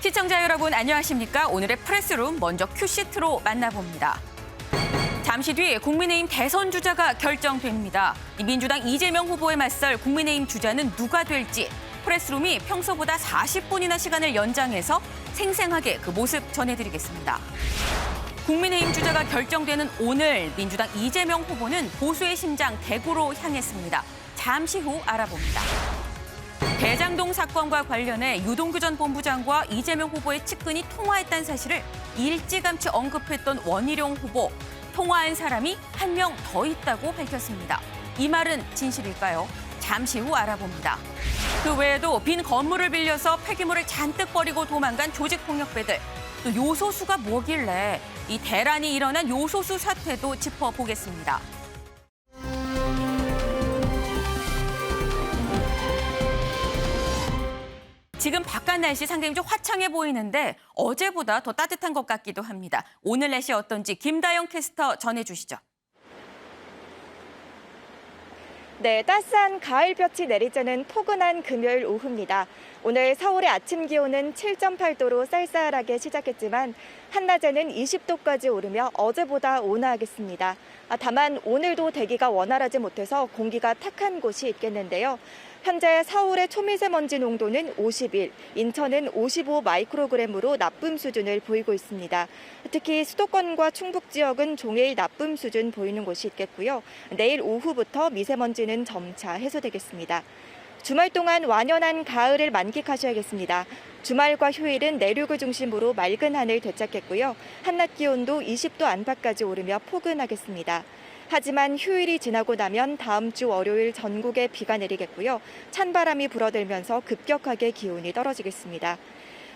시청자 여러분 안녕하십니까? 오늘의 프레스룸 먼저 큐시트로 만나봅니다. 잠시 뒤 국민의힘 대선 주자가 결정됩니다. 민주당 이재명 후보에 맞설 국민의힘 주자는 누가 될지 프레스룸이 평소보다 40분이나 시간을 연장해서 생생하게 그 모습 전해드리겠습니다. 국민의힘 주자가 결정되는 오늘 민주당 이재명 후보는 보수의 심장 대구로 향했습니다. 잠시 후 알아봅니다. 대장동 사건과 관련해 유동규 전 본부장과 이재명 후보의 측근이 통화했다는 사실을 일찌감치 언급했던 원희룡 후보. 통화한 사람이 한 명 더 있다고 밝혔습니다. 이 말은 진실일까요? 잠시 후 알아봅니다. 그 외에도 빈 건물을 빌려서 폐기물을 잔뜩 버리고 도망간 조직폭력배들. 또 요소수가 뭐길래 이 대란이 일어난 요소수 사태도 짚어보겠습니다. 지금 바깥 날씨 상당히 좀 화창해 보이는데 어제보다 더 따뜻한 것 같기도 합니다. 오늘 날씨 어떤지 김다영 캐스터 전해주시죠. 네, 따스한 가을볕이 내리쬐는 포근한 금요일 오후입니다. 오늘 서울의 아침 기온은 7.8도로 쌀쌀하게 시작했지만 한낮에는 20도까지 오르며 어제보다 온화하겠습니다. 다만 오늘도 대기가 원활하지 못해서 공기가 탁한 곳이 있겠는데요. 현재 서울의 초미세먼지 농도는 51, 인천은 55 마이크로그램으로 나쁨 수준을 보이고 있습니다. 특히 수도권과 충북 지역은 종일 나쁨 수준 보이는 곳이 있겠고요. 내일 오후부터 미세먼지는 점차 해소되겠습니다. 주말 동안 완연한 가을을 만끽하셔야겠습니다. 주말과 휴일은 내륙을 중심으로 맑은 하늘 되찾겠고요. 한낮 기온도 20도 안팎까지 오르며 포근하겠습니다. 하지만 휴일이 지나고 나면 다음 주 월요일 전국에 비가 내리겠고요. 찬바람이 불어들면서 급격하게 기온이 떨어지겠습니다.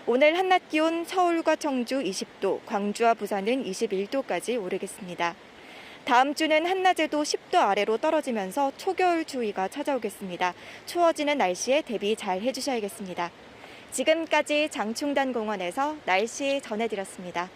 오늘 한낮 기온 서울과 청주 20도, 광주와 부산은 21도까지 오르겠습니다. 다음 주는 한낮에도 10도 아래로 떨어지면서 초겨울 추위가 찾아오겠습니다. 추워지는 날씨에 대비 잘 해주셔야겠습니다. 지금까지 장충단공원에서 날씨 전해드렸습니다.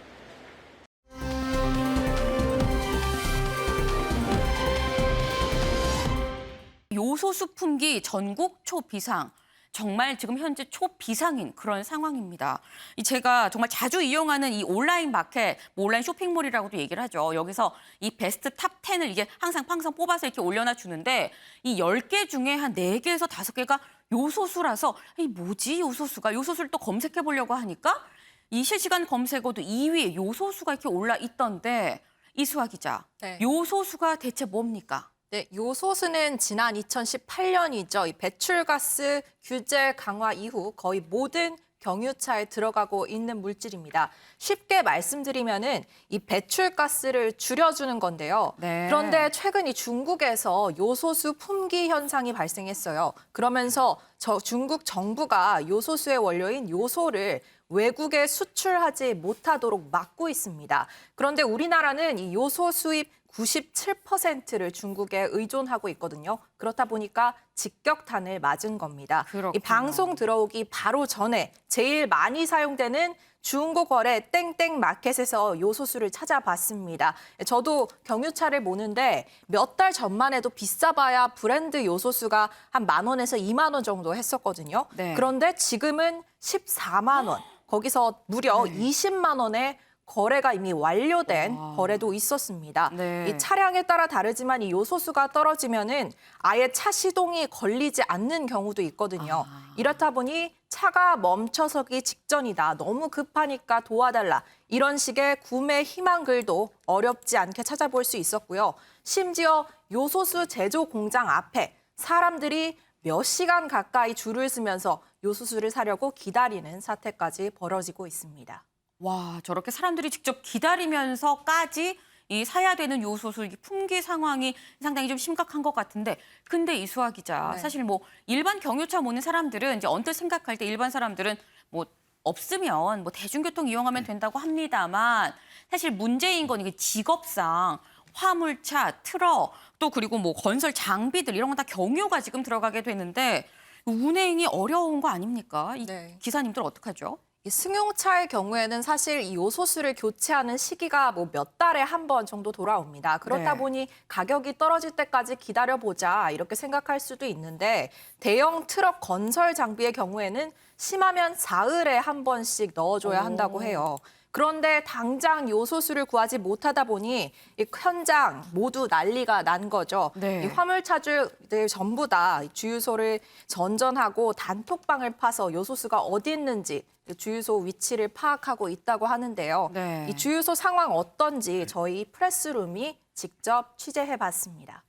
요소수 품귀 전국 초비상. 정말 지금 현재 초비상인 그런 상황입니다. 제가 정말 자주 이용하는 이 온라인 마켓, 온라인 쇼핑몰이라고도 얘기를 하죠. 여기서 이 베스트 탑 10을 이게 항상 뽑아서 이렇게 올려놔 주는데 이 10개 중에 한 4개에서 5개가 요소수라서 이 뭐지 요소수가? 요소수를 또 검색해 보려고 하니까 이 실시간 검색어도 2위에 요소수가 이렇게 올라 있던데 이수아 기자, 네. 요소수가 대체 뭡니까? 네, 요소수는 지난 2018년이죠. 이 배출가스 규제 강화 이후 거의 모든 경유차에 들어가고 있는 물질입니다. 쉽게 말씀드리면은 이 배출가스를 줄여주는 건데요. 네. 그런데 최근 이 중국에서 요소수 품귀 현상이 발생했어요. 그러면서 중국 정부가 요소수의 원료인 요소를 외국에 수출하지 못하도록 막고 있습니다. 그런데 우리나라는 이 요소 수입 97%를 중국에 의존하고 있거든요. 그렇다 보니까 직격탄을 맞은 겁니다. 그렇구나. 이 방송 들어오기 바로 전에 제일 많이 사용되는 중고거래 땡땡 마켓에서 요소수를 찾아봤습니다. 저도 경유차를 모는데 몇 달 전만 해도 비싸봐야 브랜드 요소수가 한 10,000원에서 20,000원 정도 했었거든요. 네. 그런데 지금은 14만 원, 거기서 무려 20만 원에 거래가 이미 완료된 거래도 있었습니다. 네. 이 차량에 따라 다르지만 이 요소수가 떨어지면은 아예 차 시동이 걸리지 않는 경우도 있거든요. 이렇다 보니 차가 멈춰서기 직전이다. 너무 급하니까 도와달라. 이런 식의 구매 희망글도 어렵지 않게 찾아볼 수 있었고요. 심지어 요소수 제조 공장 앞에 사람들이 몇 시간 가까이 줄을 서면서 요소수를 사려고 기다리는 사태까지 벌어지고 있습니다. 와, 저렇게 사람들이 직접 기다리면서까지 이 사야 되는 요소수 이 품귀 상황이 상당히 좀 심각한 것 같은데, 근데 이수아 기자, 네. 사실 뭐 일반 경유차 모는 사람들은 이제 언뜻 생각할 때 일반 사람들은 뭐 없으면 뭐 대중교통 이용하면 된다고 합니다만 사실 문제인 건 이게 직업상 화물차, 트럭 또 그리고 뭐 건설 장비들 이런 건 다 경유가 지금 들어가게 되는데 운행이 어려운 거 아닙니까? 이 네. 기사님들 어떡하죠? 이 승용차의 경우에는 사실 이 요소수를 교체하는 시기가 뭐 몇 달에 한 번 정도 돌아옵니다. 그렇다 네. 보니 가격이 떨어질 때까지 기다려보자 이렇게 생각할 수도 있는데 대형 트럭 건설 장비의 경우에는 심하면 사흘에 한 번씩 넣어줘야 한다고 해요. 그런데 당장 요소수를 구하지 못하다 보니 이 현장 모두 난리가 난 거죠. 네. 이 화물차주들 전부 다 주유소를 전전하고 단톡방을 파서 요소수가 어디 있는지 주유소 위치를 파악하고 있다고 하는데요. 네. 이 주유소 상황 어떤지 저희 프레스룸이 직접 취재해봤습니다.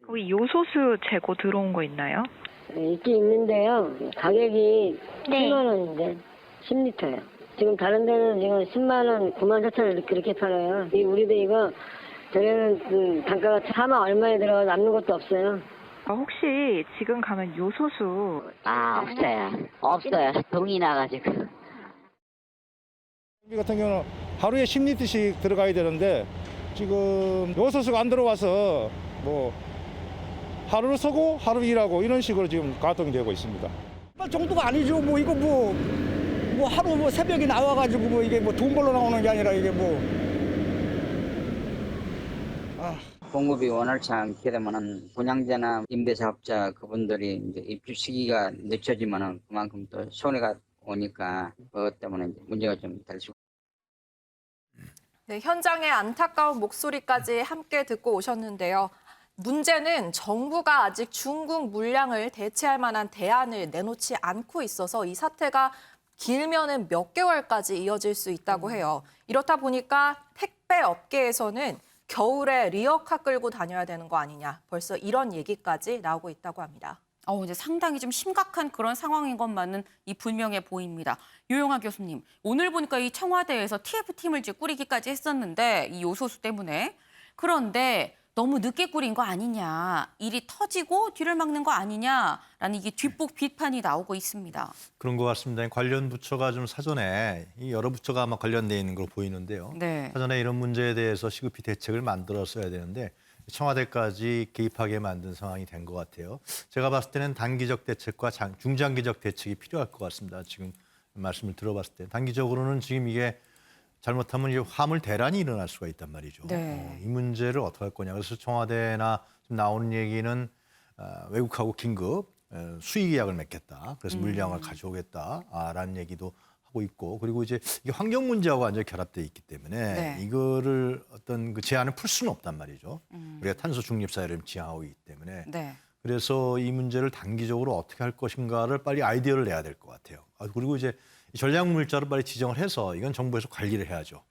거기 요소수 재고 들어온 거 있나요? 네, 있긴 있는데요. 가격이 7만 원인데 10리터요. 지금 다른 데는 지금 10만 원, 9만 4천 원 그렇게 팔아요. 우리도 이거 저희는 그 단가가 4만 얼마에 들어가 남는 것도 없어요. 혹시 지금 가면 요소수 없어요. 동이 나가지고. 우리 같은 경우는 하루에 10리터씩 들어가야 되는데 지금 요소수가 안 들어와서 뭐 하루 서고 하루 일하고 이런 식으로 지금 가동이 되고 있습니다. 정도가 아니죠. 뭐 이거 뭐 하루 뭐 새벽에 나와가지고 뭐 이게 뭐 돈 벌러 나오는 게 아니라 이게 뭐. 공급이 원활치 않게 되면은 분양자나 임대사업자 그분들이 이제 입주 시기가 늦춰지면은 그만큼 또 손해가 오니까 그것 때문에 이제 문제가 좀 될 수. 네, 현장의 안타까운 목소리까지 함께 듣고 오셨는데요. 문제는 정부가 아직 중국 물량을 대체할 만한 대안을 내놓지 않고 있어서 이 사태가 길면은 몇 개월까지 이어질 수 있다고 해요. 이렇다 보니까 택배 업계에서는 겨울에 리어카 끌고 다녀야 되는 거 아니냐. 벌써 이런 얘기까지 나오고 있다고 합니다. 이제 상당히 좀 심각한 그런 상황인 것만은 분명해 보입니다. 유영아 교수님, 오늘 보니까 이 청와대에서 TF팀을 이제 꾸리기까지 했었는데 이 요소수 때문에. 그런데 너무 늦게 꾸린 거 아니냐, 일이 터지고 뒤를 막는 거 아니냐라는 이게 뒷북 비판이 나오고 있습니다. 그런 것 같습니다. 관련 부처가 좀 사전에 이 여러 부처가 아마 관련돼 있는 걸로 보이는데요. 네. 사전에 이런 문제에 대해서 시급히 대책을 만들었어야 되는데 청와대까지 개입하게 만든 상황이 된 것 같아요. 제가 봤을 때는 단기적 대책과 중장기적 대책이 필요할 것 같습니다. 지금 말씀을 들어봤을 때 단기적으로는 지금 이게 잘못하면 이제 화물 대란이 일어날 수가 있단 말이죠. 네. 이 문제를 어떻게 할 거냐. 그래서 청와대나 지금 나오는 외국하고 긴급 수의 계약을 맺겠다. 그래서 물량을 가져오겠다라는 얘기도 하고 있고, 그리고 이제 이게 환경 문제하고 완전히 결합돼 있기 때문에 네. 이거를 어떤 그 제한을 풀 수는 없단 말이죠. 우리가 탄소 중립 사회를 지향하고 있기 때문에. 네. 그래서 이 문제를 단기적으로 어떻게 할 것인가를 빨리 아이디어를 내야 될 것 같아요. 그리고 이제 전략 물자를 빨리 지정을 해서 이건 정부에서 관리를 해야죠.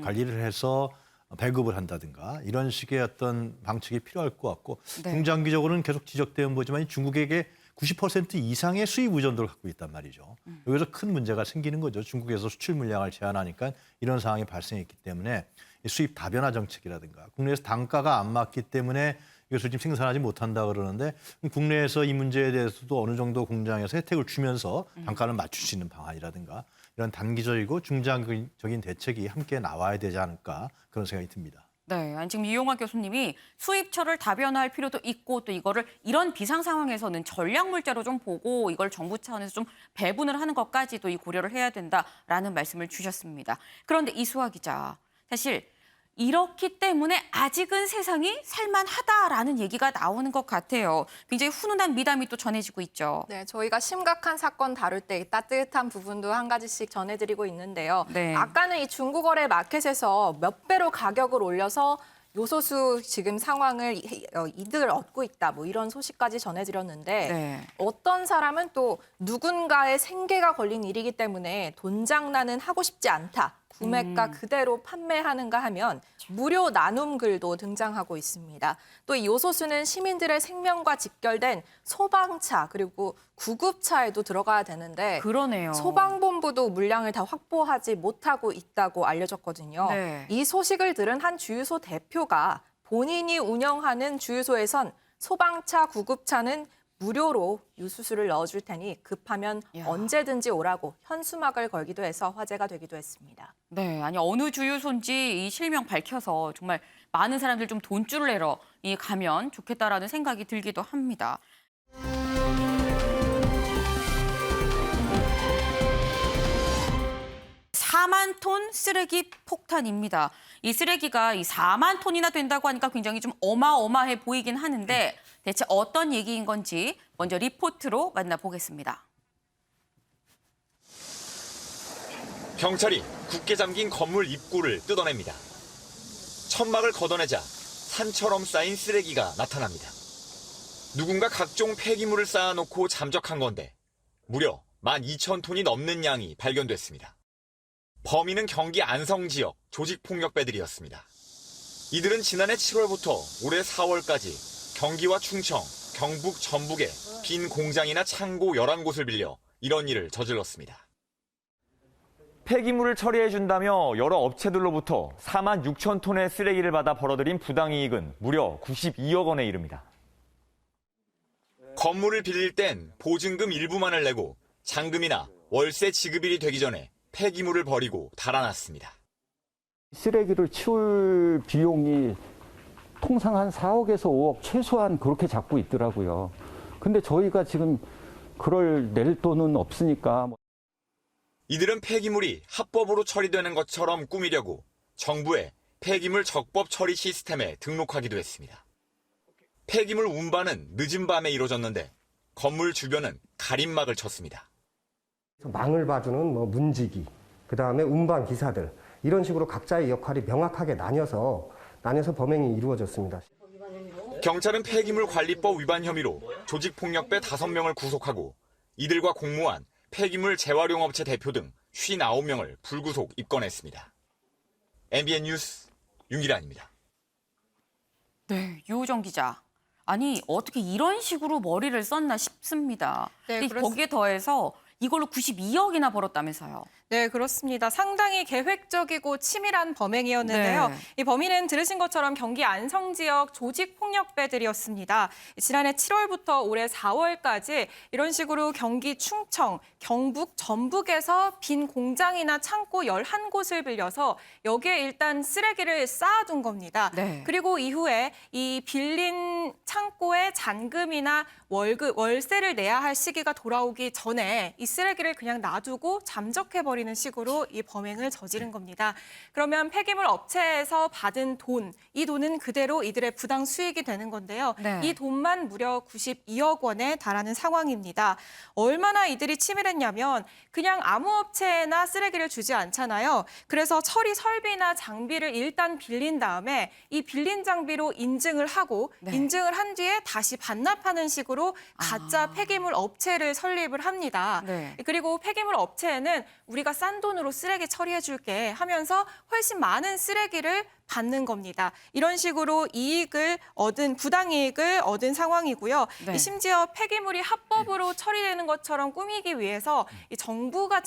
관리를 해서 배급을 한다든가 이런 식의 어떤 방책이 필요할 것 같고, 네. 중장기적으로는 계속 지적되는 거지만 중국에게 90% 이상의 수입 의존도를 갖고 있단 말이죠. 여기서 큰 문제가 생기는 거죠. 중국에서 수출 물량을 제한하니까 이런 상황이 발생했기 때문에 수입 다변화 정책이라든가 국내에서 단가가 안 맞기 때문에 이것을 지금 생산하지 못한다 그러는데, 국내에서 이 문제에 대해서도 어느 정도 공장에서 혜택을 주면서 단가를 맞출 수 있는 방안이라든가 이런 단기적이고 중장기적인 대책이 함께 나와야 되지 않을까, 그런 생각이 듭니다. 네, 아니 지금 이용화 교수님이 수입처를 다변화할 필요도 있고 또 이거를 이런 비상 상황에서는 전략 물자로 좀 보고 이걸 정부 차원에서 좀 배분을 하는 것까지도 고려를 해야 된다라는 말씀을 주셨습니다. 그런데 이수아 기자, 사실 이렇기 때문에 아직은 세상이 살만하다라는 얘기가 나오는 것 같아요. 굉장히 훈훈한 미담이 또 전해지고 있죠. 네, 저희가 심각한 사건 다룰 때 따뜻한 부분도 한 가지씩 전해드리고 있는데요. 네. 아까는 이 중국거래 마켓에서 몇 배로 가격을 올려서 요소수 지금 상황을 이득을 얻고 있다, 뭐 이런 소식까지 전해드렸는데 네. 어떤 사람은 또 누군가의 생계가 걸린 일이기 때문에 돈 장난은 하고 싶지 않다, 구매가 그대로 판매하는가 하면 무료 나눔 글도 등장하고 있습니다. 또 이 요소수는 시민들의 생명과 직결된 소방차 그리고 구급차에도 들어가야 되는데 그러네요. 소방본부도 물량을 다 확보하지 못하고 있다고 알려졌거든요. 네. 이 소식을 들은 한 주유소 대표가 본인이 운영하는 주유소에선 소방차, 구급차는 무료로 요소수를 넣어줄 테니 급하면 야. 언제든지 오라고 현수막을 걸기도 해서 화제가 되기도 했습니다. 네, 아니 어느 주유소인지 이 실명 밝혀서 정말 많은 사람들 좀 돈줄을 내러 가면 좋겠다라는 생각이 들기도 합니다. 4만 톤 쓰레기 폭탄입니다. 이 쓰레기가 이 4만 톤이나 된다고 하니까 굉장히 좀 어마어마해 보이긴 하는데 대체 어떤 얘기인 건지 먼저 리포트로 만나보겠습니다. 경찰이 굳게 잠긴 건물 입구를 뜯어냅니다. 천막을 걷어내자 산처럼 쌓인 쓰레기가 나타납니다. 누군가 각종 폐기물을 쌓아놓고 잠적한 건데 무려 12,000톤이 넘는 양이 발견됐습니다. 범인은 경기 안성 지역 조직폭력배들이었습니다. 이들은 지난해 7월부터 올해 4월까지 경기와 충청, 경북, 전북에 빈 공장이나 창고 11곳을 빌려 이런 일을 저질렀습니다. 폐기물을 처리해준다며 여러 업체들로부터 4만 6천 톤의 쓰레기를 받아 벌어들인 부당이익은 무려 92억 원에 이릅니다. 건물을 빌릴 땐 보증금 일부만을 내고 잔금이나 월세 지급일이 되기 전에 폐기물을 버리고 달아났습니다. 쓰레기를 치울 비용이 통상 한 4억에서 5억 최소한 그렇게 잡고 있더라고요. 근데 저희가 지금 그럴 낼 돈은 없으니까. 이들은 폐기물이 합법으로 처리되는 것처럼 꾸미려고 정부의 폐기물 적법 처리 시스템에 등록하기도 했습니다. 폐기물 운반은 늦은 밤에 이루어졌는데 건물 주변은 가림막을 쳤습니다. 망을 봐주는 문지기, 그다음에 운반 기사들 이런 식으로 각자의 역할이 명확하게 나뉘어서 범행이 이루어졌습니다. 경찰은 폐기물 관리법 위반 혐의로 조직폭력배 5명을 구속하고 이들과 공모한 폐기물 재활용업체 대표 등 59명을 불구속 입건했습니다. MBN 뉴스 윤기란입니다. 네, 유호정 기자. 아니 어떻게 이런 식으로 머리를 썼나 싶습니다. 네, 거기에 더해서 이걸로 92억이나 벌었다면서요. 네, 그렇습니다. 상당히 계획적이고 치밀한 범행이었는데요. 네. 이 범인은 들으신 것처럼 경기 안성 지역 조직폭력배들이었습니다. 지난해 7월부터 올해 4월까지 이런 식으로 경기 충청, 경북, 전북에서 빈 공장이나 창고 11곳을 빌려서 여기에 일단 쓰레기를 쌓아둔 겁니다. 네. 그리고 이후에 이 빌린 창고에 잔금이나 월세를 내야 할 시기가 돌아오기 전에 이 쓰레기를 그냥 놔두고 잠적해버리는 식으로 이 범행을 저지른 겁니다. 그러면 폐기물 업체에서 받은 돈, 이 돈은 그대로 이들의 부당 수익이 되는 건데요. 네. 이 돈만 무려 92억 원에 달하는 상황입니다. 얼마나 이들이 치밀했냐면 그냥 아무 업체에나 쓰레기를 주지 않잖아요. 그래서 처리 설비나 장비를 일단 빌린 다음에 이 빌린 장비로 인증을 하고 네. 인증을 한 뒤에 다시 반납하는 식으로 가짜 폐기물 업체를 설립을 합니다. 네. 그리고 폐기물 업체에는 우리가 싼 돈으로 쓰레기 처리해 줄게 하면서 훨씬 많은 쓰레기를 받는 겁니다. 이런 식으로 부당이익을 얻은 상황이고요. 네. 심지어 폐기물이 합법으로 처리되는 것처럼 꾸미기 위해서 이 정부가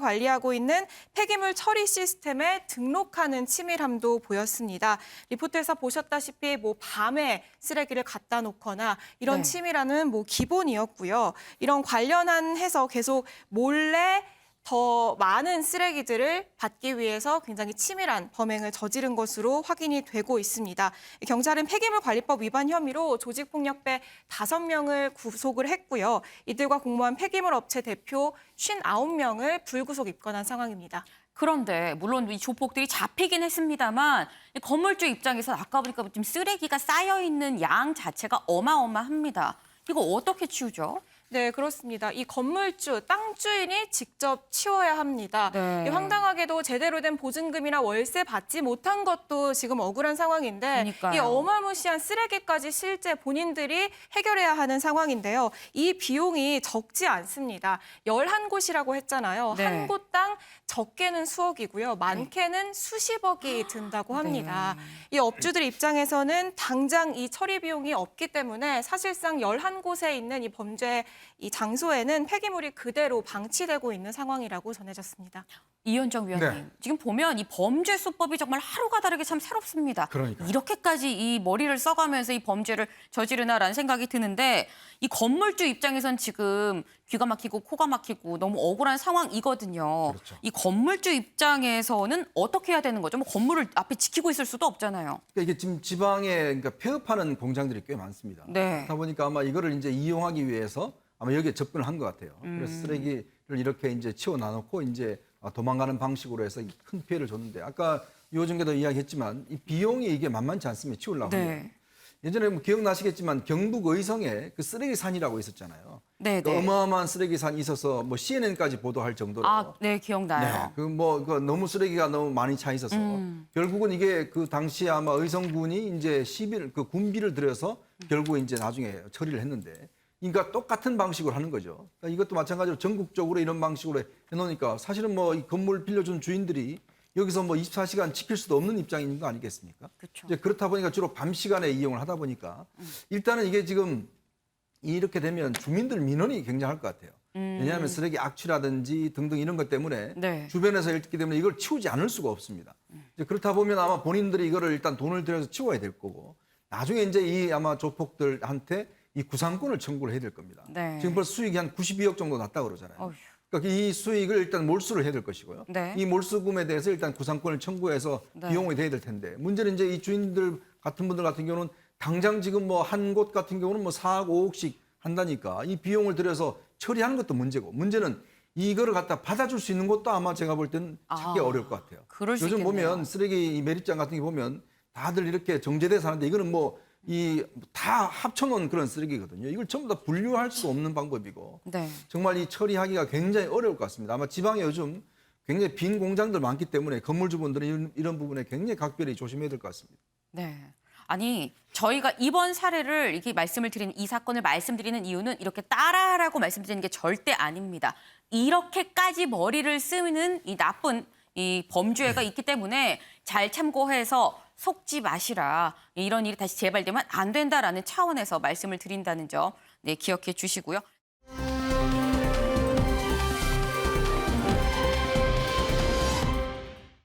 관리하고 있는 폐기물 처리 시스템에 등록하는 치밀함도 보였습니다. 리포트에서 보셨다시피 밤에 쓰레기를 갖다 놓거나 이런 네. 치밀함은 기본이었고요. 이런 관련한 해서 계속 몰래 더 많은 쓰레기들을 받기 위해서 굉장히 치밀한 범행을 저지른 것으로 확인이 되고 있습니다. 경찰은 폐기물관리법 위반 혐의로 조직폭력배 5명을 구속을 했고요. 이들과 공모한 폐기물 업체 대표 59명을 불구속 입건한 상황입니다. 그런데 물론 이 조폭들이 잡히긴 했습니다만 이 건물주 입장에서 아까 보니까 지금 쓰레기가 쌓여 있는 양 자체가 어마어마합니다. 이거 어떻게 치우죠? 네, 그렇습니다. 이 건물주, 땅 주인이 직접 치워야 합니다. 네. 황당하게도 제대로 된 보증금이나 월세 받지 못한 것도 지금 억울한 상황인데 그러니까요. 이 어마무시한 쓰레기까지 실제 본인들이 해결해야 하는 상황인데요. 이 비용이 적지 않습니다. 11곳이라고 했잖아요. 네. 한 곳당 적게는 수억이고요. 많게는 수십억이 든다고 합니다. 네. 이 업주들 입장에서는 당장 이 처리 비용이 없기 때문에 사실상 11곳에 있는 이 범죄 이 장소에는 폐기물이 그대로 방치되고 있는 상황이라고 전해졌습니다. 이현정 위원님, 네. 지금 보면 이 범죄 수법이 정말 하루가 다르게 참 새롭습니다. 그러니까요. 이렇게까지 이 머리를 써가면서 이 범죄를 저지르나라는 생각이 드는데 이 건물주 입장에선 지금 귀가 막히고 코가 막히고 너무 억울한 상황이거든요. 그렇죠. 이 건물주 입장에서는 어떻게 해야 되는 거죠? 건물을 앞에 지키고 있을 수도 없잖아요. 그러니까 이게 지금 지방에 폐업하는 공장들이 꽤 많습니다. 네. 그러다 보니까 아마 이거를 이제 이용하기 위해서 아마 여기에 접근을 한 것 같아요. 그래서 쓰레기를 이렇게 이제 치워 놔놓고 이제 도망가는 방식으로 해서 큰 피해를 줬는데 아까 요정께도 이야기했지만 이 비용이 이게 만만치 않습니다. 치우려고 하면. 네. 예전에 뭐 기억나시겠지만 경북 의성에 그 쓰레기산이라고 있었잖아요. 네, 그 네. 어마어마한 쓰레기산이 있어서 뭐 CNN까지 보도할 정도로. 아, 네, 기억나요. 그 너무 쓰레기가 너무 많이 차 있어서 결국은 이게 그 당시에 아마 의성군이 이제 그 군비를 들여서 결국 이제 나중에 처리를 했는데, 그러니까 똑같은 방식으로 하는 거죠. 그러니까 이것도 마찬가지로 전국적으로 이런 방식으로 해놓으니까 사실은 뭐 이 건물 빌려준 주인들이 여기서 뭐 24시간 지킬 수도 없는 입장인 거 아니겠습니까? 그렇죠. 이제 그렇다 보니까 주로 밤 시간에 이용을 하다 보니까 일단은 이게 지금 이렇게 되면 주민들 민원이 굉장할 것 같아요. 왜냐하면 쓰레기 악취라든지 등등 이런 것 때문에 네. 주변에서 있기 때문에 이걸 치우지 않을 수가 없습니다. 이제 그렇다 보면 아마 본인들이 이거를 일단 돈을 들여서 치워야 될 거고 나중에 이제 이 아마 조폭들한테 이 구상권을 청구를 해야 될 겁니다. 네. 지금 벌써 수익이 한 92억 정도 났다고 그러잖아요. 어휴. 그러니까 이 수익을 일단 몰수를 해야 될 것이고요. 네. 이 몰수금에 대해서 일단 구상권을 청구해서 네. 비용이 돼야 될 텐데 문제는 이제 이 주인들 같은 분들 같은 경우는 당장 지금 뭐 한 곳 같은 경우는 뭐 4억, 5억씩 한다니까 이 비용을 들여서 처리하는 것도 문제고 문제는 이거를 갖다 받아줄 수 있는 것도 아마 제가 볼 때는 찾기 어려울 것 같아요. 그럴 수 요즘 있겠네요. 보면 쓰레기 이 매립장 같은 게 보면 다들 이렇게 정제돼서 하는데 이거는 뭐 이 다 합쳐놓은 그런 쓰레기거든요. 이걸 전부 다 분류할 수 없는 방법이고 네. 정말 이 처리하기가 굉장히 어려울 것 같습니다. 아마 지방에 요즘 굉장히 빈 공장들 많기 때문에 건물주분들은 이런 부분에 굉장히 각별히 조심해야 될 것 같습니다. 네. 아니, 저희가 이번 사례를 이렇게 말씀을 드리는 이 사건을 말씀드리는 이유는 이렇게 따라하라고 말씀드리는 게 절대 아닙니다. 이렇게까지 머리를 쓰는 이 나쁜 이 범죄가 있기 때문에 잘 참고해서 속지 마시라. 이런 일이 다시 재발되면 안 된다라는 차원에서 말씀을 드린다는 점 네, 기억해 주시고요.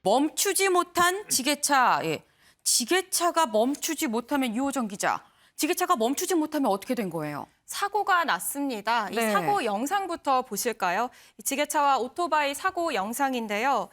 멈추지 못한 지게차. 예. 지게차가 멈추지 못하면 유호정 기자. 지게차가 멈추지 못하면 어떻게 된 거예요? 사고가 났습니다. 이 네. 사고 영상부터 보실까요? 이 지게차와 오토바이 사고 영상인데요.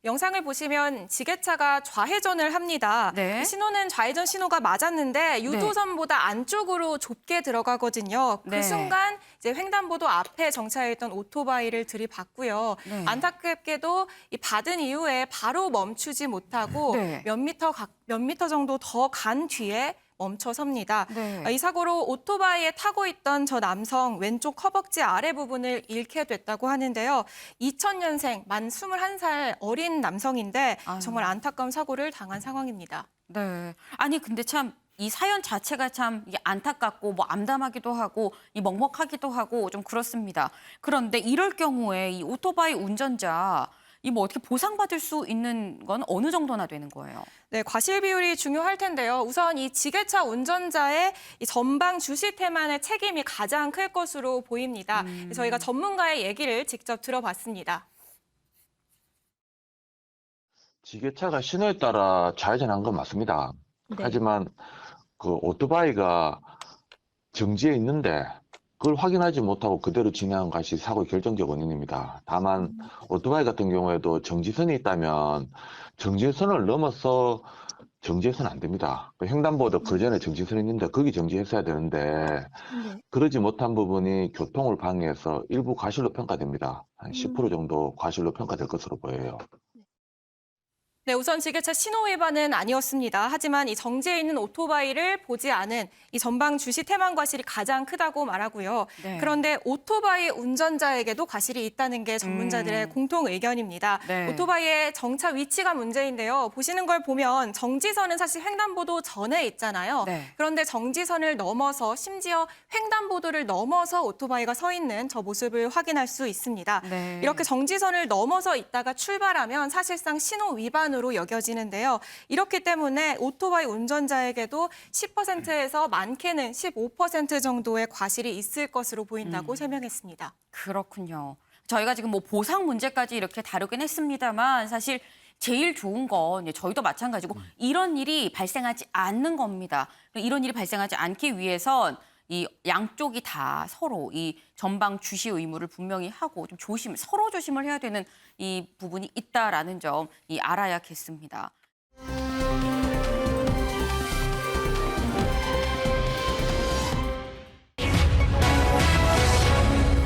영상을 보시면 지게차가 좌회전을 합니다. 네. 신호는 좌회전 신호가 맞았는데 유도선보다 안쪽으로 좁게 들어가거든요. 그 네. 순간 이제 횡단보도 앞에 정차해 있던 오토바이를 들이받고요. 네. 안타깝게도 이 받은 이후에 바로 멈추지 못하고 네. 몇 미터 정도 더 간 뒤에 멈춰 섭니다. 네. 이 사고로 오토바이에 타고 있던 저 남성 왼쪽 허벅지 아래 부분을 잃게 됐다고 하는데요. 2000년생 만 21살 어린 남성인데 아유. 정말 안타까운 사고를 당한 상황입니다. 네. 아니 근데 참 이 사연 자체가 참 이게 안타깝고 뭐 암담하기도 하고 이 먹먹하기도 하고 좀 그렇습니다. 그런데 이럴 경우에 이 오토바이 운전자 이 뭐 어떻게 보상받을 수 있는 건 어느 정도나 되는 거예요? 네, 과실 비율이 중요할 텐데요. 우선 이 지게차 운전자의 이 전방 주시 태만의 책임이 가장 클 것으로 보입니다. 저희가 전문가의 얘기를 직접 들어봤습니다. 지게차가 신호에 따라 좌회전한 건 맞습니다. 네. 하지만 그 오토바이가 정지해 있는데 그걸 확인하지 못하고 그대로 진행한 것이 사고의 결정적 원인입니다. 다만 오토바이 같은 경우에도 정지선이 있다면 정지선을 넘어서 정지해서는 안 됩니다. 횡단보도 그 전에 정지선이 있는데 거기 정지했어야 되는데 그러지 못한 부분이 교통을 방해해서 일부 과실로 평가됩니다. 한 10% 정도 과실로 평가될 것으로 보여요. 네, 우선 지게차 신호 위반은 아니었습니다. 하지만 이 정지해 있는 오토바이를 보지 않은 이 전방 주시 태만 과실이 가장 크다고 말하고요. 네. 그런데 오토바이 운전자에게도 과실이 있다는 게 전문자들의 공통 의견입니다. 네. 오토바이의 정차 위치가 문제인데요. 보시는 걸 보면 정지선은 사실 횡단보도 전에 있잖아요. 네. 그런데 정지선을 넘어서 심지어 횡단보도를 넘어서 오토바이가 서 있는 저 모습을 확인할 수 있습니다. 네. 이렇게 정지선을 넘어서 있다가 출발하면 사실상 신호 위반으로 여겨지는데요. 이렇기 때문에 오토바이 운전자에게도 10%에서 많게는 15% 정도의 과실이 있을 것으로 보인다고 설명했습니다. 그렇군요. 저희가 지금 뭐 보상 문제까지 이렇게 다루긴 했습니다만 사실 제일 좋은 건 저희도 마찬가지고 이런 일이 발생하지 않는 겁니다. 이런 일이 발생하지 않기 위해선 이 양쪽이 다 서로 이 전방 주시 의무를 분명히 하고 좀 서로 조심을 해야 되는 이 부분이 있다라는 점 알아야겠습니다.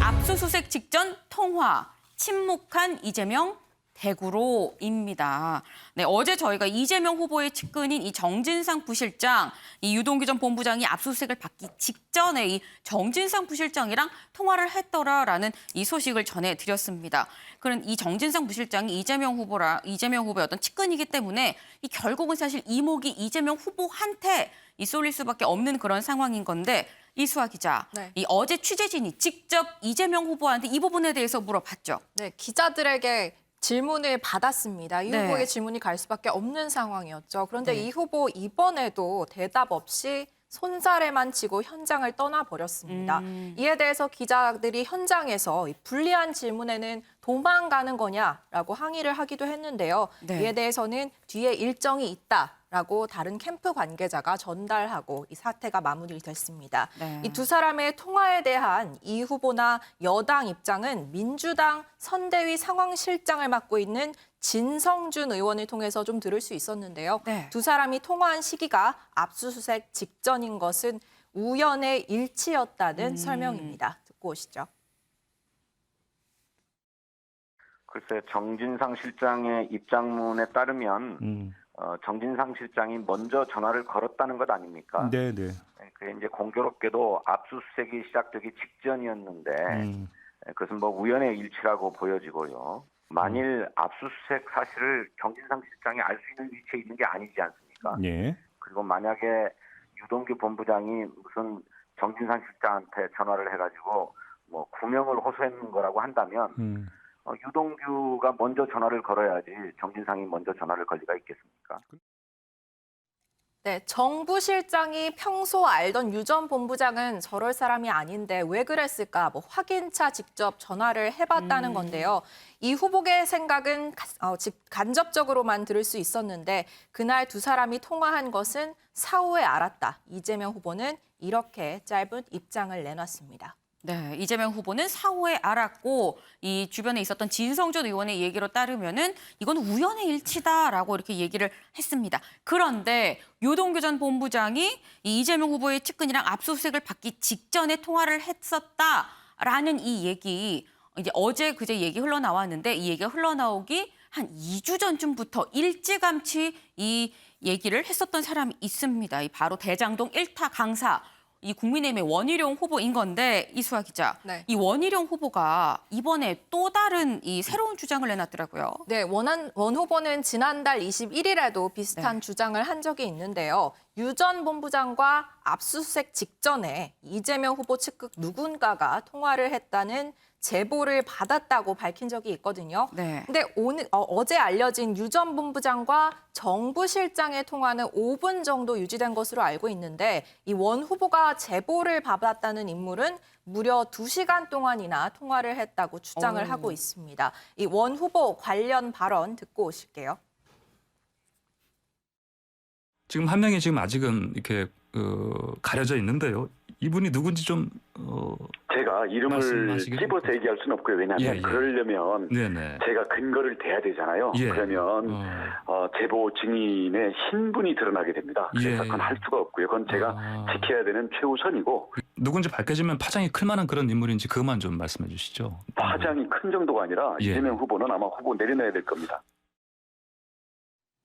압수수색 직전 통화, 침묵한 이재명, 대구로입니다. 네, 어제 저희가 이재명 후보의 측근인 이 정진상 부실장, 이 유동규 전 본부장이 압수수색을 받기 직전에 이 정진상 부실장이랑 통화를 했더라라는 이 소식을 전해드렸습니다. 그런 이 정진상 부실장이 이재명 후보의 어떤 측근이기 때문에 이 결국은 사실 이목이 이재명 후보한테 이 쏠릴 수밖에 없는 그런 상황인 건데 이수아 기자, 네. 이 어제 취재진이 직접 이재명 후보한테 이 부분에 대해서 물어봤죠. 네, 기자들에게 질문을 받았습니다. 이 네. 후보에게 질문이 갈 수밖에 없는 상황이었죠. 그런데 네. 이 후보 이번에도 대답 없이 손사래만 치고 현장을 떠나버렸습니다. 이에 대해서 기자들이 현장에서 이 불리한 질문에는 도망가는 거냐라고 항의를 하기도 했는데요. 네. 이에 대해서는 뒤에 일정이 있다라고 다른 캠프 관계자가 전달하고 이 사태가 마무리됐습니다. 네. 이 두 사람의 통화에 대한 이 후보나 여당 입장은 민주당 선대위 상황실장을 맡고 있는 진성준 의원을 통해서 좀 들을 수 있었는데요. 네. 두 사람이 통화한 시기가 압수수색 직전인 것은 우연의 일치였다는 설명입니다. 듣고 오시죠. 글쎄, 정진상 실장의 입장문에 따르면 정진상 실장이 먼저 전화를 걸었다는 것 아닙니까? 네네. 그게 이제 공교롭게도 압수수색이 시작되기 직전이었는데 그것은 뭐 우연의 일치라고 보여지고요. 만일 압수수색 사실을 정진상 실장이 알 수 있는 위치에 있는 게 아니지 않습니까? 예. 그리고 만약에 유동규 본부장이 무슨 정진상 실장한테 전화를 해가지고 뭐 구명을 호소했는 거라고 한다면 유동규가 먼저 전화를 걸어야지 정진상이 먼저 전화를 걸 리가 있겠습니까? 네, 정부 실장이 평소 알던 유 전 본부장은 저럴 사람이 아닌데 왜 그랬을까? 뭐 확인차 직접 전화를 해봤다는 건데요. 이 후보의 생각은 간접적으로만 들을 수 있었는데 그날 두 사람이 통화한 것은 사후에 알았다. 이재명 후보는 이렇게 짧은 입장을 내놨습니다. 네, 이재명 후보는 사후에 알았고 이 주변에 있었던 진성준 의원의 얘기로 따르면은 이건 우연의 일치다라고 이렇게 얘기를 했습니다. 그런데 유동규 전 본부장이 이 이재명 후보의 측근이랑 압수수색을 받기 직전에 통화를 했었다라는 이 얘기 이제 어제 그제 얘기 흘러나왔는데 이 얘기가 흘러나오기 한 2주 전쯤부터 일찌감치 이 얘기를 했었던 사람이 있습니다. 이 바로 대장동 1타 강사. 이 국민의힘의 원희룡 후보인 건데 이수아 기자, 네. 이 원희룡 후보가 이번에 또 다른 이 새로운 주장을 내놨더라고요. 네, 원 후보는 지난달 21일에도 비슷한 주장을 한 적이 있는데요. 유 전 본부장과 압수수색 직전에 이재명 후보 측 누군가가 통화를 했다는 제보를 받았다고 밝힌 적이 있거든요. 네. 근데 어제 알려진 유 전 본부장과 정부 실장의 통화는 5분 정도 유지된 것으로 알고 있는데 이 원 후보가 제보를 받았다는 인물은 무려 2시간 동안이나 통화를 했다고 주장을 하고 있습니다. 이 원 후보 관련 발언 듣고 오실게요. 지금 한 명이 지금 아직은 이렇게 가려져 있는데요. 이분이 누군지 좀 제가 이름을 말씀하시기를. 찝어서 얘기할 수는 없고요. 왜냐하면 예. 그러려면 네네. 제가 근거를 대야 되잖아요. 예. 그러면 제보 증인의 신분이 드러나게 됩니다. 그래서 예. 그건 할 수가 없고요. 그건 제가 지켜야 되는 최우선이고 누군지 밝혀지면 파장이 클 만한 그런 인물인지 그것만 좀 말씀해 주시죠. 파장이 큰 정도가 아니라 예. 이재명 후보는 아마 후보 내려놔야 될 겁니다.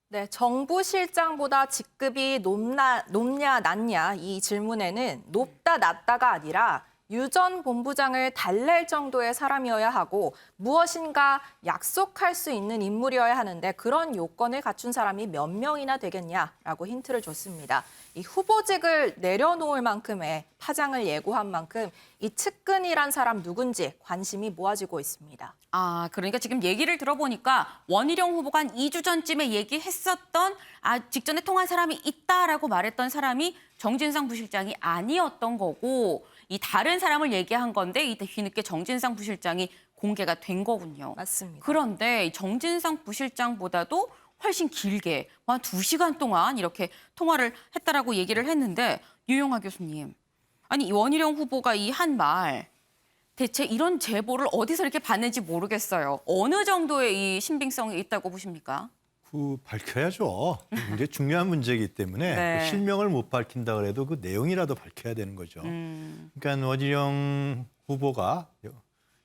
네, 정부 실장보다 직급이 높냐 낮냐 이 질문에는 높다 낮다가 아니라 유 전 본부장을 달랠 정도의 사람이어야 하고 무엇인가 약속할 수 있는 인물이어야 하는데 그런 요건을 갖춘 사람이 몇 명이나 되겠냐라고 힌트를 줬습니다. 이 후보직을 내려놓을 만큼의 파장을 예고한 만큼 이 측근이란 사람 누군지 관심이 모아지고 있습니다. 아, 그러니까 지금 얘기를 들어보니까 원희룡 후보가 한 2주 전쯤에 얘기했었던 직전에 통한 사람이 있다라고 말했던 사람이 정진상 부실장이 아니었던 거고 이 다른 사람을 얘기한 건데 이 뒤늦게 정진상 부실장이 공개가 된 거군요. 맞습니다. 그런데 정진상 부실장보다도 훨씬 길게 한 2시간 동안 이렇게 통화를 했다라고 얘기를 했는데 유영하 교수님, 아니 이 원희룡 후보가 이 한 말 대체 이런 제보를 어디서 이렇게 받는지 모르겠어요. 어느 정도의 이 신빙성이 있다고 보십니까? 밝혀야죠. 굉장히 중요한 문제이기 때문에 네. 그 실명을 못 밝힌다 그래도 그 내용이라도 밝혀야 되는 거죠. 그러니까 원희룡 후보가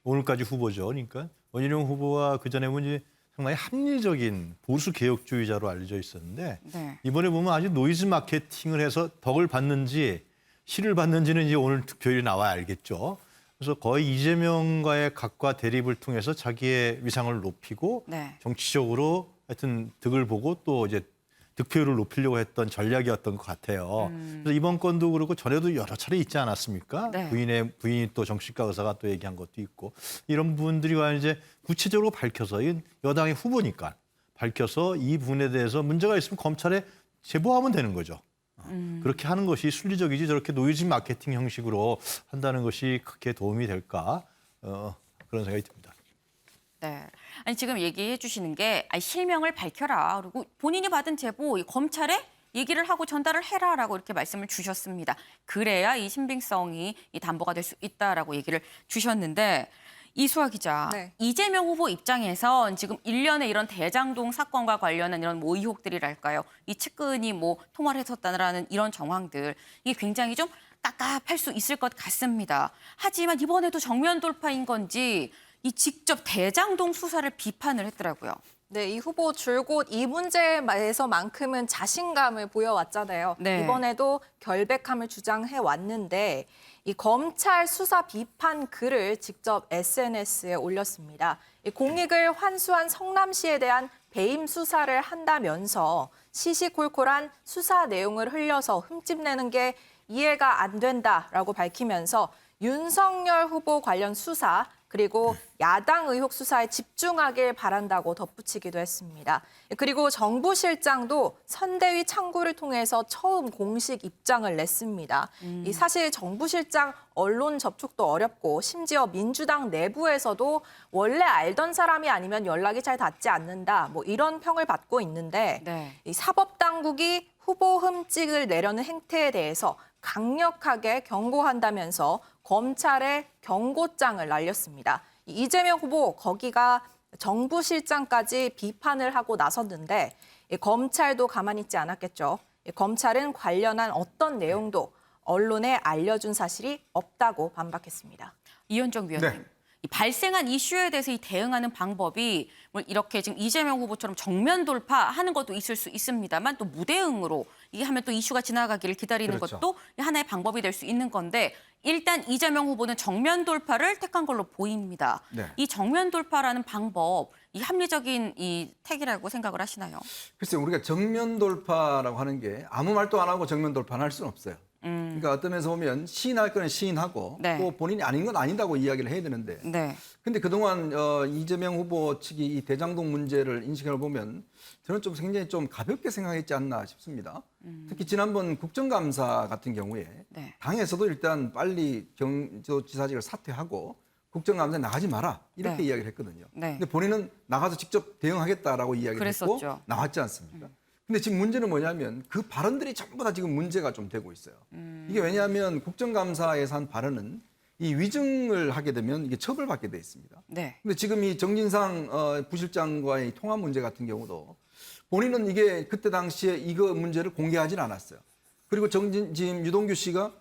오늘까지 후보죠. 그러니까 원희룡 후보가 그전에 이제 상당히 합리적인 보수 개혁주의자로 알려져 있었는데 네. 이번에 보면 아주 노이즈 마케팅을 해서 덕을 받는지 실을 받는지는 이제 오늘 득표율이 나와야 알겠죠. 그래서 거의 이재명과의 각과 대립을 통해서 자기의 위상을 높이고 네. 정치적으로 하여튼 득을 보고 또 이제 득표율을 높이려고 했던 전략이었던 것 같아요. 그래서 이번 건도 그렇고 전에도 여러 차례 있지 않았습니까? 네. 부인이 또 정치과 의사가 또 얘기한 것도 있고 이런 부분들이 과연 이제 구체적으로 밝혀서 이 여당의 후보니까 밝혀서 이 부분에 대해서 문제가 있으면 검찰에 제보하면 되는 거죠. 그렇게 하는 것이 순리적이지 저렇게 노이즈 마케팅 형식으로 한다는 것이 크게 도움이 될까 그런 생각이 듭니다. 네. 아니 지금 얘기해 주시는 게 실명을 밝혀라. 그리고 본인이 받은 제보 이 검찰에 얘기를 하고 전달을 해라라고 이렇게 말씀을 주셨습니다. 그래야 이 신빙성이 이 담보가 될 수 있다라고 얘기를 주셨는데 이수아 기자, 네. 이재명 후보 입장에선 지금 일련의 이런 대장동 사건과 관련한 이런 뭐 의혹들이랄까요? 이 측근이 뭐 통화를 했었다라는 이런 정황들 이게 굉장히 좀 깝깝할 수 있을 것 같습니다. 하지만 이번에도 정면 돌파인 건지 이 직접 대장동 수사를 비판을 했더라고요. 네, 이 후보 줄곧 이 문제에서만큼은 자신감을 보여왔잖아요. 네. 이번에도 결백함을 주장해 왔는데 이 검찰 수사 비판 글을 직접 SNS에 올렸습니다. 이 공익을 환수한 성남시에 대한 배임 수사를 한다면서 시시콜콜한 수사 내용을 흘려서 흠집내는 게 이해가 안 된다라고 밝히면서 윤석열 후보 관련 수사 그리고 야당 의혹 수사에 집중하길 바란다고 덧붙이기도 했습니다. 그리고 정부실장도 선대위 창구를 통해서 처음 공식 입장을 냈습니다. 이 사실 정부실장 언론 접촉도 어렵고 심지어 민주당 내부에서도 원래 알던 사람이 아니면 연락이 잘 닿지 않는다. 뭐 이런 평을 받고 있는데 네. 이 사법당국이 후보 흠집을 내려는 행태에 대해서 강력하게 경고한다면서 검찰에 경고장을 날렸습니다. 이재명 후보 거기가 정부실장까지 비판을 하고 나섰는데 검찰도 가만히 있지 않았겠죠. 검찰은 관련한 어떤 내용도 언론에 알려준 사실이 없다고 반박했습니다. 이현정 위원님. 네. 이 발생한 이슈에 대해서 이 대응하는 방법이 뭐 이렇게 지금 이재명 후보처럼 정면 돌파하는 것도 있을 수 있습니다만 또 무대응으로 이게 하면 또 이슈가 지나가기를 기다리는 그렇죠. 것도 하나의 방법이 될 수 있는 건데 일단 이재명 후보는 정면 돌파를 택한 걸로 보입니다. 네. 이 정면 돌파라는 방법, 이 합리적인 이 택이라고 생각을 하시나요? 글쎄요, 우리가 정면 돌파라고 하는 게 아무 말도 안 하고 정면 돌파는 할 수는 없어요. 그러니까 어떤 면에서 보면 시인할 거는 시인하고 네. 또 본인이 아닌 건 아니다고 이야기를 해야 되는데 네. 근데 그동안 이재명 후보 측이 이 대장동 문제를 인식을 보면 저는 좀 굉장히 좀 가볍게 생각했지 않나 싶습니다. 특히 지난번 국정감사 같은 경우에 네. 당에서도 일단 빨리 경기도지사직을 사퇴하고 국정감사에 나가지 마라 이렇게 네. 이야기를 했거든요. 네. 근데 본인은 나가서 직접 대응하겠다라고 이야기를 그랬었죠. 했고 나왔지 않습니까? 근데 지금 문제는 뭐냐면 그 발언들이 전부 다 지금 문제가 좀 되고 있어요. 이게 왜냐하면 국정감사에서 한 발언은 이 위증을 하게 되면 이게 처벌받게 돼 있습니다. 네. 근데 지금 이 정진상 부실장과의 통화 문제 같은 경우도 본인은 이게 그때 당시에 이거 문제를 공개하지는 않았어요. 그리고 지금 유동규 씨가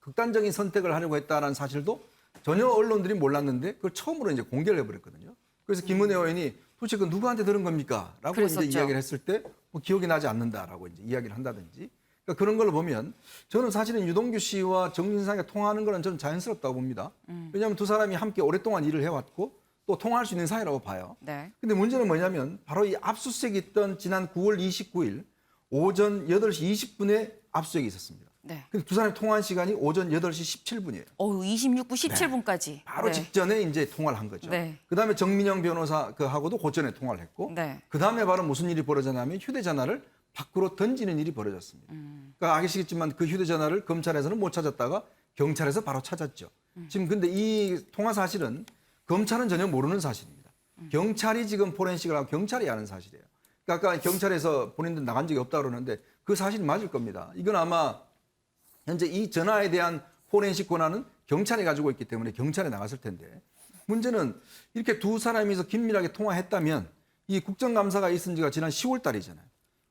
극단적인 선택을 하려고 했다는 사실도 전혀 언론들이 몰랐는데 그걸 처음으로 이제 공개를 해버렸거든요. 그래서 김은혜 의원이 도대체 그 누구한테 들은 겁니까? 라고 그랬었죠. 이제 이야기를 했을 때 뭐 기억이 나지 않는다라고 이제 이야기를 한다든지 그러니까 그런 걸 보면 저는 사실은 유동규 씨와 정진상이 통화하는 거는 저는 자연스럽다고 봅니다. 왜냐하면 두 사람이 함께 오랫동안 일을 해왔고 또 통화할 수 있는 사이라고 봐요. 네. 근데 문제는 뭐냐면 바로 이 압수수색이 있던 지난 9월 29일 오전 8시 20분에 압수수색이 있었습니다. 네. 근데 두 사람이 통화한 시간이 오전 8시 17분이에요. 26분 17분까지. 바로 네. 직전에 이제 통화를 한 거죠. 네. 그다음에 정민영 변호사 그하고도 고전에 통화를 했고 네. 그다음에 바로 무슨 일이 벌어졌냐면 휴대전화를 밖으로 던지는 일이 벌어졌습니다. 그러니까 아시겠지만 그 휴대전화를 검찰에서는 못 찾았다가 경찰에서 바로 찾았죠. 지금 근데 이 통화 사실은 검찰은 전혀 모르는 사실입니다. 경찰이 지금 포렌식을 하고 경찰이 아는 사실이에요. 그러니까 아까 경찰에서 본인들 나간 적이 없다고 그러는데 그 사실이 맞을 겁니다. 이건 아마 현재 이 전화에 대한 포렌식 권한은 경찰이 가지고 있기 때문에 경찰에 나갔을 텐데 문제는 이렇게 두 사람이서 긴밀하게 통화했다면 이 국정감사가 있은 지가 지난 10월 달이잖아요.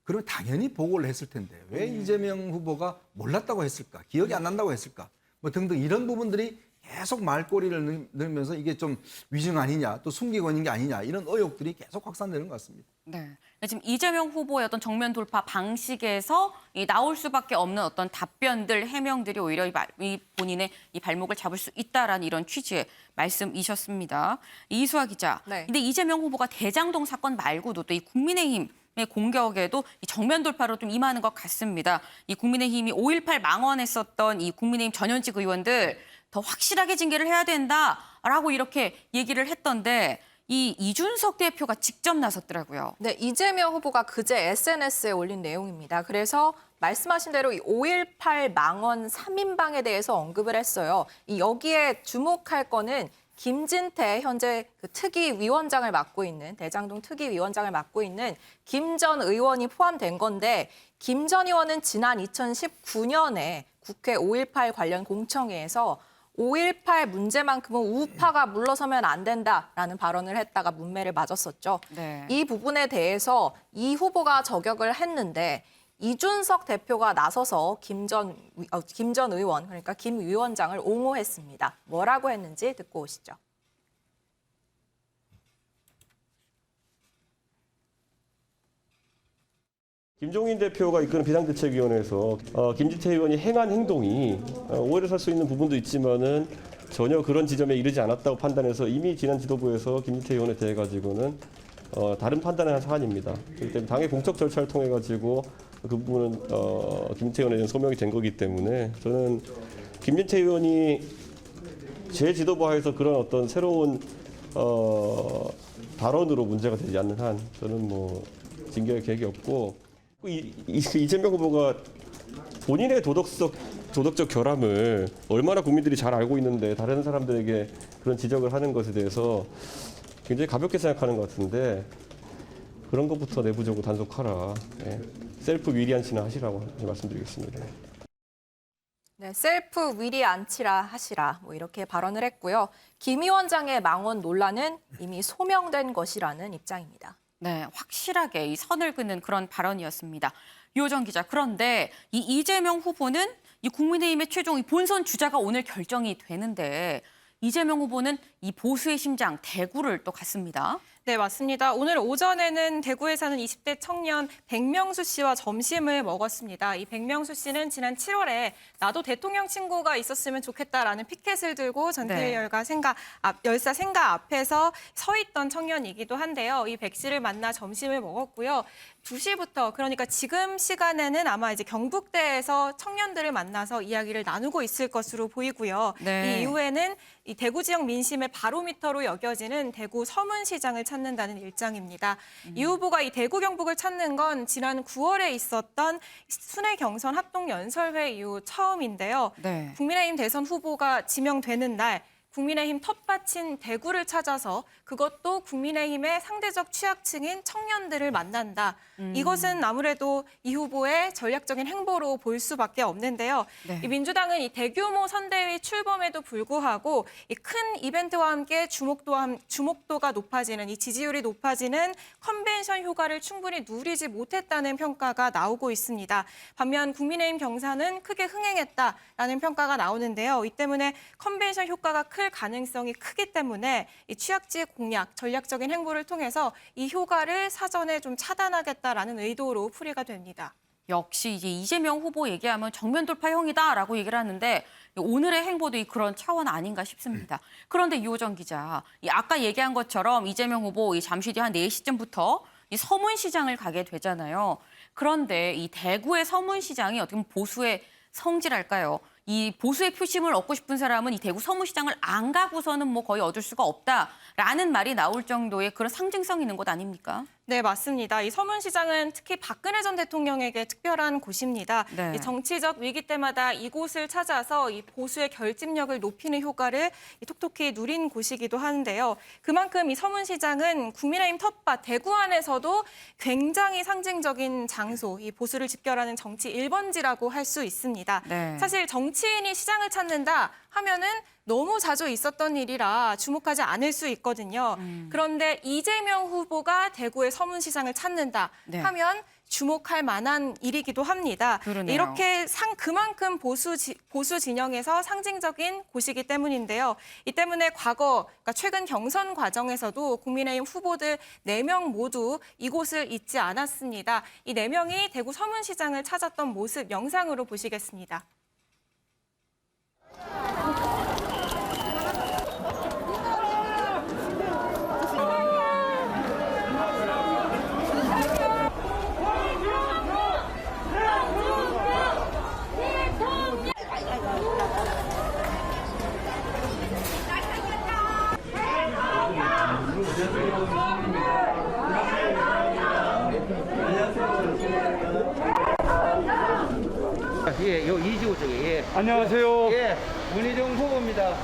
그러면 당연히 보고를 했을 텐데 왜 이재명 후보가 몰랐다고 했을까? 기억이 안 난다고 했을까? 뭐 등등 이런 부분들이 계속 말꼬리를 넣으면서 이게 좀 위증 아니냐, 또 숨기고 있는 게 아니냐 이런 의혹들이 계속 확산되는 것 같습니다. 네. 지금 이재명 후보의 어떤 정면 돌파 방식에서 나올 수밖에 없는 어떤 답변들, 해명들이 오히려 이 본인의 이 발목을 잡을 수 있다라는 이런 취지의 말씀이셨습니다. 이수아 기자. 네. 근데 이재명 후보가 대장동 사건 말고도 또 이 국민의힘 의 공격에도 이 정면 돌파로 좀 임하는 것 같습니다. 이 국민의힘이 5.18 망언했었던 이 국민의힘 전현직 의원들 더 확실하게 징계를 해야 된다라고 이렇게 얘기를 했던데 이 이준석 대표가 직접 나섰더라고요. 네, 이재명 후보가 그제 SNS에 올린 내용입니다. 그래서 말씀하신 대로 이 5.18 망언 3인방에 대해서 언급을 했어요. 여기에 주목할 거는 김진태 현재 그 특위위원장을 맡고 있는 대장동 특위위원장을 맡고 있는 김 전 의원이 포함된 건데 김 전 의원은 지난 2019년에 국회 5.18 관련 공청회에서 5.18 문제만큼은 우파가 물러서면 안 된다라는 발언을 했다가 문매를 맞았었죠. 네. 이 부분에 대해서 이 후보가 저격을 했는데 이준석 대표가 나서서 김 전 의원, 그러니까 김 위원장을 옹호했습니다. 뭐라고 했는지 듣고 오시죠. 김종인 대표가 이끄는 비상대책위원회에서 김진태 의원이 행한 행동이 오해를 살 수 있는 부분도 있지만은 전혀 그런 지점에 이르지 않았다고 판단해서 이미 지난 지도부에서 김진태 의원에 대해 가지고는 다른 판단을 한 사안입니다. 그렇기 때문에 당의 공적 절차를 통해 가지고 그 부분은 김진태 의원에 대한 소명이 된 거기 때문에 저는 김진태 의원이 제 지도부 하에서 그런 어떤 새로운 발언으로 문제가 되지 않는 한 저는 뭐 징계할 계획이 없고 이재명 후보가 본인의 도덕적 결함을 얼마나 국민들이 잘 알고 있는데 다른 사람들에게 그런 지적을 하는 것에 대해서 굉장히 가볍게 생각하는 것 같은데 그런 것부터 내부적으로 단속하라. 네. 셀프 위리안치나 하시라고 말씀드리겠습니다. 네, 셀프 위리 안치라 하시라 뭐 이렇게 발언을 했고요. 김 위원장의 망언 논란은 이미 소명된 것이라는 입장입니다. 네, 확실하게 이 선을 긋는 그런 발언이었습니다. 유호정 기자, 그런데 이 이재명 후보는 이 국민의힘의 최종 본선 주자가 오늘 결정이 되는데 이재명 후보는 이 보수의 심장 대구를 또 갔습니다. 네, 맞습니다. 오늘 오전에는 대구에 사는 20대 청년 백명수 씨와 점심을 먹었습니다. 이 백명수 씨는 지난 7월에 나도 대통령 친구가 있었으면 좋겠다라는 피켓을 들고 전태일 열사 생가 앞에서 서 있던 청년이기도 한데요. 이 백 씨를 만나 점심을 먹었고요. 2시부터 그러니까 지금 시간에는 아마 이제 경북대에서 청년들을 만나서 이야기를 나누고 있을 것으로 보이고요. 네. 이 이후에는 이 대구 지역 민심의 바로미터로 여겨지는 대구 서문시장을 찾는다는 일정입니다. 이 후보가 이 대구 경북을 찾는 건 지난 9월에 있었던 순회 경선 합동 연설회 이후 처음인데요. 네. 국민의힘 대선 후보가 지명되는 날 국민의힘 텃밭인 대구를 찾아서 그것도 국민의힘의 상대적 취약층인 청년들을 만난다. 이것은 아무래도 이 후보의 전략적인 행보로 볼 수밖에 없는데요. 네. 이 민주당은 이 대규모 선대위 출범에도 불구하고 이 큰 이벤트와 함께 주목도가 높아지는 이 지지율이 높아지는 컨벤션 효과를 충분히 누리지 못했다는 평가가 나오고 있습니다. 반면 국민의힘 경선은 크게 흥행했다라는 평가가 나오는데요. 이 때문에 컨벤션 효과가 클 가능성이 크기 때문에 이 취약지 공략, 전략적인 행보를 통해서 이 효과를 사전에 좀 차단하겠다라는 의도로 풀이가 됩니다. 역시 이제 이재명 후보 얘기하면 정면 돌파형이다라고 얘기를 하는데 오늘의 행보도 그런 차원 아닌가 싶습니다. 그런데 유호정 기자, 아까 얘기한 것처럼 이재명 후보 잠시 뒤 한 4시쯤부터 이 서문시장을 가게 되잖아요. 그런데 이 대구의 서문시장이 어떻게 보면 보수의 성지랄까요? 이 보수의 표심을 얻고 싶은 사람은 이 대구 서문시장을 안 가고서는 뭐 거의 얻을 수가 없다라는 말이 나올 정도의 그런 상징성 있는 곳 아닙니까? 네, 맞습니다. 이 서문시장은 특히 박근혜 전 대통령에게 특별한 곳입니다. 네. 이 정치적 위기 때마다 이곳을 찾아서 이 보수의 결집력을 높이는 효과를 톡톡히 누린 곳이기도 하는데요. 그만큼 이 서문시장은 국민의힘 텃밭 대구 안에서도 굉장히 상징적인 장소, 이 보수를 집결하는 정치 1번지라고 할 수 있습니다. 네. 사실 정치인이 시장을 찾는다 하면은 너무 자주 있었던 일이라 주목하지 않을 수 있거든요. 그런데 이재명 후보가 대구의 서문시장을 찾는다 네. 하면 주목할 만한 일이기도 합니다. 그러네요. 이렇게 그만큼 보수 진영에서 상징적인 곳이기 때문인데요. 이 때문에 그러니까 최근 경선 과정에서도 국민의힘 후보들 4명 모두 이곳을 잊지 않았습니다. 이 4명이 대구 서문시장을 찾았던 모습 영상으로 보시겠습니다. 예, 요 이지호 쪽에. 예. 안녕하세요. 예, 문희정 후보입니다.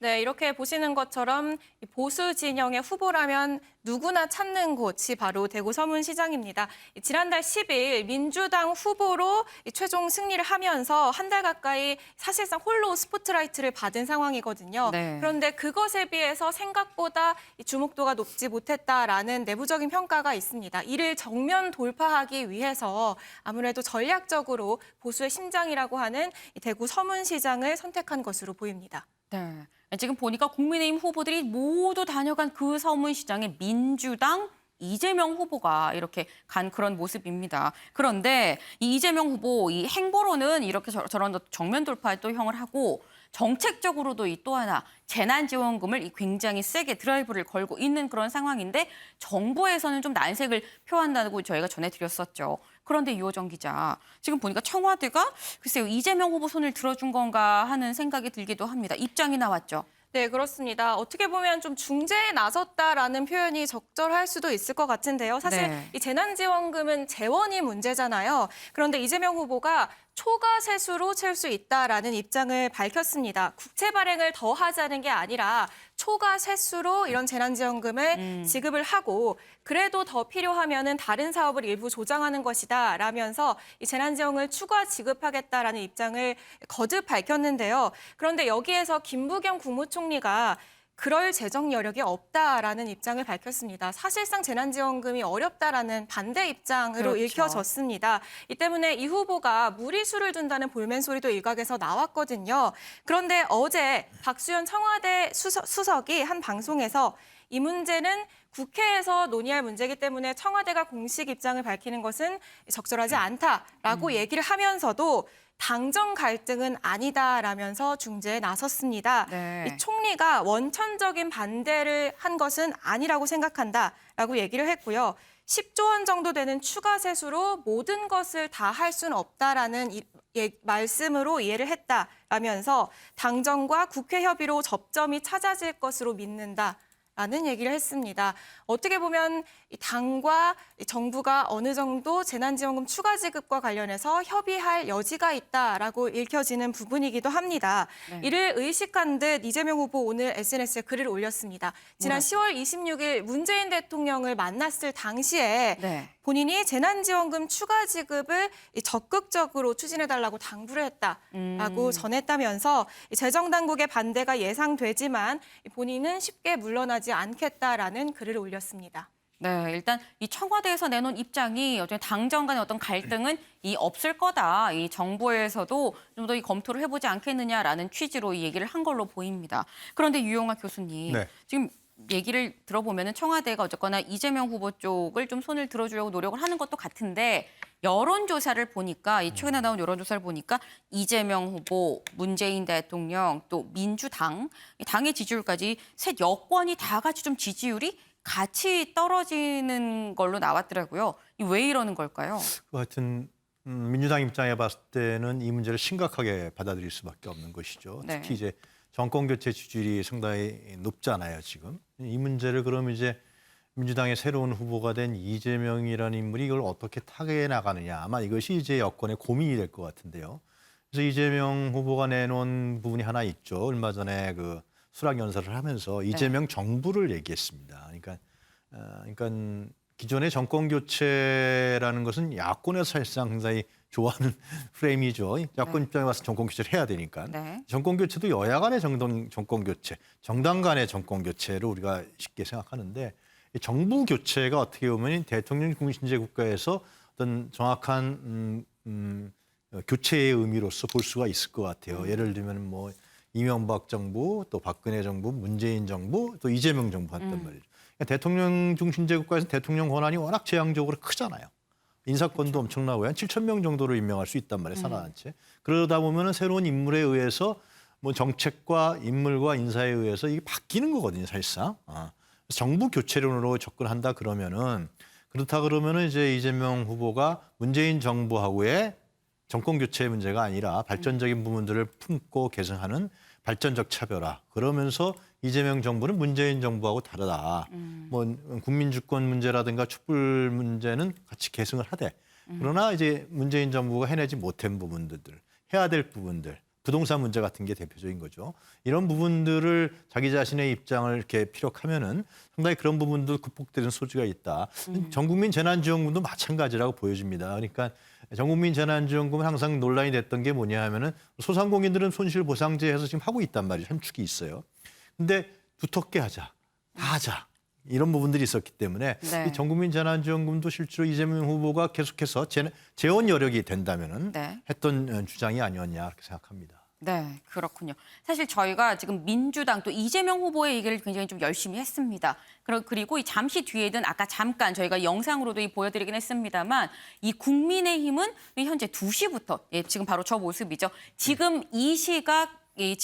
네, 이렇게 보시는 것처럼 보수 진영의 후보라면 누구나 찾는 곳이 바로 대구 서문시장입니다. 지난달 10일 민주당 후보로 최종 승리를 하면서 한 달 가까이 사실상 홀로 스포트라이트를 받은 상황이거든요. 네. 그런데 그것에 비해서 생각보다 주목도가 높지 못했다라는 내부적인 평가가 있습니다. 이를 정면 돌파하기 위해서 아무래도 전략적으로 보수의 심장이라고 하는 이 대구 서문시장을 선택한 것으로 보입니다. 네. 지금 보니까 국민의힘 후보들이 모두 다녀간 그 서문시장에 민주당 이재명 후보가 이렇게 간 그런 모습입니다. 그런데 이 이재명 후보 이 행보로는 이렇게 저런 정면 돌파에 또 형을 하고 정책적으로도 이 또 하나 재난지원금을 굉장히 세게 드라이브를 걸고 있는 그런 상황인데 정부에서는 좀 난색을 표한다고 저희가 전해드렸었죠. 그런데 유호정 기자, 지금 보니까 청와대가 글쎄요 이재명 후보 손을 들어준 건가 하는 생각이 들기도 합니다. 입장이 나왔죠. 네, 그렇습니다. 어떻게 보면 좀 중재에 나섰다라는 표현이 적절할 수도 있을 것 같은데요. 사실 네. 이 재난지원금은 재원이 문제잖아요. 그런데 이재명 후보가 초과 세수로 채울 수 있다라는 입장을 밝혔습니다. 국채 발행을 더 하자는 게 아니라 초과 세수로 이런 재난지원금을 지급을 하고 그래도 더 필요하면은 다른 사업을 일부 조정하는 것이다 라면서 이 재난지원금을 추가 지급하겠다라는 입장을 거듭 밝혔는데요. 그런데 여기에서 김부겸 국무총리가 그럴 재정 여력이 없다라는 입장을 밝혔습니다. 사실상 재난지원금이 어렵다라는 반대 입장으로 그렇죠. 읽혀졌습니다. 이 때문에 이 후보가 무리수를 둔다는 볼멘 소리도 일각에서 나왔거든요. 그런데 어제 박수현 청와대 수석이 한 방송에서 이 문제는 국회에서 논의할 문제이기 때문에 청와대가 공식 입장을 밝히는 것은 적절하지 않다라고 얘기를 하면서도 당정 갈등은 아니다라면서 중재에 나섰습니다. 네. 이 총리가 원천적인 반대를 한 것은 아니라고 생각한다라고 얘기를 했고요. 10조 원 정도 되는 추가 세수로 모든 것을 다 할 수는 없다라는 말씀으로 이해를 했다라면서 당정과 국회 협의로 접점이 찾아질 것으로 믿는다. 라는 얘기를 했습니다. 어떻게 보면 당과 정부가 어느 정도 재난지원금 추가 지급과 관련해서 협의할 여지가 있다라고 읽혀지는 부분이기도 합니다. 네. 이를 의식한 듯 이재명 후보 오늘 SNS에 글을 올렸습니다. 지난 10월 26일 문재인 대통령을 만났을 당시에 네. 본인이 재난지원금 추가 지급을 적극적으로 추진해달라고 당부를 했다라고 전했다면서 재정당국의 반대가 예상되지만 본인은 쉽게 물러나지 않겠다라는 글을 올렸습니다. 네, 일단 이 청와대에서 내놓은 입장이 어쨌든 당정 간의 어떤 갈등은 없을 거다. 이 정부에서도 좀 더 검토를 해보지 않겠느냐라는 취지로 이 얘기를 한 걸로 보입니다. 그런데 유용하 교수님, 네. 지금 얘기를 들어보면 청와대가 어쨌거나 이재명 후보 쪽을 좀 손을 들어주려고 노력을 하는 것도 같은데 여론조사를 보니까 이 최근에 나온 여론조사를 보니까 이재명 후보, 문재인 대통령, 또 민주당, 당의 지지율까지 셋 여권이 다 같이 좀 지지율이 같이 떨어지는 걸로 나왔더라고요. 왜 이러는 걸까요? 하여튼 민주당 입장에 봤을 때는 이 문제를 심각하게 받아들일 수밖에 없는 것이죠. 네. 특히 이제 정권 교체 지지율이 상당히 높잖아요, 지금. 이 문제를 그럼 이제 민주당의 새로운 후보가 된 이재명이라는 인물이 이걸 어떻게 타개해 나가느냐. 아마 이것이 이제 여권의 고민이 될 것 같은데요. 그래서 이재명 후보가 내놓은 부분이 하나 있죠. 얼마 전에 그 수락 연설을 하면서 이재명 정부를 얘기했습니다. 그러니까 기존의 정권 교체라는 것은 야권에서 사실상 상당히 좋아하는 프레임이죠. 야권 입장에 와서 정권 교체를 해야 되니까. 네. 정권 교체도 여야 간의 정권 교체, 정당 간의 정권 교체를 우리가 쉽게 생각하는데 이 정부 교체가 어떻게 보면 대통령 중심제 국가에서 어떤 정확한 교체의 의미로서 볼 수가 있을 것 같아요. 예를 들면 뭐 이명박 정부, 또 박근혜 정부, 문재인 정부, 또 이재명 정부 한단 말이죠. 그러니까 대통령 중심제 국가에서 대통령 권한이 워낙 제한적으로 크잖아요. 인사권도 엄청나고 한 7천 명 정도로 임명할 수 있단 말이에요. 산하단체. 그러다 보면은 새로운 인물에 의해서 뭐 정책과 인물과 인사에 의해서 이게 바뀌는 거거든요, 사실상. 정부 교체론으로 접근한다 그러면은 그렇다 그러면은 이제 이재명 후보가 문재인 정부하고의 정권 교체 문제가 아니라 발전적인 부분들을 품고 개선하는 발전적 차별화. 그러면서 이재명 정부는 문재인 정부하고 다르다. 뭐 국민 주권 문제라든가 촛불 문제는 같이 계승을 하되 그러나 이제 문재인 정부가 해내지 못한 부분들, 해야 될 부분들, 부동산 문제 같은 게 대표적인 거죠. 이런 부분들을 자기 자신의 입장을 이렇게 피력하면은 상당히 그런 부분도 극복되는 소지가 있다. 전국민 재난지원금도 마찬가지라고 보여집니다. 그러니까 전국민 재난지원금은 항상 논란이 됐던 게 뭐냐 하면은 소상공인들은 손실보상제 해서 지금 하고 있단 말이죠. 한 축이 있어요. 근데 두텁게 하자, 다 하자. 이런 부분들이 있었기 때문에 네. 이 전국민 재난지원금도 실제로 이재명 후보가 계속해서 재원 여력이 된다면은 네. 했던 주장이 아니었냐 이렇게 생각합니다. 네, 그렇군요. 사실 저희가 지금 민주당 또 이재명 후보의 얘기를 굉장히 좀 열심히 했습니다. 그리고 이 잠시 뒤에는 아까 잠깐 저희가 영상으로도 보여드리긴 했습니다만 이 국민의힘은 현재 2시부터 지금 바로 저 모습이죠. 지금 이 시각 이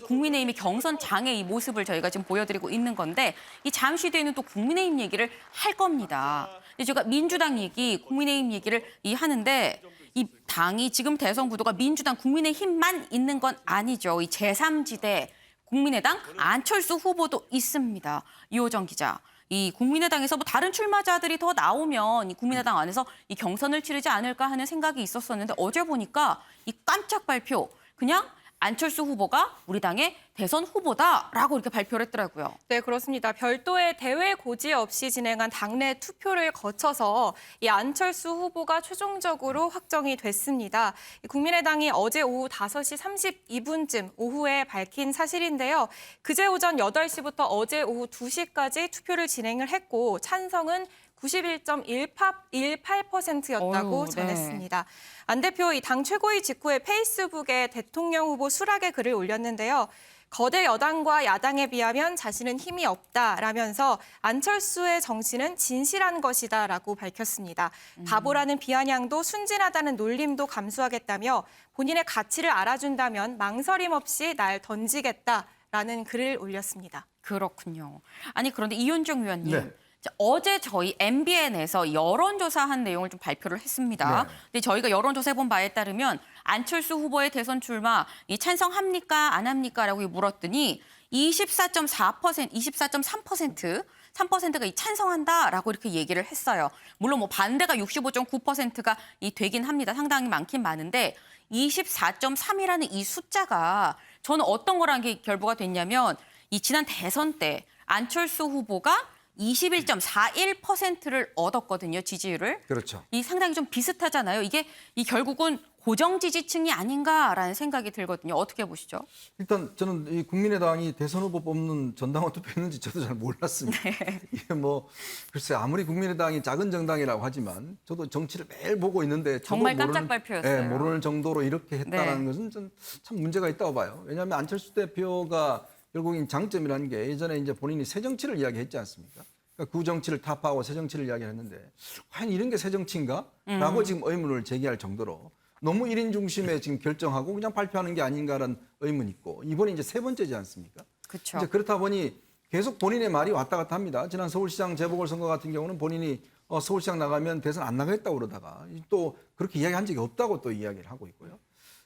국민의힘의 경선장의 이 모습을 저희가 지금 보여드리고 있는 건데 이 잠시 뒤에는 또 국민의힘 얘기를 할 겁니다. 제가 민주당 얘기, 국민의힘 얘기를 하는데 이 당이 지금 대선 구도가 민주당, 국민의힘만 있는 건 아니죠. 이 제3지대 국민의당 안철수 후보도 있습니다. 이호정 기자. 이 국민의당에서 뭐 다른 출마자들이 더 나오면 이 국민의당 안에서 이 경선을 치르지 않을까 하는 생각이 있었었는데 어제 보니까 이 깜짝 발표 그냥 안철수 후보가 우리 당의 대선 후보다라고 이렇게 발표를 했더라고요. 네, 그렇습니다. 별도의 대회 고지 없이 진행한 당내 투표를 거쳐서 이 안철수 후보가 최종적으로 확정이 됐습니다. 국민의당이 어제 오후 5시 32분쯤 오후에 밝힌 사실인데요. 그제 오전 8시부터 어제 오후 2시까지 투표를 진행을 했고 찬성은 91.18%였다고 전했습니다. 안 대표 이 당 최고위 직후에 페이스북에 대통령 후보 수락의 글을 올렸는데요. 거대 여당과 야당에 비하면 자신은 힘이 없다라면서 안철수의 정신은 진실한 것이다라고 밝혔습니다. 바보라는 비아냥도 순진하다는 놀림도 감수하겠다며 본인의 가치를 알아준다면 망설임 없이 날 던지겠다라는 글을 올렸습니다. 그렇군요. 아니 그런데 이현정 위원님. 네. 어제 저희 MBN에서 여론조사한 내용을 좀 발표를 했습니다. 네. 근데 저희가 여론조사 해본 바에 따르면 안철수 후보의 대선 출마 찬성합니까 안 합니까라고 물었더니 24.3%가 이 찬성한다라고 이렇게 얘기를 했어요. 물론 뭐 반대가 65.9%가 되긴 합니다. 상당히 많긴 많은데 24.3이라는 이 숫자가 저는 어떤 거라는 게 결부가 됐냐면 이 지난 대선 때 안철수 후보가 21.41%를 얻었거든요, 지지율을. 그렇죠. 이 상당히 좀 비슷하잖아요. 이게 결국은 고정 지지층이 아닌가라는 생각이 들거든요. 어떻게 보시죠? 일단 저는 이 국민의당이 대선 후보 뽑는 전당원 투표했는지 저도 잘 몰랐습니다. 네. 이게 뭐 글쎄 아무리 국민의당이 작은 정당이라고 하지만 저도 정치를 매일 보고 있는데 정말 깜짝 발표였어요. 모르는 정도로 이렇게 했다는 네. 것은 참 문제가 있다고 봐요. 왜냐하면 안철수 대표가 결국엔 장점이라는 게 예전에 이제 본인이 새 정치를 이야기했지 않습니까? 그러니까 구정치를 타파하고 새 정치를 이야기했는데 과연 이런 게 새 정치인가? 라고 지금 의문을 제기할 정도로 너무 1인 중심에 지금 결정하고 그냥 발표하는 게 아닌가라는 의문이 있고 이번이 이제 세 번째지 않습니까? 그렇죠. 이제 그렇다 보니 계속 본인의 말이 왔다 갔다 합니다. 지난 서울시장 재보궐선거 같은 경우는 본인이 서울시장 나가면 대선 안 나가겠다고 그러다가 또 그렇게 이야기한 적이 없다고 또 이야기를 하고 있고요.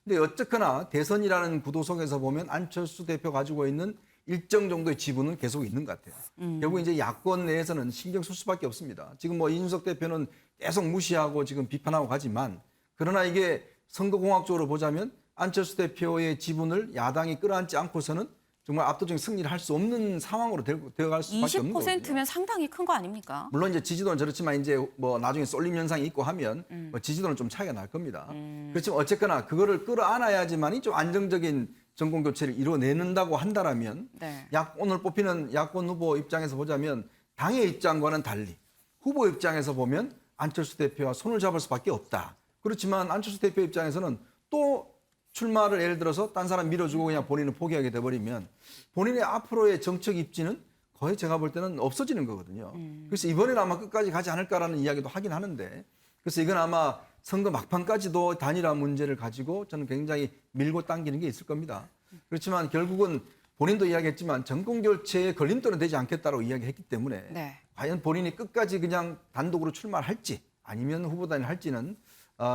근데 어쨌거나 대선이라는 구도 속에서 보면 안철수 대표 가지고 있는 일정 정도의 지분은 계속 있는 것 같아요. 결국 이제 야권 내에서는 신경 쓸 수밖에 없습니다. 지금 뭐 이준석 대표는 계속 무시하고 지금 비판하고 가지만 그러나 이게 선거공학적으로 보자면 안철수 대표의 지분을 야당이 끌어안지 않고서는 정말 압도적인 승리를 할 수 없는 상황으로 되어갈 수밖에 없는 거거든요. 20%면 상당히 큰 거 아닙니까? 물론 이제 지지도는 저렇지만 이제 뭐 나중에 쏠림 현상이 있고 하면 뭐 지지도는 좀 차이가 날 겁니다. 그렇지만 어쨌거나 그거를 끌어안아야지만이 좀 안정적인 정권 교체를 이뤄내는다고 한다라면 네. 오늘 뽑히는 야권 후보 입장에서 보자면 당의 입장과는 달리 후보 입장에서 보면 안철수 대표와 손을 잡을 수밖에 없다. 그렇지만 안철수 대표 입장에서는 또 출마를 예를 들어서 딴 사람 밀어주고 그냥 본인은 포기하게 돼버리면 본인의 앞으로의 정책 입지는 거의 제가 볼 때는 없어지는 거거든요. 그래서 이번에는 아마 끝까지 가지 않을까라는 이야기도 하긴 하는데 그래서 이건 아마 선거 막판까지도 단일화 문제를 가지고 저는 굉장히 밀고 당기는 게 있을 겁니다. 그렇지만 결국은 본인도 이야기했지만 정권 교체에 걸림돌은 되지 않겠다고 이야기했기 때문에 네. 과연 본인이 끝까지 그냥 단독으로 출마를 할지 아니면 후보단을 할지는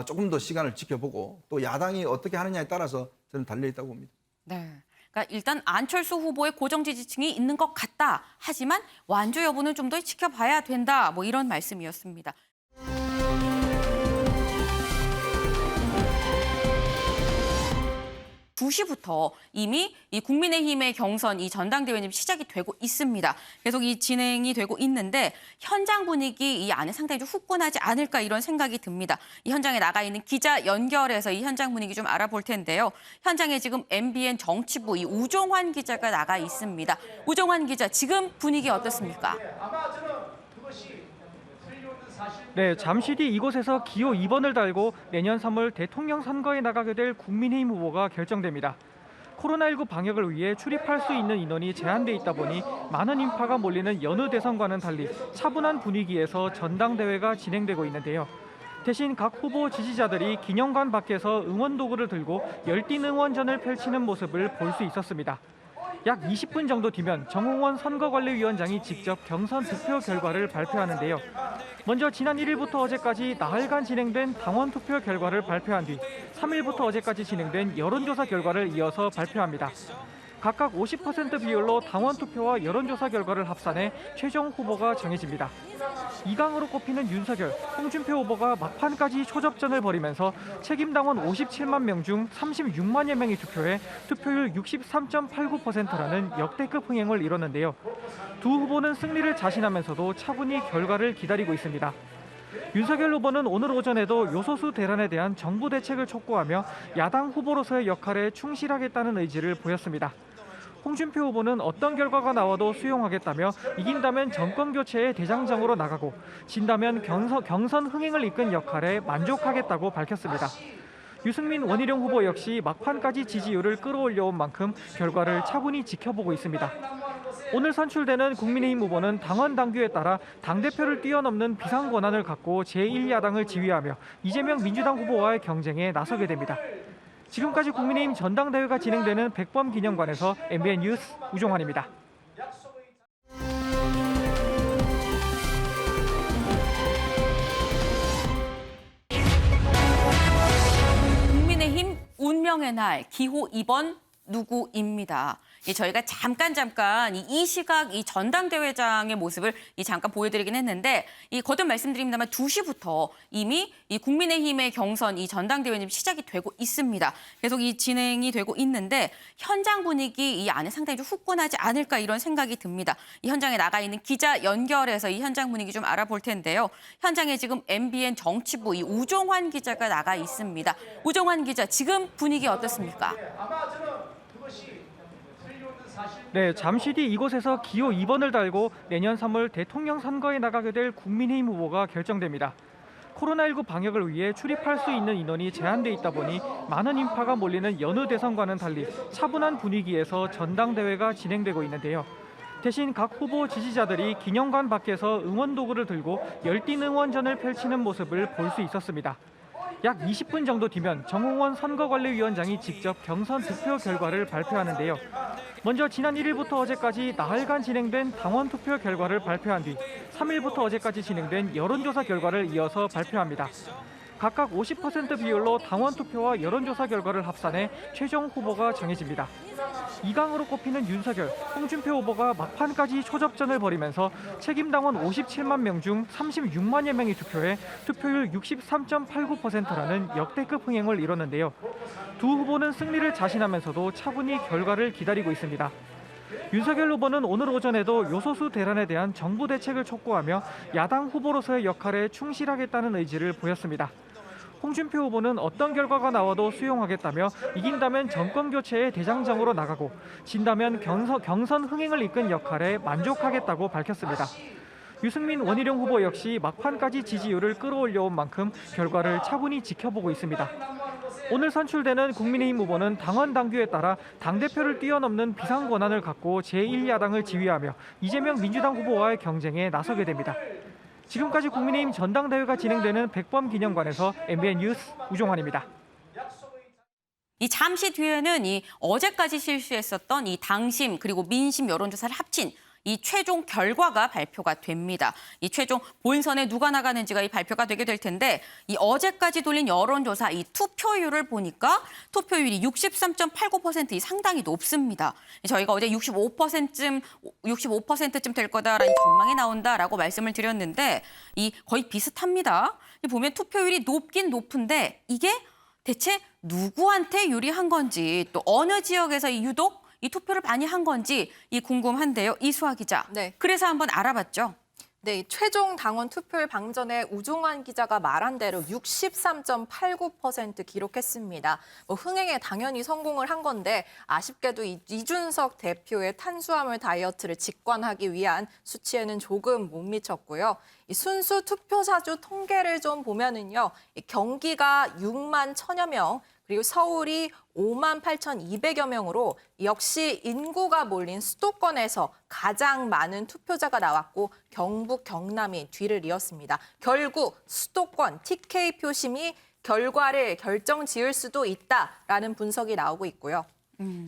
조금 더 시간을 지켜보고 또 야당이 어떻게 하느냐에 따라서 저는 달려있다고 봅니다. 네. 그러니까 일단 안철수 후보의 고정 지지층이 있는 것 같다. 하지만 완주 여부는 좀 더 지켜봐야 된다. 뭐 이런 말씀이었습니다. 2시부터 이미 이 국민의힘의 경선 이 전당대회는 시작이 되고 있습니다. 계속 이 진행이 되고 있는데 현장 분위기 이 안에 상당히 좀 후끈하지 않을까 이런 생각이 듭니다. 이 현장에 나가 있는 기자 연결해서 이 현장 분위기 좀 알아볼 텐데요. 현장에 지금 MBN 정치부 이 우종환 기자가 나가 있습니다. 우종환 기자, 지금 분위기 어떻습니까? 네, 잠시 뒤 이곳에서 기호 2번을 달고 내년 3월 대통령 선거에 나가게 될 국민의힘 후보가 결정됩니다. 코로나19 방역을 위해 출입할 수 있는 인원이 제한돼 있다 보니 많은 인파가 몰리는 여느 대선과는 달리 차분한 분위기에서 전당대회가 진행되고 있는데요. 대신 각 후보 지지자들이 기념관 밖에서 응원 도구를 들고 열띤 응원전을 펼치는 모습을 볼 수 있었습니다. 약 20분 정도 뒤면 정홍원 선거관리위원장이 직접 경선 득표 결과를 발표하는데요. 먼저 지난 1일부터 어제까지 나흘간 진행된 당원 투표 결과를 발표한 뒤 3일부터 어제까지 진행된 여론조사 결과를 이어서 발표합니다. 각각 50% 비율로 당원 투표와 여론조사 결과를 합산해 최종 후보가 정해집니다. 2강으로 꼽히는 윤석열, 홍준표 후보가 막판까지 초접전을 벌이면서 책임 당원 57만 명 중 36만여 명이 투표해 투표율 63.89%라는 역대급 흥행을 이뤘는데요. 두 후보는 승리를 자신하면서도 차분히 결과를 기다리고 있습니다. 윤석열 후보는 오늘 오전에도 요소수 대란에 대한 정부 대책을 촉구하며 야당 후보로서의 역할에 충실하겠다는 의지를 보였습니다. 홍준표 후보는 어떤 결과가 나와도 수용하겠다며 이긴다면 정권 교체의 대장정으로 나가고 진다면 경선 흥행을 이끈 역할에 만족하겠다고 밝혔습니다. 유승민, 원희룡 후보 역시 막판까지 지지율을 끌어올려온 만큼 결과를 차분히 지켜보고 있습니다. 오늘 선출되는 국민의힘 후보는 당원 당규에 따라 당대표를 뛰어넘는 비상 권한을 갖고 제1야당을 지휘하며 이재명 민주당 후보와의 경쟁에 나서게 됩니다. 지금까지 국민의힘 전당대회가 진행되는 백범 기념관에서 MBN 뉴스 우종환입니다. 국민의힘 운명의 날 기호 2번 누구입니다. 저희가 잠깐 이 시각 이 전당대회장의 모습을 잠깐 보여드리긴 했는데 거듭 말씀드립니다만 2시부터 이미 이 국민의힘의 경선 이 전당대회는 시작이 되고 있습니다. 계속 이 진행이 되고 있는데 현장 분위기 이 안에 상당히 좀 후끈하지 않을까 이런 생각이 듭니다. 이 현장에 나가 있는 기자 연결해서 이 현장 분위기 좀 알아볼 텐데요. 현장에 지금 MBN 정치부 이 우종환 기자가 나가 있습니다. 우종환 기자, 지금 분위기 어떻습니까? 네, 잠시 뒤 이곳에서 기호 2번을 달고 내년 3월 대통령 선거에 나가게 될 국민의힘 후보가 결정됩니다. 코로나19 방역을 위해 출입할 수 있는 인원이 제한돼 있다 보니 많은 인파가 몰리는 여느 대선과는 달리 차분한 분위기에서 전당대회가 진행되고 있는데요. 대신 각 후보 지지자들이 기념관 밖에서 응원 도구를 들고 열띤 응원전을 펼치는 모습을 볼 수 있었습니다. 약 20분 정도 뒤면 정홍원 선거관리위원장이 직접 경선 득표 결과를 발표하는데요. 먼저 지난 1일부터 어제까지 나흘간 진행된 당원 투표 결과를 발표한 뒤 3일부터 어제까지 진행된 여론조사 결과를 이어서 발표합니다. 각각 50% 비율로 당원 투표와 여론조사 결과를 합산해 최종 후보가 정해집니다. 2강으로 꼽히는 윤석열, 홍준표 후보가 막판까지 초접전을 벌이면서 책임 당원 57만 명 중 36만여 명이 투표해 투표율 63.89%라는 역대급 흥행을 이뤘는데요. 두 후보는 승리를 자신하면서도 차분히 결과를 기다리고 있습니다. 윤석열 후보는 오늘 오전에도 요소수 대란에 대한 정부 대책을 촉구하며 야당 후보로서의 역할에 충실하겠다는 의지를 보였습니다. 홍준표 후보는 어떤 결과가 나와도 수용하겠다며 이긴다면 정권 교체의 대장정으로 나가고 진다면 경선 흥행을 이끈 역할에 만족하겠다고 밝혔습니다. 유승민 원희룡 후보 역시 막판까지 지지율을 끌어올려온 만큼 결과를 차분히 지켜보고 있습니다. 오늘 선출되는 국민의힘 후보는 당원 당규에 따라 당대표를 뛰어넘는 비상 권한을 갖고 제1야당을 지휘하며 이재명 민주당 후보와의 경쟁에 나서게 됩니다. 지금까지 국민의힘 전당대회가 진행되는 백범기념관에서 MBN 뉴스 우종환입니다. 이 잠시 뒤에는 이 어제까지 실시했었던 이 당심 그리고 민심 여론조사를 합친 이 최종 결과가 발표가 됩니다. 이 최종 본선에 누가 나가는지가 이 발표가 되게 될 텐데 이 어제까지 돌린 여론조사 이 투표율을 보니까 투표율이 63.89% 이 상당히 높습니다. 저희가 어제 65%쯤 될 거다라는 전망이 나온다라고 말씀을 드렸는데 이 거의 비슷합니다. 보면 투표율이 높긴 높은데 이게 대체 누구한테 유리한 건지 또 어느 지역에서 유독 이 투표를 많이 한 건지 이 궁금한데요. 이수아 기자. 네. 그래서 한번 알아봤죠. 네, 최종 당원 투표율 방금 전에 우종환 기자가 말한 대로 63.89% 기록했습니다. 흥행에 당연히 성공을 한 건데 아쉽게도 이준석 대표의 탄수화물 다이어트를 직관하기 위한 수치에는 조금 못 미쳤고요. 이 순수 투표자주 통계를 좀 보면은요, 경기가 6만 1천여 명, 그리고 서울이 5만 8,200여 명으로 역시 인구가 몰린 수도권에서 가장 많은 투표자가 나왔고 경북, 경남이 뒤를 이었습니다. 결국 수도권 TK 표심이 결과를 결정지을 수도 있다라는 분석이 나오고 있고요.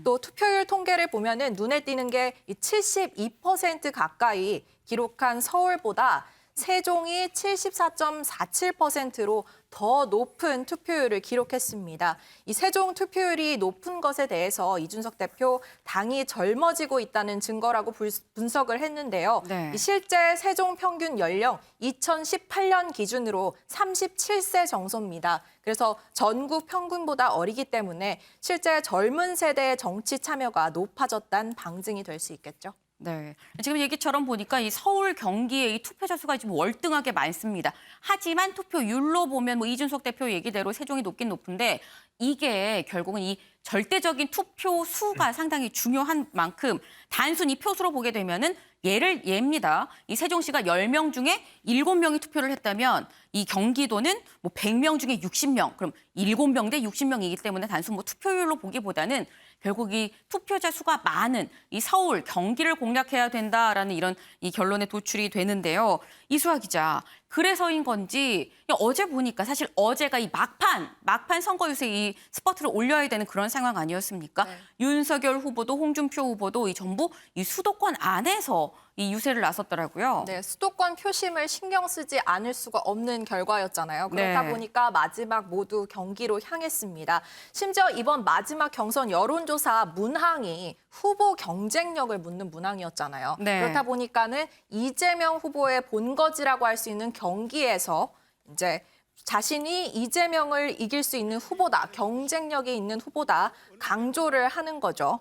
또 투표율 통계를 보면은 눈에 띄는 게 72% 가까이 기록한 서울보다 세종이 74.47%로 더 높은 투표율을 기록했습니다. 이 세종 투표율이 높은 것에 대해서 이준석 대표 당이 젊어지고 있다는 증거라고 분석을 했는데요. 네. 실제 세종 평균 연령 2018년 기준으로 37세 정도입니다. 그래서 전국 평균보다 어리기 때문에 실제 젊은 세대의 정치 참여가 높아졌다는 방증이 될 수 있겠죠. 네, 지금 얘기처럼 보니까 이 서울, 경기의 이 투표자 수가 지금 월등하게 많습니다. 하지만 투표율로 보면 뭐 이준석 대표 얘기대로 세종이 높긴 높은데 이게 결국은 이 절대적인 투표 수가 상당히 중요한 만큼 단순히 표수로 보게 되면은 예입니다. 이 세종시가 10명 중에 7명이 투표를 했다면 이 경기도는 뭐 100명 중에 60명, 그럼 7명 대 60명이기 때문에 단순 뭐 투표율로 보기보다는 결국 이 투표자 수가 많은 이 서울, 경기를 공략해야 된다라는 이런 이 결론에 도출이 되는데요. 이수아 기자, 그래서인 건지 어제 보니까 사실 어제가 이 막판 선거 유세 이 스포트를 올려야 되는 그런 상황 아니었습니까? 네. 윤석열 후보도 홍준표 후보도 이 전부 이 수도권 안에서 이 유세를 나섰더라고요. 네, 수도권 표심을 신경 쓰지 않을 수가 없는 결과였잖아요. 그렇다 보니까 마지막 모두 경기로 향했습니다. 심지어 이번 마지막 경선 여론조사 문항이 후보 경쟁력을 묻는 문항이었잖아요. 네. 그렇다 보니까는 이재명 후보의 본거지라고 할 수 있는 경기에서 이제 자신이 이재명을 이길 수 있는 후보다, 경쟁력이 있는 후보다 강조를 하는 거죠.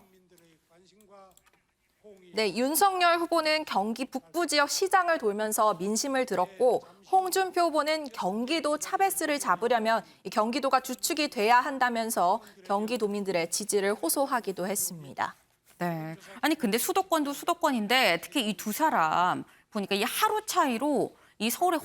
네, 윤석열 후보는 경기 북부 지역 시장을 돌면서 민심을 들었고 홍준표 후보는 경기도 차베스를 잡으려면 경기도가 주축이 돼야 한다면서 경기도민들의 지지를 호소하기도 했습니다. 네, 아니 근데 수도권도 수도권인데 특히 이 두 사람 보니까 이 하루 차이로 이 서울의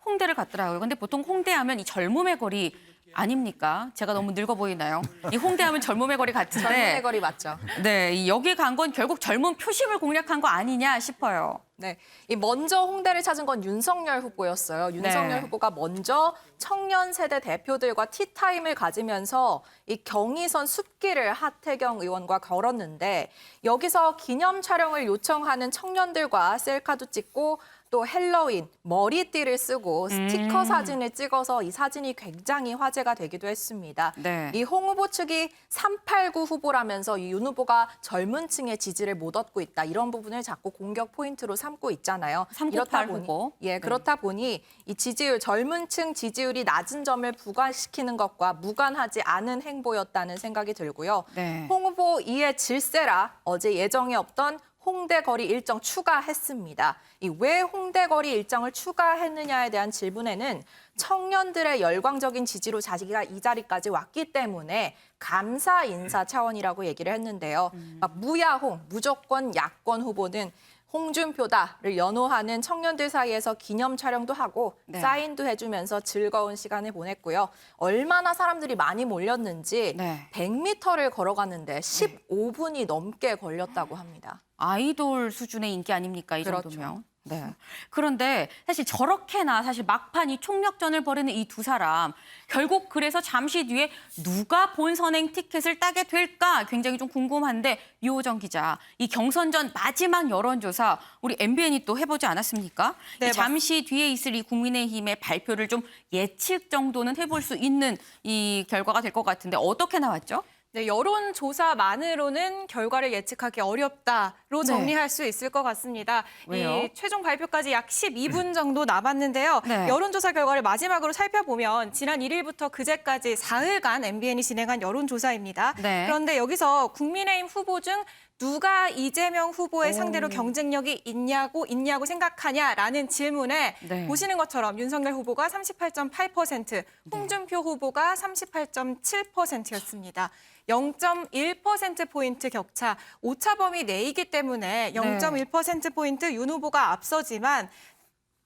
홍대를 갔더라고요. 근데 보통 홍대하면 이 젊음의 거리 아닙니까? 제가 너무 늙어 보이나요? 이 홍대하면 젊음의 거리 같은데. 젊음의 거리 맞죠? 네, 여기 간 건 결국 젊은 표심을 공략한 거 아니냐 싶어요. 네, 이 먼저 홍대를 찾은 건 윤석열 후보였어요. 윤석열 후보가 먼저 청년 세대 대표들과 티타임을 가지면서 이 경의선 숲길을 하태경 의원과 걸었는데 여기서 기념 촬영을 요청하는 청년들과 셀카도 찍고 또 헬로윈, 머리띠를 쓰고 스티커 사진을 찍어서 이 사진이 굉장히 화제가 되기도 했습니다. 네. 이 홍 후보 측이 389 후보라면서 이 윤 후보가 젊은 층의 지지를 못 얻고 있다. 이런 부분을 자꾸 공격 포인트로 삼고 있잖아요. 398 후보. 그렇다 보니 이 지지율, 젊은 층 지지율이 낮은 점을 부각시키는 것과 무관하지 않은 행보였다는 생각이 들고요. 네. 홍 후보 이에 질세라 어제 예정에 없던 홍대 거리 일정 추가했습니다. 왜 홍대 거리 일정을 추가했느냐에 대한 질문에는 청년들의 열광적인 지지로 자기가 이 자리까지 왔기 때문에 감사 인사 차원이라고 얘기를 했는데요. 무야홍, 무조건 야권 후보는 홍준표다를 연호하는 청년들 사이에서 기념 촬영도 하고 네. 사인도 해주면서 즐거운 시간을 보냈고요. 얼마나 사람들이 많이 몰렸는지 네. 100m를 걸어갔는데 15분이 넘게 걸렸다고 합니다. 아이돌 수준의 인기 아닙니까? 이 그렇죠. 정도면. 네. 그런데 사실 저렇게나 사실 막판이 총력전을 벌이는 이 두 사람 결국 그래서 잠시 뒤에 누가 본선행 티켓을 따게 될까 굉장히 좀 궁금한데 유호정 기자, 이 경선전 마지막 여론조사 우리 MBN이 또 해보지 않았습니까? 네, 이 잠시 뒤에 있을 이 국민의힘의 발표를 좀 예측 정도는 해볼 수 있는 이 결과가 될 것 같은데 어떻게 나왔죠? 네, 여론조사만으로는 결과를 예측하기 어렵다로 정리할 수 있을 것 같습니다. 왜요? 이 최종 발표까지 약 12분 정도 남았는데요. 네. 여론조사 결과를 마지막으로 살펴보면 지난 1일부터 그제까지 사흘간 MBN이 진행한 여론조사입니다. 네. 그런데 여기서 국민의힘 후보 중 누가 이재명 후보의 상대로 경쟁력이 있냐고 생각하냐라는 질문에 네. 보시는 것처럼 윤석열 후보가 38.8%, 홍준표 후보가 38.7%였습니다. 0.1%포인트 격차, 오차범위 내이기 때문에 0.1%포인트 윤 후보가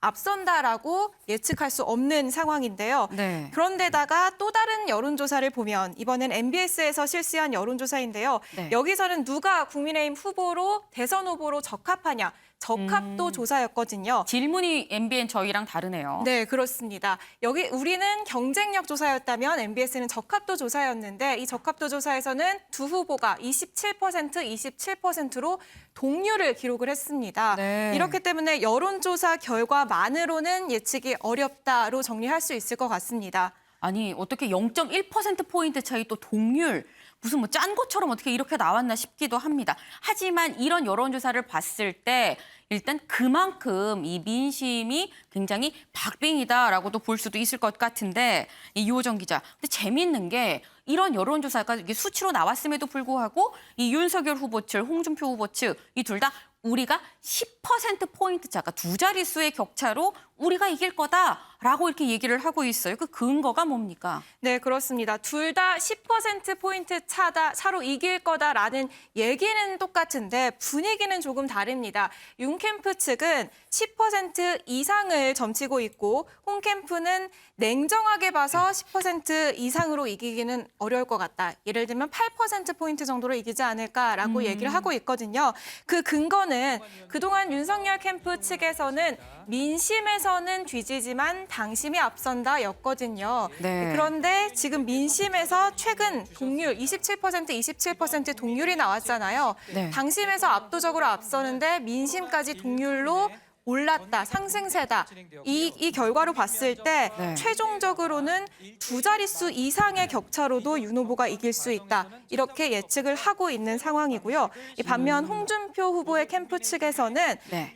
앞선다라고 예측할 수 없는 상황인데요. 네. 그런데다가 또 다른 여론조사를 보면 이번엔 MBS에서 실시한 여론조사인데요. 네. 여기서는 누가 국민의힘 후보로 대선 후보로 적합하냐, 적합도 조사였거든요. 질문이 MBN 저희랑 다르네요. 네, 그렇습니다. 여기 우리는 경쟁력 조사였다면 MBS는 적합도 조사였는데 이 적합도 조사에서는 두 후보가 27%로 동률을 기록을 했습니다. 네. 이렇기 때문에 여론조사 결과만으로는 예측이 어렵다로 정리할 수 있을 것 같습니다. 아니 어떻게 0.1%포인트 차이 또 동률 무슨 뭐 짠 것처럼 어떻게 이렇게 나왔나 싶기도 합니다. 하지만 이런 여론조사를 봤을 때 일단 그만큼 이 민심이 굉장히 박빙이다라고도 볼 수도 있을 것 같은데 이 유호정 기자, 근데 재미있는 게 이런 여론조사가 이게 수치로 나왔음에도 불구하고 이 윤석열 후보 측, 홍준표 후보 측 이 둘 다 우리가 10%포인트 차가 두 자릿수의 격차로 우리가 이길 거다라고 이렇게 얘기를 하고 있어요. 그 근거가 뭡니까? 네, 그렇습니다. 둘 다 10%포인트 차로 이길 거다라는 얘기는 똑같은데 분위기는 조금 다릅니다. 윤 캠프 측은 10% 이상을 점치고 있고 홍 캠프는 냉정하게 봐서 10% 이상으로 이기기는 어려울 것 같다. 예를 들면 8%포인트 정도로 이기지 않을까라고 얘기를 하고 있거든요. 그 근거는 그동안 윤석열 캠프 측에서는 민심에서는 뒤지지만 당심이 앞선다였거든요. 네. 그런데 지금 민심에서 최근 동률 27% 동률이 나왔잖아요. 네. 당심에서 압도적으로 앞서는데 민심까지 동률로 올랐다, 상승세다. 이 결과로 봤을 때 네. 최종적으로는 두 자릿수 이상의 격차로도 윤 후보가 이길 수 있다. 이렇게 예측을 하고 있는 상황이고요. 반면 홍준표 후보의 캠프 측에서는 네.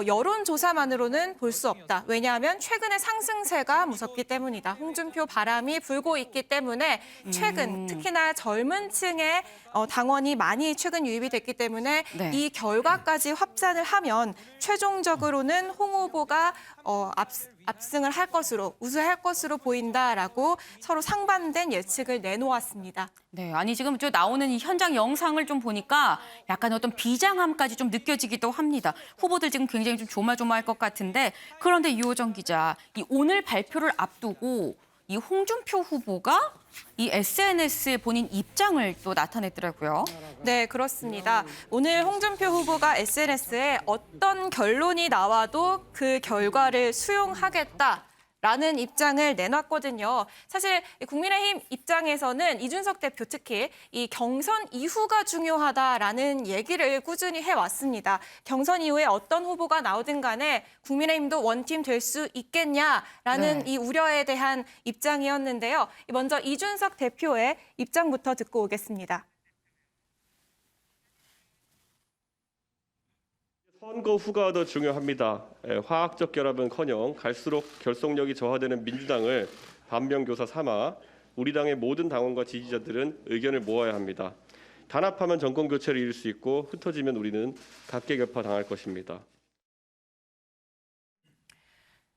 여론조사만으로는 볼 수 없다. 왜냐하면 최근의 상승세가 무섭기 때문이다. 홍준표 바람이 불고 있기 때문에 최근 특히나 젊은 층의 당원이 많이 최근 유입이 됐기 때문에 네. 이 결과까지 합산을 하면 최종적으로는 홍 후보가 압승을 할 것으로, 우세할 것으로 보인다라고 서로 상반된 예측을 내놓았습니다. 네, 아니 지금 저 나오는 이 현장 영상을 좀 보니까 약간 어떤 비장함까지 좀 느껴지기도 합니다. 후보들 지금 굉장히 좀 조마조마할 것 같은데 그런데 유호정 기자, 이 오늘 발표를 앞두고 이 홍준표 후보가 이 SNS에 본인 입장을 또 나타냈더라고요. 네, 그렇습니다. 오늘 홍준표 후보가 SNS에 어떤 결론이 나와도 그 결과를 수용하겠다. 라는 입장을 내놨거든요. 사실 국민의힘 입장에서는 이준석 대표 특히 이 경선 이후가 중요하다라는 얘기를 꾸준히 해왔습니다. 경선 이후에 어떤 후보가 나오든 간에 국민의힘도 원팀 될 수 있겠냐라는 이 우려에 대한 입장이었는데요. 먼저 이준석 대표의 입장부터 듣고 오겠습니다. 선거 후가 더 중요합니다. 화학적 결합은커녕 갈수록 결속력이 저하되는 민주당을 반면교사 삼아 우리 당의 모든 당원과 지지자들은 의견을 모아야 합니다. 단합하면 정권 교체를 이룰 수 있고 흩어지면 우리는 각계격파 당할 것입니다.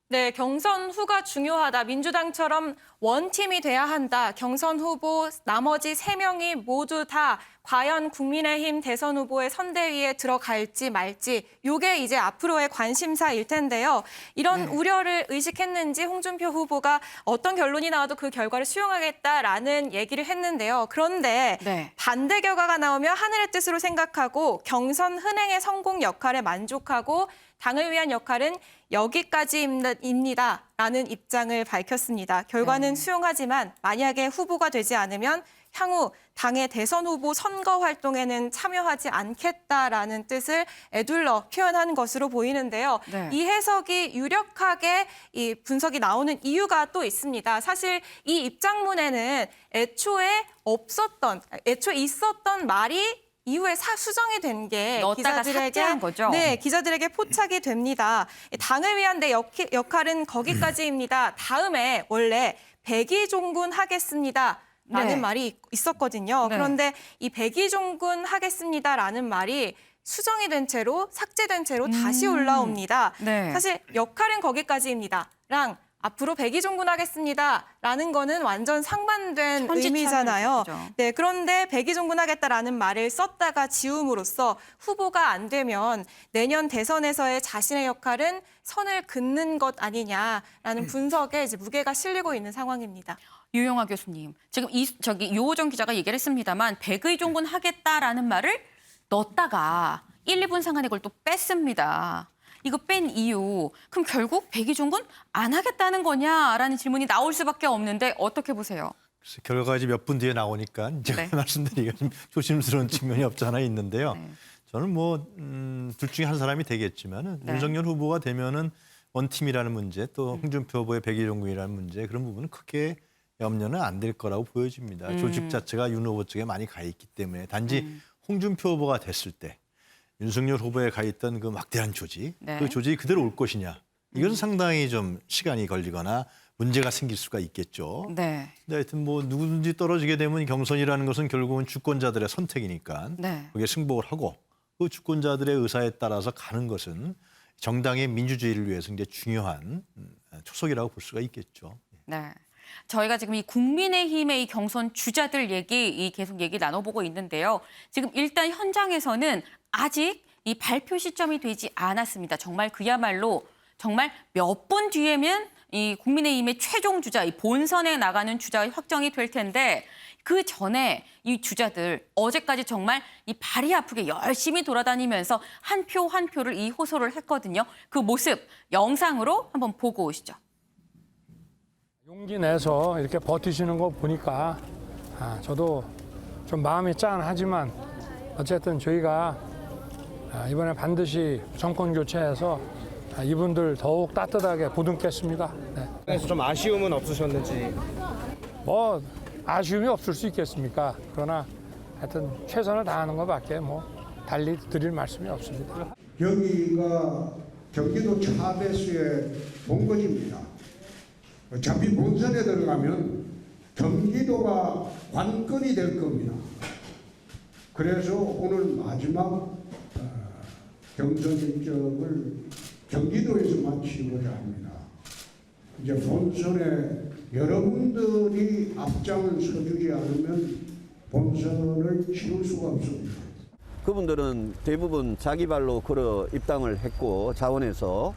네, 경선 후가 중요하다. 민주당처럼 원팀이 돼야 한다. 경선 후보 나머지 3명이 모두 다 과연 국민의힘 대선 후보의 선대위에 들어갈지 말지 이게 이제 앞으로의 관심사일 텐데요. 이런 우려를 의식했는지 홍준표 후보가 어떤 결론이 나와도 그 결과를 수용하겠다라는 얘기를 했는데요. 그런데 반대 결과가 나오면 하늘의 뜻으로 생각하고 경선 흥행의 성공 역할에 만족하고 당을 위한 역할은 여기까지입니다라는 입장을 밝혔습니다. 결과는 수용하지만 만약에 후보가 되지 않으면 향후 당의 대선 후보 선거 활동에는 참여하지 않겠다라는 뜻을 에둘러 표현한 것으로 보이는데요. 이 해석이 유력하게 이 분석이 나오는 이유가 또 있습니다. 사실 이 입장문에는 애초에 있었던 말이 이후에 수정이 된 게 기자들에게 포착이 됩니다. 당을 위한 내 역할은 거기까지입니다. 다음에 원래 백의종군 하겠습니다라는 말이 있었거든요. 그런데 이 백의종군 하겠습니다라는 말이 수정이 된 채로 삭제된 채로 다시 올라옵니다. 사실 역할은 거기까지입니다랑 앞으로 백의종군하겠습니다라는 거는 완전 상반된 의미잖아요. 네, 그런데 백의종군하겠다라는 말을 썼다가 지움으로써 후보가 안 되면 내년 대선에서의 자신의 역할은 선을 긋는 것 아니냐라는 분석에 이제 무게가 실리고 있는 상황입니다. 유영하 교수님, 지금 유호정 기자가 얘기를 했습니다만 백의종군하겠다라는 말을 넣었다가 1, 2분 상안에 그걸 또 뺐습니다. 이거 뺀 이유, 그럼 결국 백의종군 안 하겠다는 거냐라는 질문이 나올 수밖에 없는데 어떻게 보세요? 결과가 이제 몇 분 뒤에 나오니까 제가 말씀드리기가 좀 조심스러운 측면이 없지 않아 있는데요. 저는 둘 중에 한 사람이 되겠지만 윤석열 후보가 되면은 원팀이라는 문제 또 홍준표 후보의 백의종군이라는 문제 그런 부분은 크게 염려는 안 될 거라고 보여집니다. 조직 자체가 윤 후보 쪽에 많이 가 있기 때문에 단지 홍준표 후보가 됐을 때 윤석열 후보에 가 있던 그 막대한 조직, 그 조직이 그대로 올 것이냐. 이것은 상당히 좀 시간이 걸리거나 문제가 생길 수가 있겠죠. 근데 하여튼 누구든지 떨어지게 되면 경선이라는 것은 결국은 주권자들의 선택이니까 거기에 승복을 하고 그 주권자들의 의사에 따라서 가는 것은 정당의 민주주의를 위해서 이제 중요한 초석이라고 볼 수가 있겠죠. 저희가 지금 이 국민의힘의 이 경선 주자들 계속 얘기 나눠보고 있는데요. 지금 일단 현장에서는 아직 이 발표 시점이 되지 않았습니다. 정말 그야말로 정말 몇 분 뒤에면 이 국민의힘의 최종 주자, 이 본선에 나가는 주자가 확정이 될 텐데 그 전에 이 주자들 어제까지 정말 이 발이 아프게 열심히 돌아다니면서 한 표 한 표를 이 호소를 했거든요. 그 모습 영상으로 한번 보고 오시죠. 용기 내서 이렇게 버티시는 거 보니까 저도 좀 마음이 짠하지만 어쨌든 저희가 이번에 반드시 정권 교체해서 이분들 더욱 따뜻하게 보듬겠습니다. 그래서 좀 아쉬움은 없으셨는지? 아쉬움이 없을 수 있겠습니까? 그러나 하여튼 최선을 다하는 것밖에 달리 드릴 말씀이 없습니다. 여기가 경기도 차배수의 본거지입니다. 어차피 본선에 들어가면 경기도가 관건이 될 겁니다. 그래서 오늘 마지막 경선 일정을 경기도에서 마치고자 합니다. 이제 본선에 여러분들이 앞장을 서주지 않으면 본선을 치를 수가 없습니다. 그분들은 대부분 자기 발로 걸어 입당을 했고 자원해서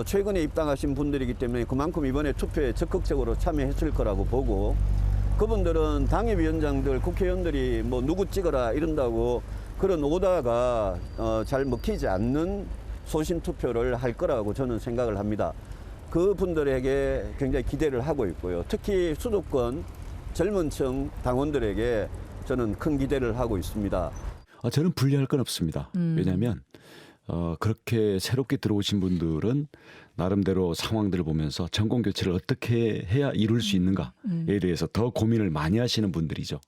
최근에 입당하신 분들이기 때문에 그만큼 이번에 투표에 적극적으로 참여했을 거라고 보고 그분들은 당협위원장들, 국회의원들이 누구 찍어라 이런다고 그런 오다가 잘 먹히지 않는 소신 투표를 할 거라고 저는 생각을 합니다. 그분들에게 굉장히 기대를 하고 있고요. 특히 수도권 젊은 층 당원들에게 저는 큰 기대를 하고 있습니다. 저는 분리할 건 없습니다. 왜냐하면 그렇게 새롭게 들어오신 분들은 나름대로 상황들을 보면서 정권 교체를 어떻게 해야 이룰 수 있는가에 대해서 더 고민을 많이 하시는 분들이죠.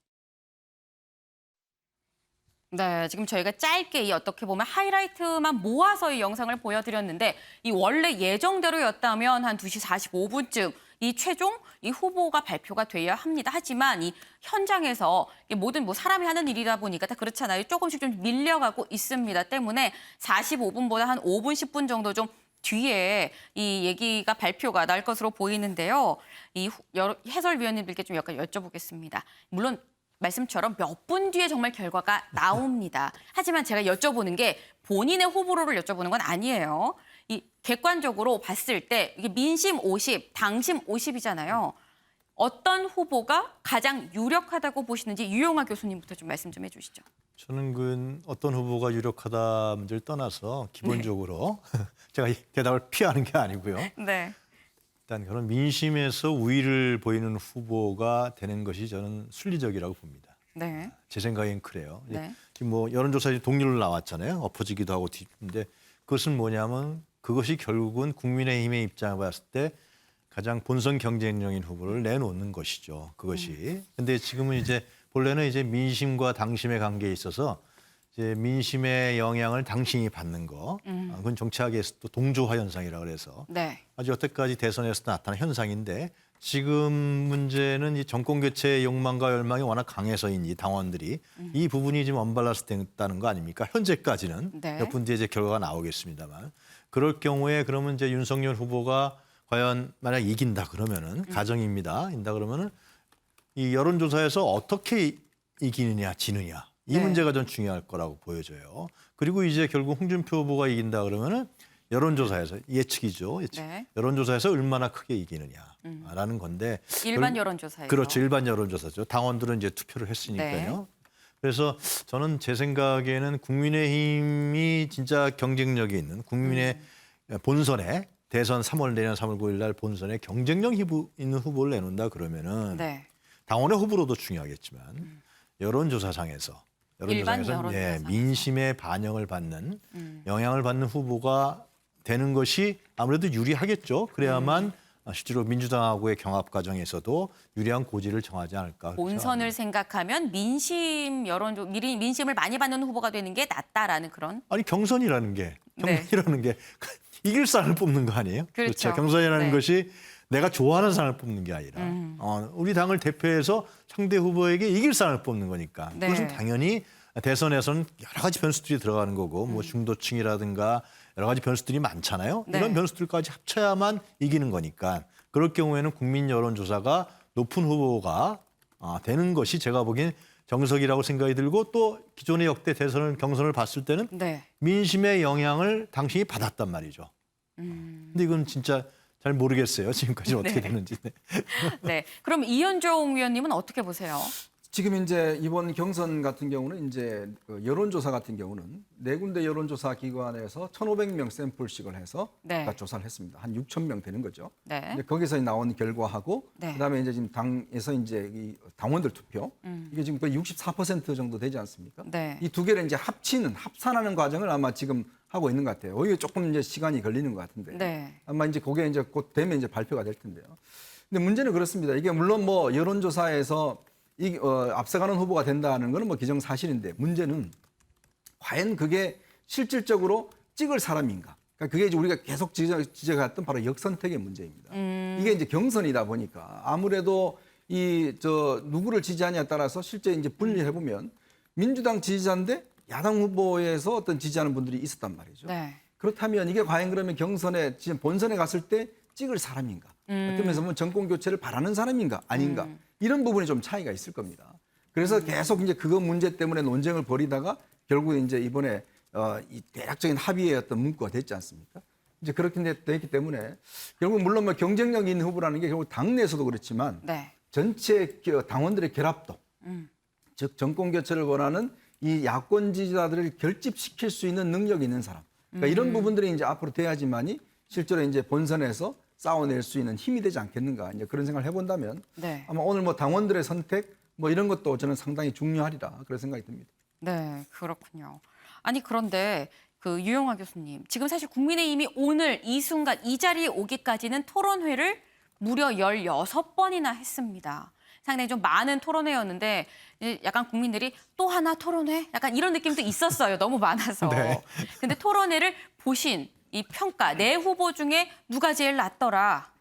네, 지금 저희가 짧게 이 어떻게 보면 하이라이트만 모아서 이 영상을 보여드렸는데 이 원래 예정대로였다면 한 2시 45분쯤 이 최종 이 후보가 발표가 돼야 합니다. 하지만 이 현장에서 모든 사람이 하는 일이다 보니까 다 그렇잖아요. 조금씩 좀 밀려가고 있습니다. 때문에 45분보다 한 5분, 10분 정도 좀 뒤에 이 얘기가 발표가 날 것으로 보이는데요. 이 해설위원님들께 좀 약간 여쭤보겠습니다. 물론 말씀처럼 몇 분 뒤에 정말 결과가 나옵니다. 하지만 제가 여쭤보는 게 본인의 호불호를 여쭤보는 건 아니에요. 이 객관적으로 봤을 때 이게 민심 50, 당심 50이잖아요. 어떤 후보가 가장 유력하다고 보시는지 유용하 교수님부터 좀 말씀 좀 해주시죠. 저는 어떤 후보가 유력하다 문제를 떠나서 기본적으로 제가 이 대답을 피하는 게 아니고요. 네. 일단 그런 민심에서 우위를 보이는 후보가 되는 것이 저는 순리적이라고 봅니다. 네. 제 생각엔 그래요. 네. 지금 여론조사에 동률로 나왔잖아요. 엎어지기도 하고 뒤인데 그것은 뭐냐면 그것이 결국은 국민의힘의 입장을 봤을 때 가장 본선 경쟁력인 후보를 내놓는 것이죠. 그것이. 근데 지금은 이제 본래는 이제 민심과 당심의 관계에 있어서 이제 민심의 영향을 당신이 받는 거. 그건 정치학에서 또 동조화 현상이라고 그래서 네. 아주 여태까지 대선에서 나타난 현상인데 지금 문제는 이 정권 교체의 욕망과 열망이 워낙 강해서인지 당원들이 이 부분이 지금 언밸런스 됐다는 거 아닙니까? 현재까지는 네. 몇 분 뒤에 이제 결과가 나오겠습니다만 그럴 경우에 그러면 이제 윤석열 후보가 과연 만약 이긴다 그러면은 가정입니다. 인다 그러면은 이 여론조사에서 어떻게 이기느냐 지느냐 이 네. 문제가 좀 중요할 거라고 보여져요. 그리고 이제 결국 홍준표 후보가 이긴다 그러면은 여론조사에서 예측이죠. 예측. 네. 여론조사에서 얼마나 크게 이기느냐라는 건데. 일반 여론조사에서. 그렇죠. 일반 여론조사죠. 당원들은 이제 투표를 했으니까요. 네. 그래서 저는 제 생각에는 국민의힘이 진짜 경쟁력이 있는 국민의 본선에 대선 3월 내년 3월 9일 날 본선에 경쟁력 있는 후보를 내놓는다 그러면은 네. 당원의 후보로도 중요하겠지만 여론조사상에서 일반 여론조사상에서. 민심의 반영을 받는 영향을 받는 후보가 되는 것이 아무래도 유리하겠죠. 그래야만 실제로 민주당하고의 경합 과정에서도 유리한 고지를 정하지 않을까. 본선을 생각하면 민심을 많이 받는 후보가 되는 게 낫다라는 그런. 아니 경선이라는 게 이길 사람을 뽑는 거 아니에요? 그렇죠. 경선이라는 네. 것이 내가 좋아하는 사람을 뽑는 게 아니라 우리 당을 대표해서 상대 후보에게 이길 사람을 뽑는 거니까 네. 그것은 당연히 대선에서는 여러 가지 변수들이 들어가는 거고 뭐 중도층이라든가 여러 가지 변수들이 많잖아요. 네. 이런 변수들까지 합쳐야만 이기는 거니까 그럴 경우에는 국민 여론조사가 높은 후보가 되는 것이 제가 보기엔 정석이라고 생각이 들고 또 기존의 역대 대선 경선을 봤을 때는 네. 민심의 영향을 당신이 받았단 말이죠. 근데 이건 진짜 잘 모르겠어요. 지금까지 어떻게 네. 되는지. 네. 그럼 이현종 위원님은 어떻게 보세요? 지금 이제 이번 경선 같은 경우는 이제 그 여론조사 같은 경우는 네 군데 여론조사 기관에서 1,500명 샘플씩을 해서 네. 다 조사를 했습니다. 한 6,000명 되는 거죠. 네. 이제 거기서 나온 결과하고 네. 그다음에 이제 지금 당에서 이제 이 당원들 투표 이게 지금 거의 64% 정도 되지 않습니까? 네. 이 두 개를 이제 합산하는 과정을 아마 지금 하고 있는 것 같아요. 오히려 조금 이제 시간이 걸리는 것 같은데 네. 아마 이제 그게 이제 곧 되면 이제 발표가 될 텐데요. 근데 문제는 그렇습니다. 이게 물론 뭐 여론조사에서 앞서가는 후보가 된다는 것은 뭐 기정사실인데 문제는 과연 그게 실질적으로 찍을 사람인가? 그러니까 그게 이제 우리가 계속 지적했던 바로 역선택의 문제입니다. 이게 이제 경선이다 보니까 아무래도 누구를 지지하냐에 따라서 실제 이제 분리해 보면 민주당 지지자인데 야당 후보에서 어떤 지지하는 분들이 있었단 말이죠. 네. 그렇다면 이게 과연 그러면 경선에 지금 본선에 갔을 때 찍을 사람인가? 어떤 면에서 보면 정권 교체를 바라는 사람인가 아닌가? 이런 부분이 좀 차이가 있을 겁니다. 그래서 계속 이제 그거 문제 때문에 논쟁을 벌이다가 결국 이제 이번에 이 대략적인 합의의 어떤 문구가 됐지 않습니까? 이제 그렇게 됐기 때문에 결국 물론 뭐 경쟁력 있는 후보라는 게 결국 당내에서도 그렇지만 네. 전체 당원들의 결합도 즉 정권 교체를 원하는 이 야권 지지자들을 결집시킬 수 있는 능력이 있는 사람. 그러니까 이런 부분들이 이제 앞으로 돼야지만이 실제로 이제 본선에서 싸워낼 수 있는 힘이 되지 않겠는가 이제 그런 생각을 해본다면 네. 아마 오늘 뭐 당원들의 선택 뭐 이런 것도 저는 상당히 중요하리라 그런 생각이 듭니다. 네, 그렇군요. 아니 그런데 그 유영하 교수님, 지금 사실 국민의힘이 오늘 이 순간 이 자리에 오기까지는 토론회를 무려 16번이나 했습니다. 상당히 좀 많은 토론회였는데 약간 국민들이 또 하나 토론회? 약간 이런 느낌도 있었어요. 너무 많아서. 네. 근데 토론회를 보신 이 평가, 네 후보 중에 누가 제일 낫더라?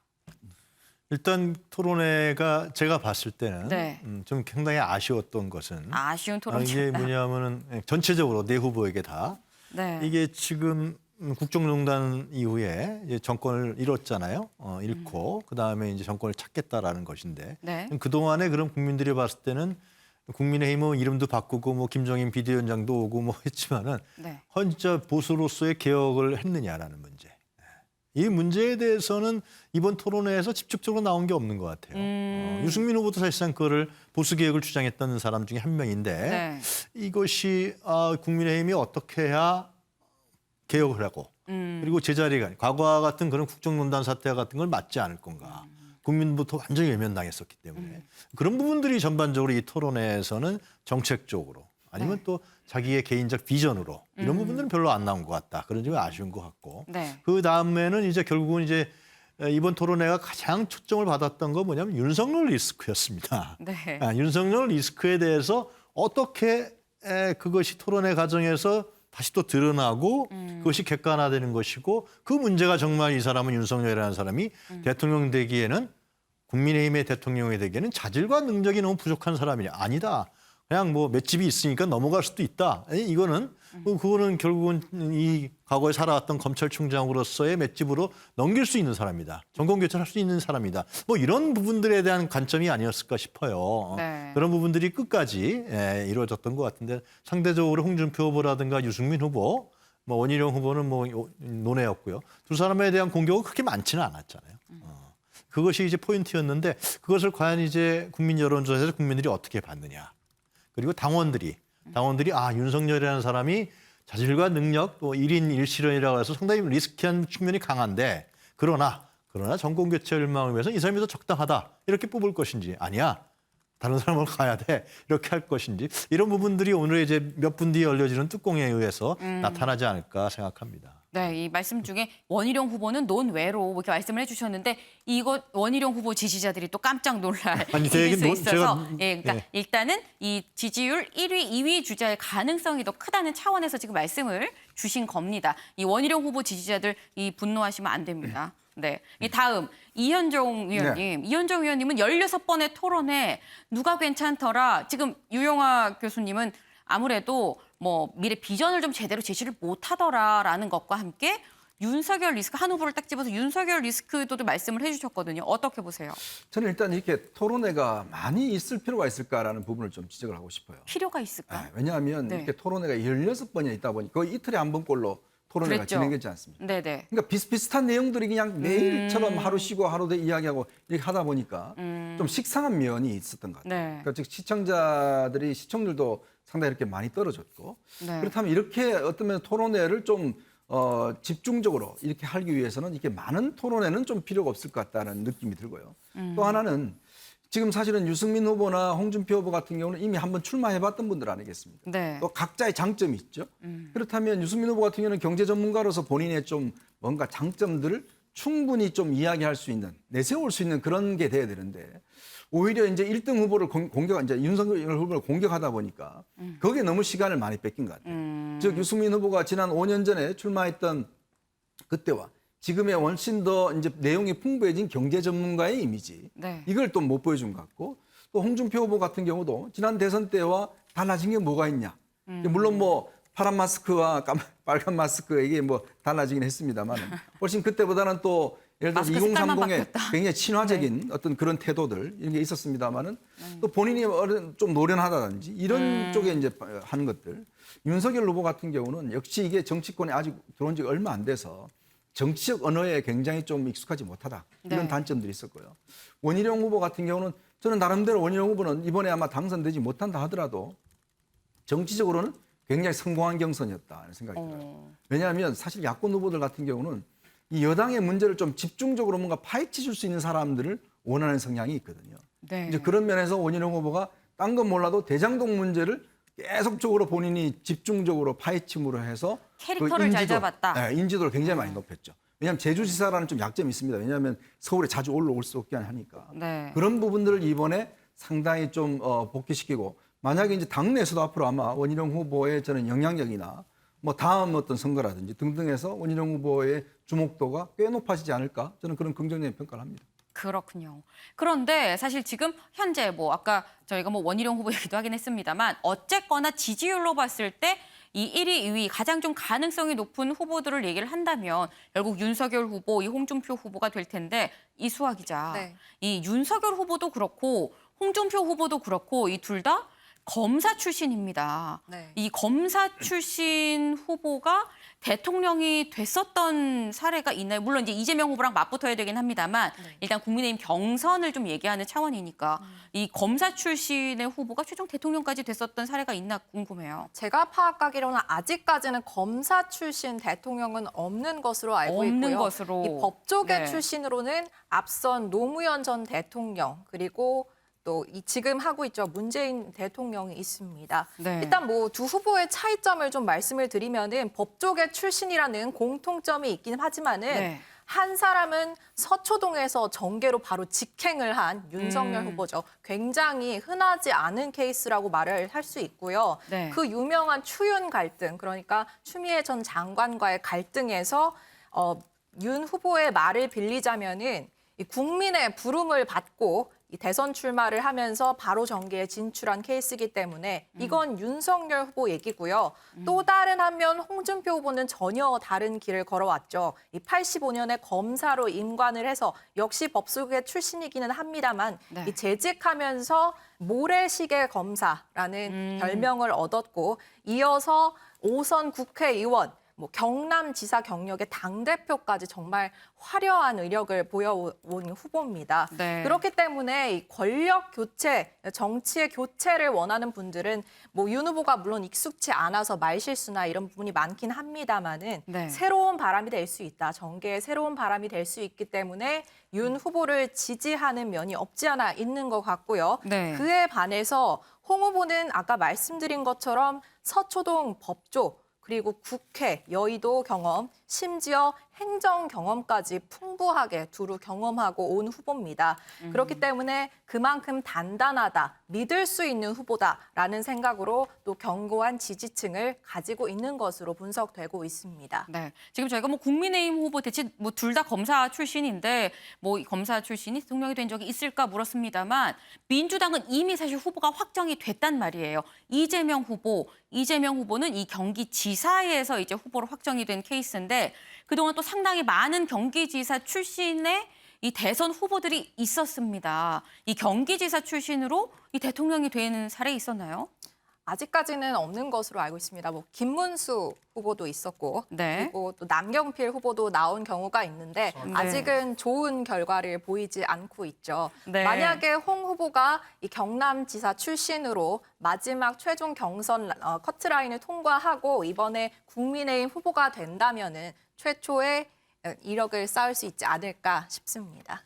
일단 토론회가 제가 봤을 때는 네. 좀 상당히 아쉬웠던 것은 아쉬운 이게 토론회였다. 뭐냐면은 전체적으로 네 후보에게 다 네. 이게 지금 국정농단 이후에 이제 정권을 잃었잖아요. 잃고 그다음에 이제 정권을 찾겠다라는 것인데 네. 그동안에 그럼 국민들이 봤을 때는 국민의힘은 이름도 바꾸고 뭐 김종인 비대위원장도 오고 뭐 했지만은 네. 진짜 보수로서의 개혁을 했느냐라는 문제. 이 문제에 대해서는 이번 토론회에서 직접적으로 나온 게 없는 것 같아요. 유승민 후보도 사실상 그거를 보수 개혁을 주장했던 사람 중에 한 명인데 네. 이것이 국민의힘이 어떻게 해야 개혁을 하고 그리고 제자리가 과거와 같은 그런 국정농단 사태 같은 걸 막지 않을 건가. 국민부터 완전히 외면당했었기 때문에 그런 부분들이 전반적으로 이 토론회에서는 정책적으로 아니면 또 자기의 개인적 비전으로 이런 부분들은 별로 안 나온 것 같다. 그런 점이 아쉬운 것 같고 네. 그 다음에는 이제 결국은 이제 이번 토론회가 가장 초점을 받았던 건 뭐냐면 윤석열 리스크였습니다. 네. 윤석열 리스크에 대해서 어떻게 그것이 토론회 과정에서 다시 또 드러나고 그것이 객관화되는 것이고 그 문제가 정말 이 사람은 윤석열이라는 사람이 대통령 되기에는 국민의힘의 대통령이 되기에는 자질과 능력이 너무 부족한 사람이냐. 아니다. 그냥 뭐 맷집이 있으니까 넘어갈 수도 있다. 이거는 그거는 결국은 이 과거에 살아왔던 검찰총장으로서의 맷집으로 넘길 수 있는 사람이다. 정권 교체할 수 있는 사람이다. 뭐 이런 부분들에 대한 관점이 아니었을까 싶어요. 네. 그런 부분들이 끝까지 이루어졌던 것 같은데 상대적으로 홍준표 후보라든가 유승민 후보, 뭐 원희룡 후보는 뭐 논외였고요. 두 사람에 대한 공격은 그렇게 많지는 않았잖아요. 그것이 이제 포인트였는데 그것을 과연 이제 국민 여론조사에서 국민들이 어떻게 봤느냐. 그리고 당원들이 윤석열이라는 사람이 자질과 능력 또 1인 1실현이라고 해서 상당히 리스키한 측면이 강한데 그러나 정권 교체 열망을 위해서 이 사람이 더 적당하다 이렇게 뽑을 것인지 아니야 다른 사람을 가야 돼 이렇게 할 것인지 이런 부분들이 오늘 이제 몇 분 뒤에 열려지는 뚜껑에 의해서 나타나지 않을까 생각합니다. 네, 이 말씀 중에 원희룡 후보는 논외로 이렇게 말씀을 해주셨는데 이거 원희룡 후보 지지자들이 또 깜짝 놀랄 일일 수 있어서 그러니까 일단은 이 지지율 1위, 2위 주자의 가능성이 더 크다는 차원에서 지금 말씀을 주신 겁니다. 이 원희룡 후보 지지자들 이 분노하시면 안 됩니다. 네, 이 다음 이현종 위원님. 네. 이현종 위원님은 16번의 토론회 누가 괜찮더라. 지금 유영하 교수님은 아무래도 뭐 미래 비전을 좀 제대로 제시를 못하더라라는 것과 함께 윤석열 리스크 한 후보를 딱 집어서 윤석열 리스크도 말씀을 해주셨거든요. 어떻게 보세요? 저는 일단 이렇게 토론회가 많이 있을 필요가 있을까라는 부분을 좀 지적을 하고 싶어요. 필요가 있을까? 왜냐하면 네. 이렇게 토론회가 16번이나 있다 보니 거의 이틀에 한 번꼴로 토론회가 그랬죠. 진행되지 않습니까? 네네. 그러니까 비슷비슷한 내용들이 그냥 매일처럼 하루 쉬고 하루 더 이야기하고 이렇게 하다 보니까 좀 식상한 면이 있었던 것 같아요. 네. 그러니까 즉 시청률도 상당히 이렇게 많이 떨어졌고 네. 그렇다면 이렇게 어떤 면 토론회를 좀 집중적으로 이렇게 하기 위해서는 이렇게 많은 토론회는 좀 필요가 없을 것 같다는 느낌이 들고요. 또 하나는 지금 사실은 유승민 후보나 홍준표 후보 같은 경우는 이미 한번 출마해봤던 분들 아니겠습니까? 네. 또 각자의 장점이 있죠. 그렇다면 유승민 후보 같은 경우는 경제 전문가로서 본인의 좀 뭔가 장점들을 충분히 좀 이야기할 수 있는, 내세울 수 있는 그런 게 돼야 되는데 오히려 이제 1등 후보를 이제 윤석열 후보를 공격하다 보니까 거기에 너무 시간을 많이 뺏긴 것 같아요. 즉 유승민 후보가 지난 5년 전에 출마했던 그때와 지금의 훨씬 더 이제 내용이 풍부해진 경제 전문가의 이미지 네. 이걸 또 못 보여준 것 같고 또 홍준표 후보 같은 경우도 지난 대선 때와 달라진 게 뭐가 있냐. 물론 뭐 파란 마스크와 빨간 마스크 이게 뭐 달라지긴 했습니다만 훨씬 그때보다는 또 예를 들어서 2030의 굉장히 친화적인 어떤 그런 태도들 이런 게 있었습니다만은 또 본인이 좀 노련하다든지 이런 쪽에 이제 하는 것들. 윤석열 후보 같은 경우는 역시 이게 정치권에 아직 들어온 지 얼마 안 돼서 정치적 언어에 굉장히 좀 익숙하지 못하다. 이런 네. 단점들이 있었고요. 원희룡 후보 같은 경우는 저는 나름대로 원희룡 후보는 이번에 아마 당선되지 못한다 하더라도 정치적으로는 굉장히 성공한 경선이었다 하는 생각이 들어요. 왜냐하면 사실 야권 후보들 같은 경우는 이 여당의 문제를 좀 집중적으로 뭔가 파헤쳐 줄 수 있는 사람들을 원하는 성향이 있거든요. 네. 이제 그런 면에서 원희룡 후보가 딴 건 몰라도 대장동 문제를 계속적으로 본인이 집중적으로 파헤침으로 해서 캐릭터를 잘 잡았다. 네, 인지도를 굉장히 많이 높였죠. 왜냐하면 제주지사라는 좀 약점이 있습니다. 왜냐하면 서울에 자주 올라올 수 없게 하니까. 네. 그런 부분들을 이번에 상당히 좀 복귀시키고 만약에 이제 당내에서도 앞으로 아마 원희룡 후보의 저는 영향력이나 뭐 다음 어떤 선거라든지 등등해서 원희룡 후보의 주목도가 꽤 높아지지 않을까 저는 그런 긍정적인 평가를 합니다. 그렇군요. 그런데 사실 지금 현재 뭐 아까 저희가 뭐 원희룡 후보 얘기도 하긴 했습니다만 어쨌거나 지지율로 봤을 때 이 1위, 2위 가장 좀 가능성이 높은 후보들을 얘기를 한다면 결국 윤석열 후보, 이 홍준표 후보가 될 텐데 이수아 기자, 네. 이 윤석열 후보도 그렇고 홍준표 후보도 그렇고 이 둘 다 검사 출신입니다. 네. 이 검사 출신 후보가 대통령이 됐었던 사례가 있나요? 물론 이제 이재명 후보랑 맞붙어야 되긴 합니다만 일단 국민의힘 경선을 좀 얘기하는 차원이니까 이 검사 출신의 후보가 최종 대통령까지 됐었던 사례가 있나 궁금해요. 제가 파악하기로는 아직까지는 검사 출신 대통령은 없는 것으로 알고 없는 있고요. 것으로. 이 법조계 네. 출신으로는 앞선 노무현 전 대통령 그리고 또 이 지금 하고 있죠 문재인 대통령이 있습니다. 네. 일단 뭐 두 후보의 차이점을 좀 말씀을 드리면은 법조계 출신이라는 공통점이 있긴 하지만은 네. 한 사람은 서초동에서 정계로 바로 직행을 한 윤석열 후보죠. 굉장히 흔하지 않은 케이스라고 말을 할 수 있고요. 네. 그 유명한 추윤 갈등, 그러니까 추미애 전 장관과의 갈등에서 윤 후보의 말을 빌리자면은 이 국민의 부름을 받고 이 대선 출마를 하면서 바로 정계에 진출한 케이스이기 때문에 이건 윤석열 후보 얘기고요. 또 다른 한면 홍준표 후보는 전혀 다른 길을 걸어왔죠. 이 85년에 검사로 임관을 해서 역시 법조계 출신이기는 합니다만 네. 이 재직하면서 모래시계 검사라는 별명을 얻었고 이어서 5선 국회의원 뭐 경남지사 경력의 당대표까지 정말 화려한 이력을 보여온 후보입니다. 네. 그렇기 때문에 이 권력 교체, 정치의 교체를 원하는 분들은 뭐 윤 후보가 물론 익숙치 않아서 말실수나 이런 부분이 많긴 합니다만은 네. 새로운 바람이 될 수 있다. 정계의 새로운 바람이 될 수 있기 때문에 윤 후보를 지지하는 면이 없지 않아 있는 것 같고요. 네. 그에 반해서 홍 후보는 아까 말씀드린 것처럼 서초동 법조 그리고 국회, 여의도 경험, 심지어 행정 경험까지 풍부하게 두루 경험하고 온 후보입니다. 그렇기 때문에 그만큼 단단하다, 믿을 수 있는 후보다라는 생각으로 또 견고한 지지층을 가지고 있는 것으로 분석되고 있습니다. 네, 지금 저희가 뭐 국민의힘 후보 대체 뭐 둘 다 검사 출신인데 뭐 검사 출신이 대통령이 된 적이 있을까 물었습니다만 민주당은 이미 사실 후보가 확정이 됐단 말이에요. 이재명 후보는 이 경기지사에서 이제 후보로 확정이 된 케이스인데 그동안 또 상당히 많은 경기지사 출신의 이 대선 후보들이 있었습니다. 이 경기지사 출신으로 이 대통령이 되는 사례 있었나요? 아직까지는 없는 것으로 알고 있습니다. 뭐 김문수 후보도 있었고 네. 그리고 또 남경필 후보도 나온 경우가 있는데 네. 아직은 좋은 결과를 보이지 않고 있죠. 네. 만약에 홍 후보가 이 경남지사 출신으로 마지막 최종 경선 커트라인을 통과하고 이번에 국민의힘 후보가 된다면은 최초의 이력을 쌓을 수 있지 않을까 싶습니다.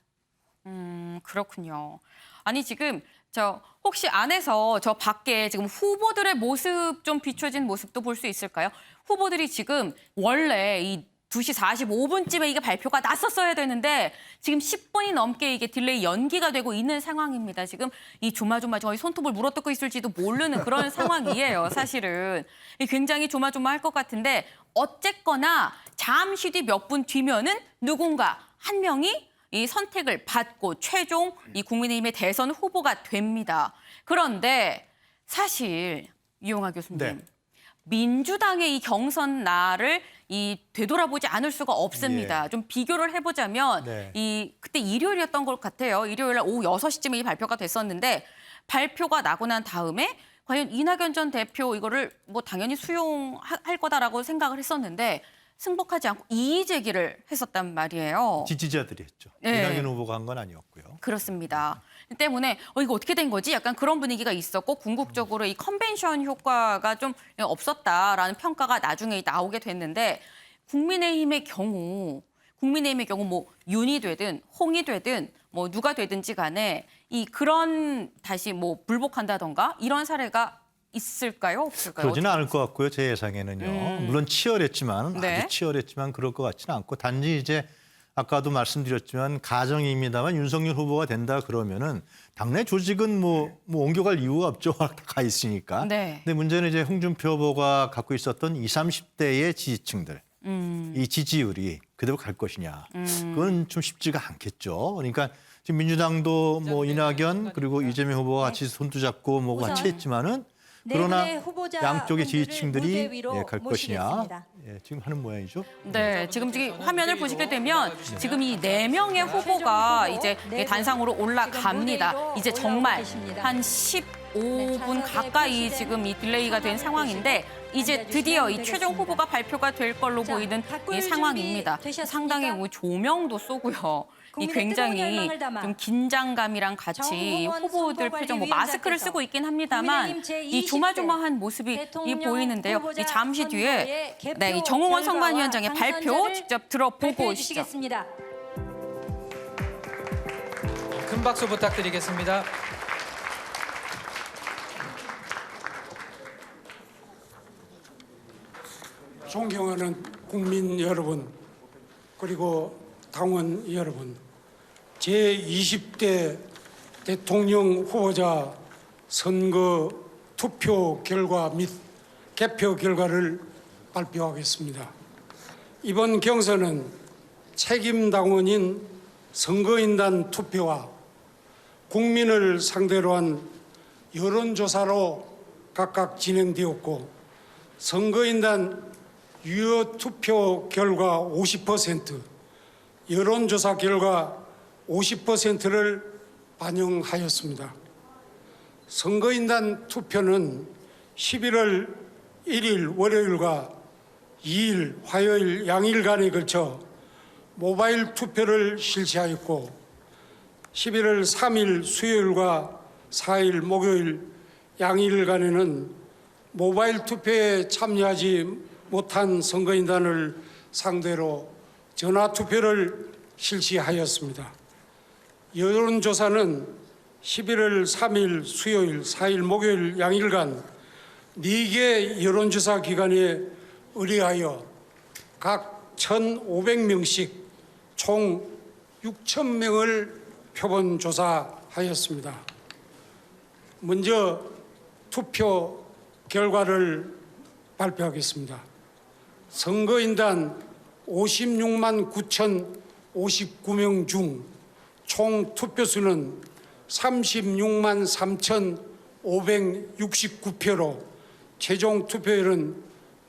그렇군요. 아니 지금 저 혹시 안에서 저 밖에 지금 후보들의 모습 좀 비춰진 모습도 볼 수 있을까요? 후보들이 지금 원래 이 2시 45분쯤에 이게 발표가 났었어야 되는데 지금 10분이 넘게 이게 딜레이 연기가 되고 있는 상황입니다. 지금 이 조마조마 저희 손톱을 물어뜯고 있을지도 모르는 그런 상황이에요. 사실은 굉장히 조마조마할 것 같은데 어쨌거나 잠시 뒤 몇 분 뒤면은 누군가 한 명이 이 선택을 받고 최종 이 국민의힘의 대선 후보가 됩니다. 그런데 사실 이용하 교수님, 네. 민주당의 이 경선 날을 이 되돌아보지 않을 수가 없습니다. 예. 좀 비교를 해보자면 네. 이 그때 일요일이었던 것 같아요. 일요일 날 오후 6시쯤에 이 발표가 됐었는데 발표가 나고 난 다음에 과연 이낙연 전 대표 이거를 뭐 당연히 수용할 거다라고 생각을 했었는데 승복하지 않고 이의 제기를 했었단 말이에요. 지지자들이 했죠. 네. 이낙연 후보가 한 건 아니었고요. 그렇습니다. 때문에 이거 어떻게 된 거지? 약간 그런 분위기가 있었고 궁극적으로 이 컨벤션 효과가 좀 없었다라는 평가가 나중에 나오게 됐는데 국민의힘의 경우 국민의힘의 경우 뭐 윤이 되든 홍이 되든 뭐 누가 되든지 간에 그런 다시 뭐 불복한다던가 이런 사례가 있을까요? 없을까요? 그러지는 않을 것 같고요. 제 예상에는요. 물론 치열했지만 네. 아주 치열했지만 그럴 것 같지는 않고 단지 이제 아까도 말씀드렸지만 가정입니다만 윤석열 후보가 된다 그러면은 당내 조직은 뭐 옮겨갈 이유가 없죠. 가 있으니까. 네. 근데 문제는 이제 홍준표 후보가 갖고 있었던 20, 30대의 지지층들. 이 지지율이 그대로 갈 것이냐. 그건 좀 쉽지가 않겠죠. 그러니까 지금 민주당도 뭐 이낙연 그리고 이재명 후보가 같이 손도 잡고 뭐 같이 했지만은 그러나 양쪽의 지지층들이 갈 것이냐. 예, 지금 하는 모양이죠. 네, 지금 화면을 보시게 되면 지금 이 4명의 후보가 이제 단상으로 올라갑니다. 이제 정말 한 15분 가까이 지금 이 딜레이가 된 상황인데 이제 드디어 이 최종 후보가 발표가 될 걸로 보이는 이 상황입니다. 상당히 조명도 쏘고요. 굉장히 좀 긴장감이랑 같이 이 후보들 표정, 뭐 마스크를 쓰고 있긴 합니다만 이 조마조마한 모습이 보이는데요. 잠시 뒤에 이 정홍원 선관위원장의 발표 직접 들어보고 오시죠. 큰 박수 부탁드리겠습니다. 존경하는 국민 여러분, 그리고 당원 여러분, 제20대 대통령 후보자 선거 투표 결과 및 개표 결과를 발표하겠습니다. 이번 경선은 책임 당원인 선거인단 투표와 국민을 상대로 한 여론조사로 각각 진행되었고 선거인단 유효 투표 결과 50%, 여론조사 결과 50%를 반영하였습니다. 선거인단 투표는 11월 1일 월요일과 2일 화요일 양일간에 걸쳐 모바일 투표를 실시하였고 11월 3일 수요일과 4일 목요일 양일간에는 모바일 투표에 참여하지 못한 선거인단을 상대로 전화 투표를 실시하였습니다. 여론조사는 11월 3일 수요일, 4일 목요일 양일간 4개 여론조사 기관에 의뢰하여 각 1,500명씩 총 6,000명을 표본 조사하였습니다. 먼저 투표 결과를 발표하겠습니다. 선거인단 56만 9,059명 중 총 투표수는 36만 3,569표로 최종 투표율은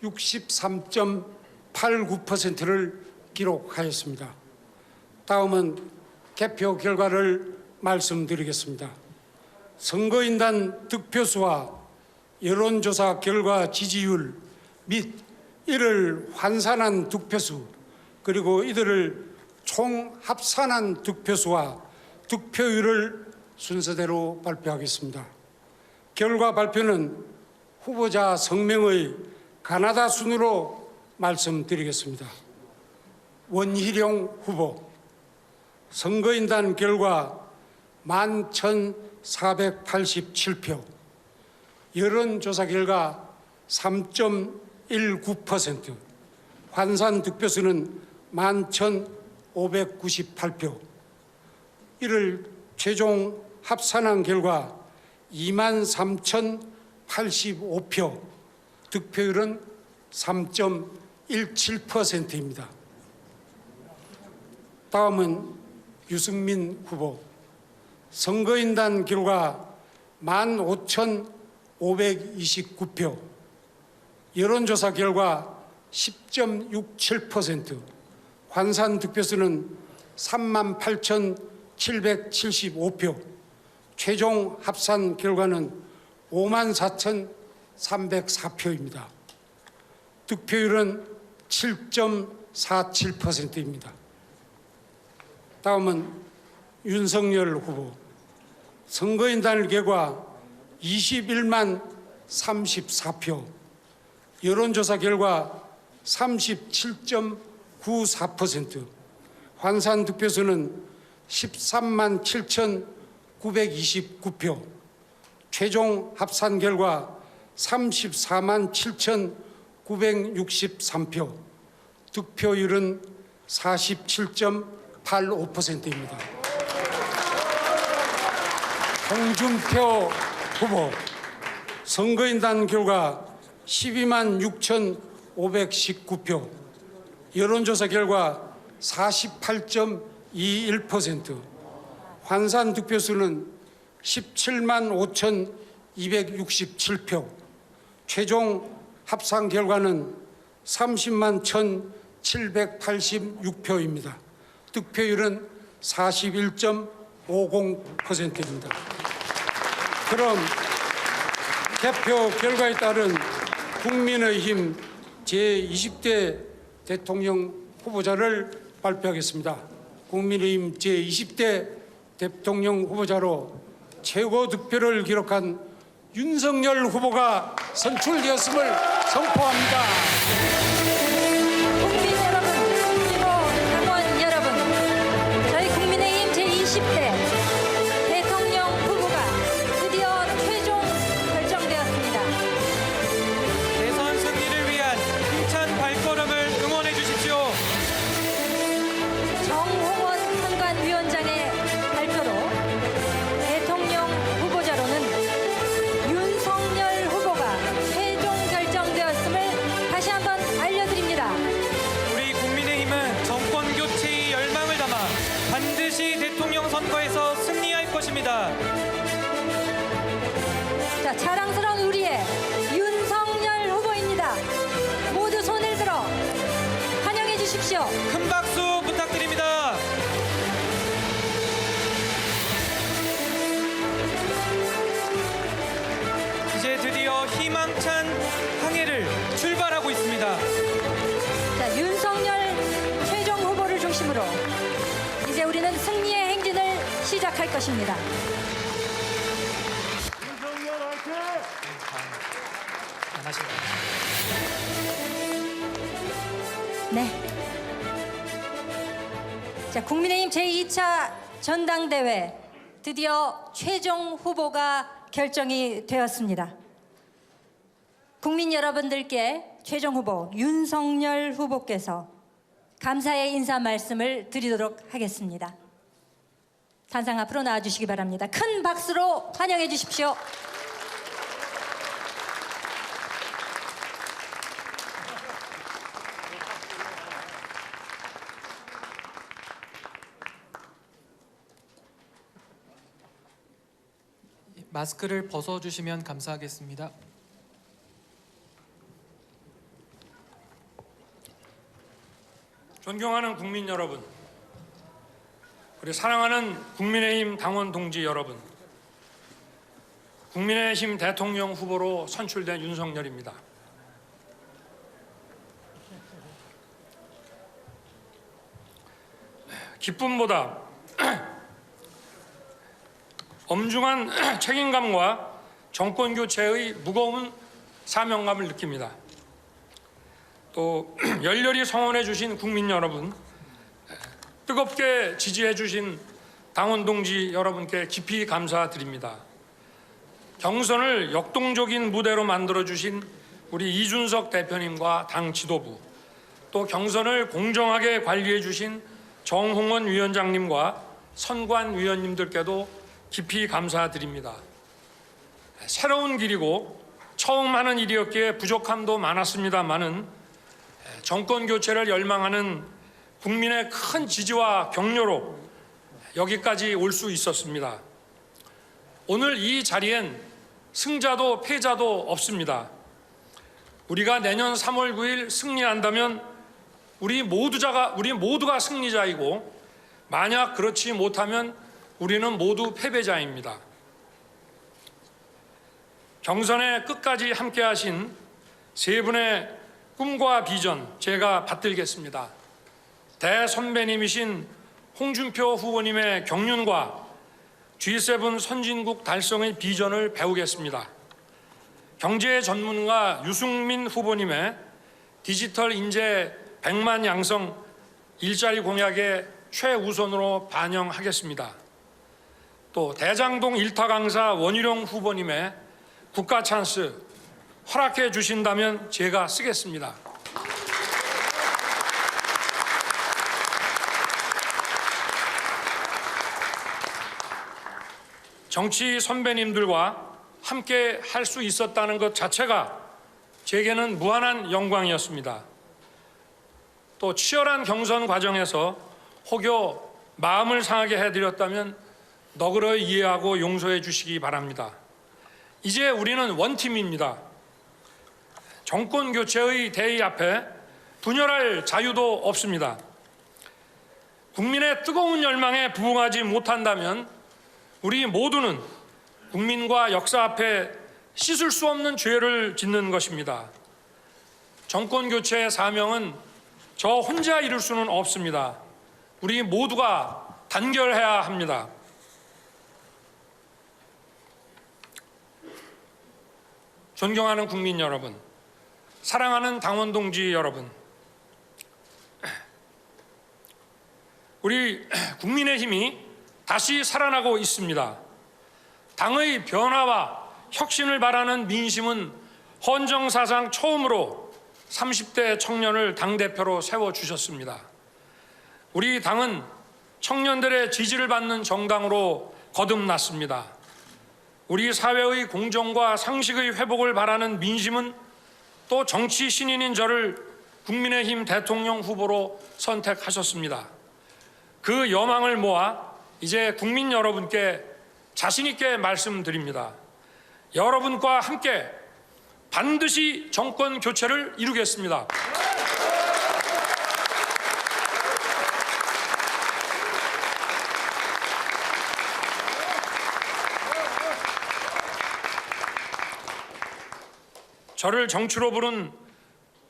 63.89%를 기록하였습니다. 다음은 개표 결과를 말씀드리겠습니다. 선거인단 득표수와 여론조사 결과 지지율 및 이를 환산한 득표수 그리고 이들을 총 합산한 득표수와 득표율을 순서대로 발표하겠습니다. 결과 발표는 후보자 성명의 가나다 순으로 말씀드리겠습니다. 원희룡 후보, 선거인단 결과 11,487표, 여론조사 결과 3.19%, 환산 득표수는 11,598표, 이를 최종 합산한 결과 23,085표, 득표율은 3.17%입니다. 다음은 유승민 후보, 선거인단 결과 15,529표, 여론조사 결과 10.67%, 환산 득표수는 38,775표, 최종 합산 결과는 54,304표입니다. 득표율은 7.47%입니다. 다음은 윤석열 후보, 선거인단 결과 21만 34표, 여론조사 결과 37.94%, 환산 득표수는 13만 7,929표, 최종 합산 결과 34만 7,963표, 득표율은 47.85%입니다. 홍준표 후보 선거인단 결과 12만 6,519표, 여론조사 결과 48.21%, 환산 득표수는 17만 5,267표, 최종 합산 결과는 30만 1,786표입니다. 득표율은 41.50%입니다. 그럼 개표 결과에 따른 국민의힘 제20대 대통령 후보자를 발표하겠습니다. 국민의힘 제20대 대통령 후보자로 최고 득표를 기록한 윤석열 후보가 선출되었음을 선포합니다. 국민 여러분, 그리고 당원 여러분, 저희 국민의힘 제20대 대통령 후보가 드디어 최종 결정되었습니다. 대선 승리를 위한 힘찬 발걸음을 응원해 주십시오. 정홍원 선관위원장의 발표로 대통령 후보자로는 윤석열 후보가 최종 결정되었음을 다시 한번 알려드립니다. 우리 국민의힘은 정권 교체의 열망을 담아 반드시 대통령 선거에서 승리할 것입니다. 자, 자랑스러운 우리의 윤석열 후보입니다. 모두 손을 들어 환영해 주십시오. 큰 박수 부탁드립니다. 이제 드디어 희망찬 항해를 출발하고 있습니다. 자, 윤석열 최종 후보를 중심으로 이제 우리는 승리의 행진을 시작할 것입니다. 네. 자, 국민의힘 제2차 전당대회 드디어 최종 후보가 결정이 되었습니다. 국민 여러분들께 최종 후보 윤석열 후보께서 감사의 인사 말씀을 드리도록 하겠습니다. 단상 앞으로 나와주시기 바랍니다. 큰 박수로 환영해 주십시오. 마스크를 벗어주시면 감사하겠습니다. 존경하는 국민 여러분, 우리 사랑하는 국민의힘 당원 동지 여러분, 국민의힘 대통령 후보로 선출된 윤석열입니다. 기쁨보다 엄중한 책임감과 정권 교체의 무거운 사명감을 느낍니다. 또 열렬히 성원해 주신 국민 여러분, 뜨겁게 지지해 주신 당원 동지 여러분께 깊이 감사드립니다. 경선을 역동적인 무대로 만들어 주신 우리 이준석 대표님과 당 지도부, 또 경선을 공정하게 관리해 주신 정홍원 위원장님과 선관위원님들께도 깊이 감사드립니다. 새로운 길이고 처음 하는 일이었기에 부족함도 많았습니다만은 정권 교체를 열망하는 국민의 큰 지지와 격려로 여기까지 올 수 있었습니다. 오늘 이 자리엔 승자도 패자도 없습니다. 우리가 내년 3월 9일 승리한다면 우리 모두가 승리자이고, 만약 그렇지 못하면 우리는 모두 패배자입니다. 경선에 끝까지 함께하신 세 분의 꿈과 비전 제가 받들겠습니다. 대선배님이신 홍준표 후보님의 경륜과 G7 선진국 달성의 비전을 배우겠습니다. 경제 전문가 유승민 후보님의 디지털 인재 100만 양성 일자리 공약에 최우선으로 반영하겠습니다. 또 대장동 1타 강사 원희룡 후보님의 국가 찬스 허락해 주신다면 제가 쓰겠습니다. 정치 선배님들과 함께 할 수 있었다는 것 자체가 제게는 무한한 영광이었습니다. 또 치열한 경선 과정에서 혹여 마음을 상하게 해드렸다면 너그러이 이해하고 용서해 주시기 바랍니다. 이제 우리는 원팀입니다. 정권 교체의 대의 앞에 분열할 자유도 없습니다. 국민의 뜨거운 열망에 부응하지 못한다면 우리 모두는 국민과 역사 앞에 씻을 수 없는 죄를 짓는 것입니다. 정권 교체의 사명은 저 혼자 이룰 수는 없습니다. 우리 모두가 단결해야 합니다. 존경하는 국민 여러분, 사랑하는 당원 동지 여러분, 우리 국민의힘이 다시 살아나고 있습니다. 당의 변화와 혁신을 바라는 민심은 헌정사상 처음으로 30대 청년을 당대표로 세워주셨습니다. 우리 당은 청년들의 지지를 받는 정당으로 거듭났습니다. 우리 사회의 공정과 상식의 회복을 바라는 민심은 또 정치 신인인 저를 국민의힘 대통령 후보로 선택하셨습니다. 그 여망을 모아 이제 국민 여러분께 자신 있게 말씀드립니다. 여러분과 함께 반드시 정권 교체를 이루겠습니다. 저를 정치로 부른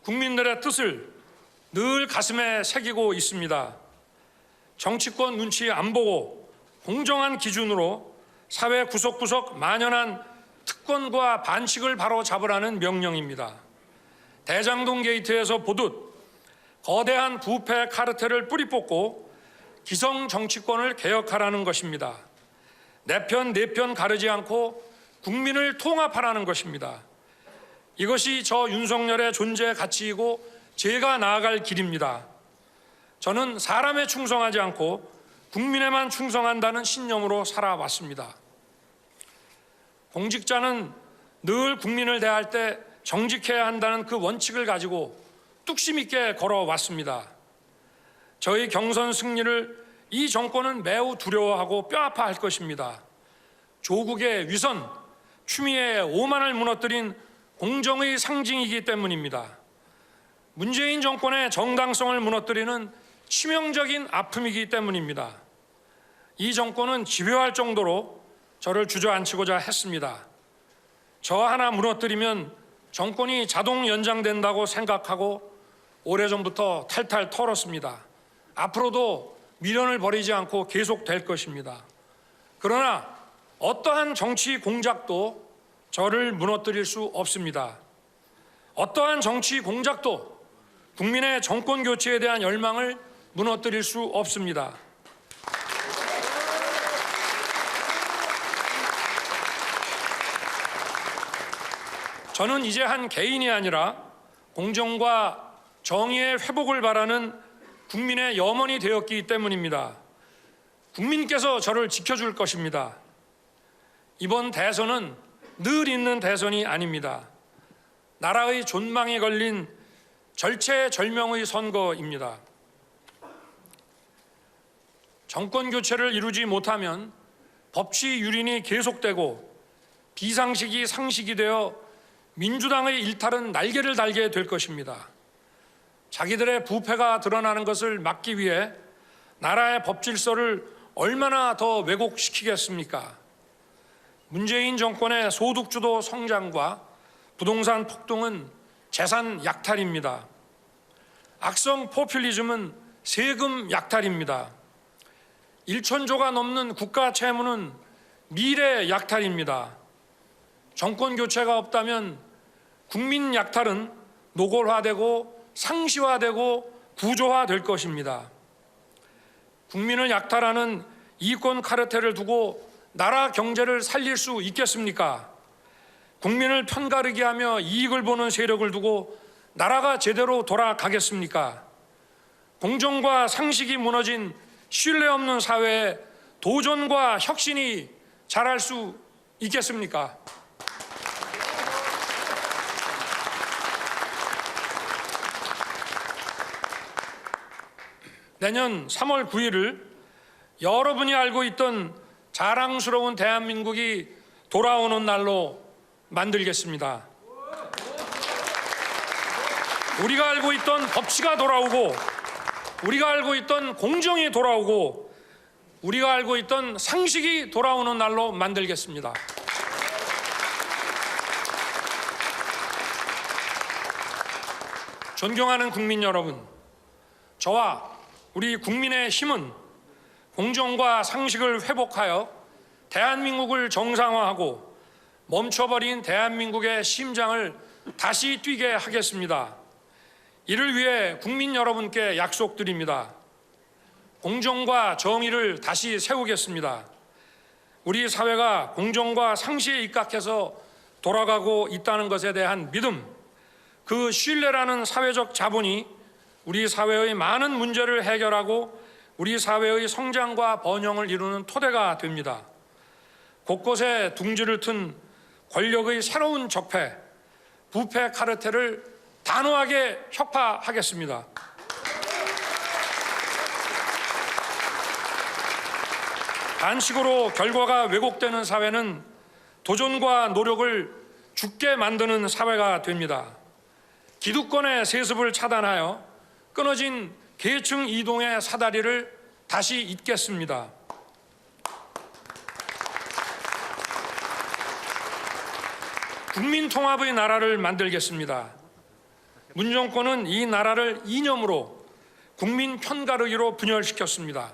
국민들의 뜻을 늘 가슴에 새기고 있습니다. 정치권 눈치 안 보고 공정한 기준으로 사회 구석구석 만연한 특권과 반칙을 바로 잡으라는 명령입니다. 대장동 게이트에서 보듯 거대한 부패 카르텔을 뿌리 뽑고 기성 정치권을 개혁하라는 것입니다. 내 편, 내 편 가르지 않고 국민을 통합하라는 것입니다. 이것이 저 윤석열의 존재 가치이고 제가 나아갈 길입니다. 저는 사람에 충성하지 않고 국민에만 충성한다는 신념으로 살아왔습니다. 공직자는 늘 국민을 대할 때 정직해야 한다는 그 원칙을 가지고 뚝심 있게 걸어왔습니다. 저희 경선 승리를 이 정권은 매우 두려워하고 뼈아파할 것입니다. 조국의 위선, 추미애의 오만을 무너뜨린 공정의 상징이기 때문입니다. 문재인 정권의 정당성을 무너뜨리는 치명적인 아픔이기 때문입니다. 이 정권은 집요할 정도로 저를 주저앉히고자 했습니다. 저 하나 무너뜨리면 정권이 자동 연장된다고 생각하고 오래전부터 탈탈 털었습니다. 앞으로도 미련을 버리지 않고 계속될 것입니다. 그러나 어떠한 정치 공작도 저를 무너뜨릴 수 없습니다. 어떠한 정치 공작도 국민의 정권 교체에 대한 열망을 무너뜨릴 수 없습니다. 저는 이제 한 개인이 아니라 공정과 정의의 회복을 바라는 국민의 염원이 되었기 때문입니다. 국민께서 저를 지켜줄 것입니다. 이번 대선은 늘 있는 대선이 아닙니다. 나라의 존망에 걸린 절체절명의 선거입니다. 정권 교체를 이루지 못하면 법치 유린이 계속되고 비상식이 상식이 되어 민주당의 일탈은 날개를 달게 될 것입니다. 자기들의 부패가 드러나는 것을 막기 위해 나라의 법질서를 얼마나 더 왜곡시키겠습니까? 문재인 정권의 소득주도 성장과 부동산 폭등은 재산 약탈입니다. 악성 포퓰리즘은 세금 약탈입니다. 1,000조가 넘는 국가 채무는 미래 약탈입니다. 정권 교체가 없다면 국민 약탈은 노골화되고 상시화되고 구조화될 것입니다. 국민을 약탈하는 이권 카르텔을 두고 나라 경제를 살릴 수 있겠습니까? 국민을 편가르게 하며 이익을 보는 세력을 두고 나라가 제대로 돌아가겠습니까? 공정과 상식이 무너진 신뢰 없는 사회에 도전과 혁신이 자랄 수 있겠습니까? 내년 3월 9일을 여러분이 알고 있던 자랑스러운 대한민국이 돌아오는 날로 만들겠습니다. 우리가 알고 있던 법치가 돌아오고, 우리가 알고 있던 공정이 돌아오고, 우리가 알고 있던 상식이 돌아오는 날로 만들겠습니다. 존경하는 국민 여러분, 저와 우리 국민의 힘은 공정과 상식을 회복하여 대한민국을 정상화하고 멈춰버린 대한민국의 심장을 다시 뛰게 하겠습니다. 이를 위해 국민 여러분께 약속드립니다. 공정과 정의를 다시 세우겠습니다. 우리 사회가 공정과 상식에 입각해서 돌아가고 있다는 것에 대한 믿음, 그 신뢰라는 사회적 자본이 우리 사회의 많은 문제를 해결하고 우리 사회의 성장과 번영을 이루는 토대가 됩니다. 곳곳에 둥지를 튼 권력의 새로운 적폐, 부패 카르텔을 단호하게 혁파하겠습니다. 반식으로 결과가 왜곡되는 사회는 도전과 노력을 죽게 만드는 사회가 됩니다. 기득권의 세습을 차단하여 끊어진 계층 이동의 사다리를 다시 잇겠습니다. 국민통합의 나라를 만들겠습니다. 문정권은 이 나라를 이념으로 국민 편가르기로 분열시켰습니다.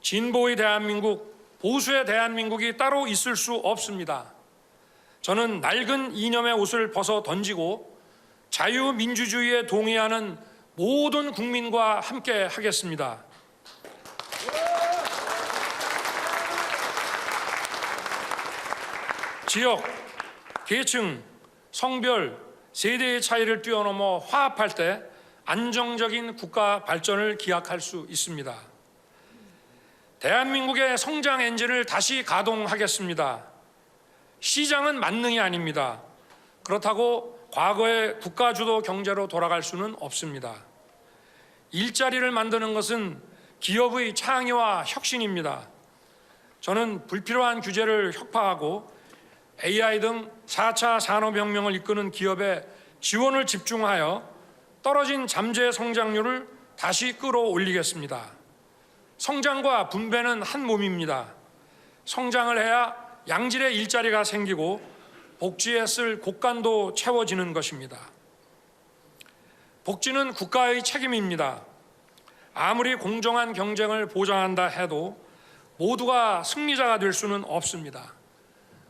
진보의 대한민국, 보수의 대한민국이 따로 있을 수 없습니다. 저는 낡은 이념의 옷을 벗어 던지고 자유민주주의에 동의하는 모든 국민과 함께 하겠습니다. 지역, 계층, 성별, 세대의 차이를 뛰어넘어 화합할 때 안정적인 국가 발전을 기약할 수 있습니다. 대한민국의 성장 엔진을 다시 가동하겠습니다. 시장은 만능이 아닙니다. 그렇다고 과거의 국가 주도 경제로 돌아갈 수는 없습니다. 일자리를 만드는 것은 기업의 창의와 혁신입니다. 저는 불필요한 규제를 혁파하고 AI 등 4차 산업혁명을 이끄는 기업에 지원을 집중하여 떨어진 잠재 성장률을 다시 끌어올리겠습니다. 성장과 분배는 한 몸입니다. 성장을 해야 양질의 일자리가 생기고 복지에 쓸 곳간도 채워지는 것입니다. 복지는 국가의 책임입니다. 아무리 공정한 경쟁을 보장한다 해도 모두가 승리자가 될 수는 없습니다.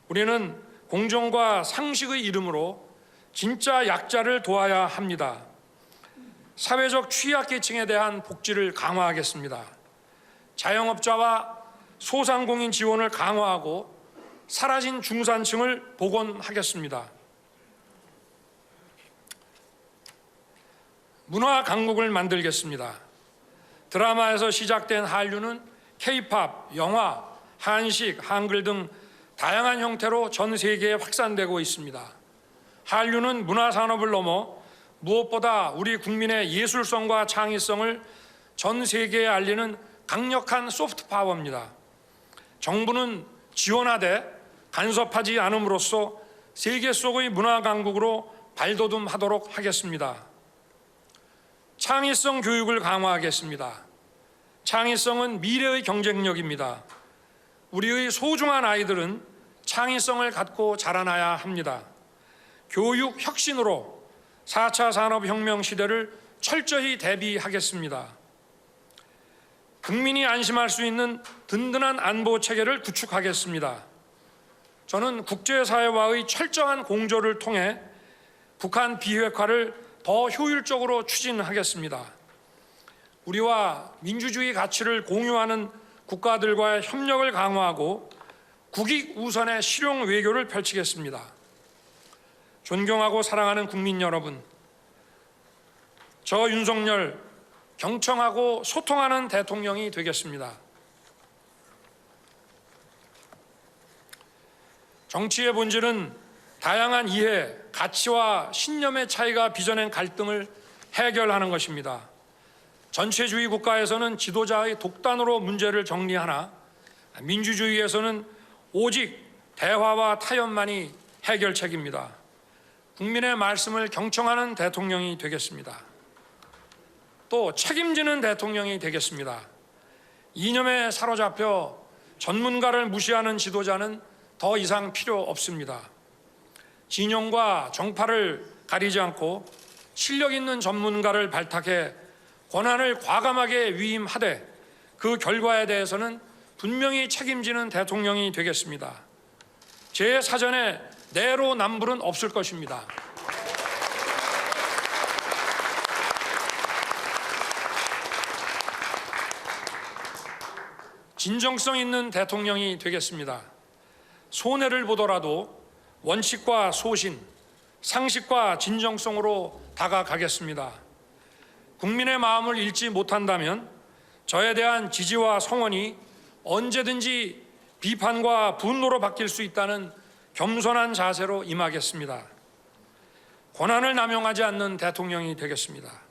우리는 공정과 상식의 이름으로 진짜 약자를 도와야 합니다. 사회적 취약계층에 대한 복지를 강화하겠습니다. 자영업자와 소상공인 지원을 강화하고 사라진 중산층을 복원하겠습니다. 문화 강국을 만들겠습니다. 드라마에서 시작된 한류는 K-팝, 영화, 한식, 한글 등 다양한 형태로 전 세계에 확산되고 있습니다. 한류는 문화산업을 넘어 무엇보다 우리 국민의 예술성과 창의성을 전 세계에 알리는 강력한 소프트 파워입니다. 정부는 지원하되 간섭하지 않음으로써 세계 속의 문화 강국으로 발돋움하도록 하겠습니다. 창의성 교육을 강화하겠습니다. 창의성은 미래의 경쟁력입니다. 우리의 소중한 아이들은 창의성을 갖고 자라나야 합니다. 교육 혁신으로 4차 산업혁명 시대를 철저히 대비하겠습니다. 국민이 안심할 수 있는 든든한 안보 체계를 구축하겠습니다. 저는 국제사회와의 철저한 공조를 통해 북한 비핵화를 더 효율적으로 추진하겠습니다. 우리와 민주주의 가치를 공유하는 국가들과의 협력을 강화하고 국익 우선의 실용 외교를 펼치겠습니다. 존경하고 사랑하는 국민 여러분, 저 윤석열 경청하고 소통하는 대통령이 되겠습니다. 정치의 본질은 다양한 이해, 가치와 신념의 차이가 빚어낸 갈등을 해결하는 것입니다. 전체주의 국가에서는 지도자의 독단으로 문제를 정리하나 민주주의에서는 오직 대화와 타협만이 해결책입니다. 국민의 말씀을 경청하는 대통령이 되겠습니다. 또 책임지는 대통령이 되겠습니다. 이념에 사로잡혀 전문가를 무시하는 지도자는 더 이상 필요 없습니다. 진영과 정파를 가리지 않고 실력 있는 전문가를 발탁해 권한을 과감하게 위임하되 그 결과에 대해서는 분명히 책임지는 대통령이 되겠습니다. 제 사전에 내로남불은 없을 것입니다. 진정성 있는 대통령이 되겠습니다. 손해를 보더라도 원칙과 소신, 상식과 진정성으로 다가가겠습니다. 국민의 마음을 잃지 못한다면 저에 대한 지지와 성원이 언제든지 비판과 분노로 바뀔 수 있다는 겸손한 자세로 임하겠습니다. 권한을 남용하지 않는 대통령이 되겠습니다.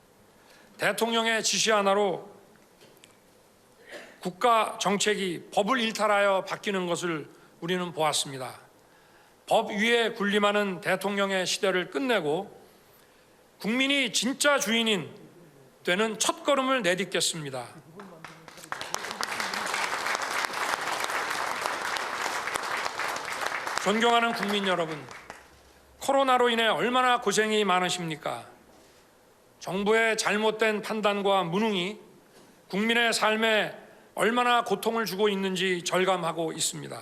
대통령의 지시 하나로 국가 정책이 법을 일탈하여 바뀌는 것을 우리는 보았습니다. 법 위에 군림하는 대통령의 시대를 끝내고 국민이 진짜 주인인 되는 첫걸음을 내딛겠습니다. 존경하는 국민 여러분, 코로나로 인해 얼마나 고생이 많으십니까? 정부의 잘못된 판단과 무능이 국민의 삶에 얼마나 고통을 주고 있는지 절감하고 있습니다.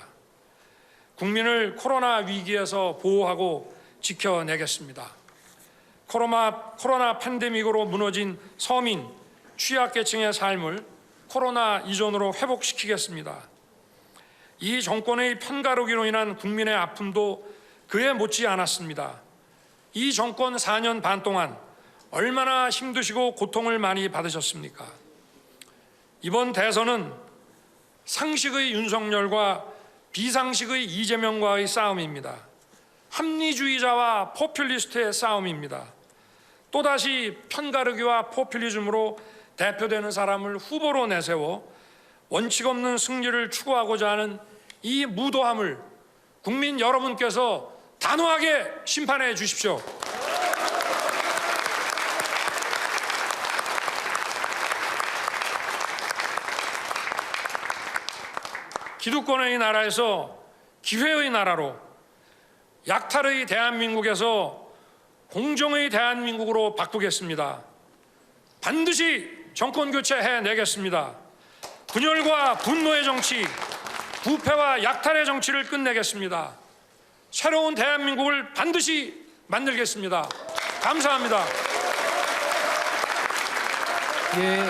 국민을 코로나 위기에서 보호하고 지켜내겠습니다. 코로나 팬데믹으로 무너진 서민, 취약계층의 삶을 코로나 이전으로 회복시키겠습니다. 이 정권의 편가르기로 인한 국민의 아픔도 그에 못지 않았습니다. 이 정권 4년 반 동안 얼마나 힘드시고 고통을 많이 받으셨습니까? 이번 대선은 상식의 윤석열과 비상식의 이재명과의 싸움입니다. 합리주의자와 포퓰리스트의 싸움입니다. 또다시 편가르기와 포퓰리즘으로 대표되는 사람을 후보로 내세워 원칙 없는 승리를 추구하고자 하는 이 무도함을 국민 여러분께서 단호하게 심판해 주십시오. 기득권의 나라에서 기회의 나라로, 약탈의 대한민국에서 공정의 대한민국으로 바꾸겠습니다. 반드시 정권 교체해내겠습니다. 분열과 분노의 정치, 부패와 약탈의 정치를 끝내겠습니다. 새로운 대한민국을 반드시 만들겠습니다. 감사합니다. 예,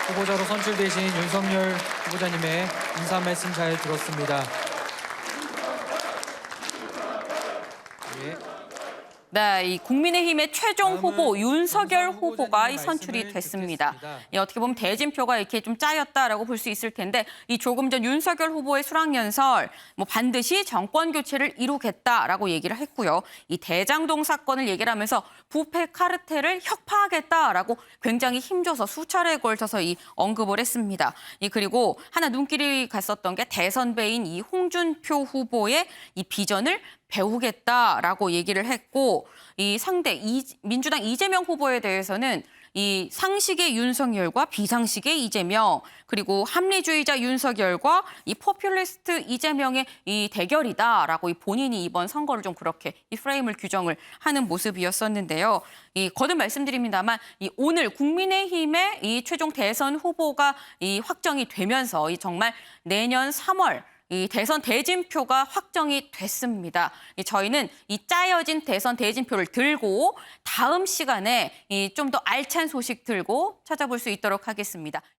후보자로 선출되신 윤석열 후보자님의 인사 말씀 잘 들었습니다. 네, 이 국민의힘의 최종 후보 윤석열 후보가 선출이 됐습니다. 어떻게 보면 대진표가 이렇게 좀 짜였다라고 볼 수 있을 텐데 이 조금 전 윤석열 후보의 수락연설 반드시 정권 교체를 이루겠다라고 얘기를 했고요. 이 대장동 사건을 얘기를 하면서 부패 카르텔을 혁파하겠다라고 굉장히 힘줘서 수차례에 걸쳐서 이 언급을 했습니다. 그리고 하나 눈길이 갔었던 게 대선배인 이 홍준표 후보의 이 비전을 배우겠다라고 얘기를 했고 이 상대 민주당 이재명 후보에 대해서는 이 상식의 윤석열과 비상식의 이재명 그리고 합리주의자 윤석열과 이 포퓰리스트 이재명의 이 대결이다라고 이 본인이 이번 선거를 좀 그렇게 이 프레임을 규정을 하는 모습이었었는데요. 이 거듭 말씀드립니다만 이 오늘 국민의힘의 이 최종 대선 후보가 이 확정이 되면서 이 정말 내년 3월 이 대선 대진표가 확정이 됐습니다. 저희는 이 짜여진 대선 대진표를 들고 다음 시간에 좀 더 알찬 소식 들고 찾아볼 수 있도록 하겠습니다.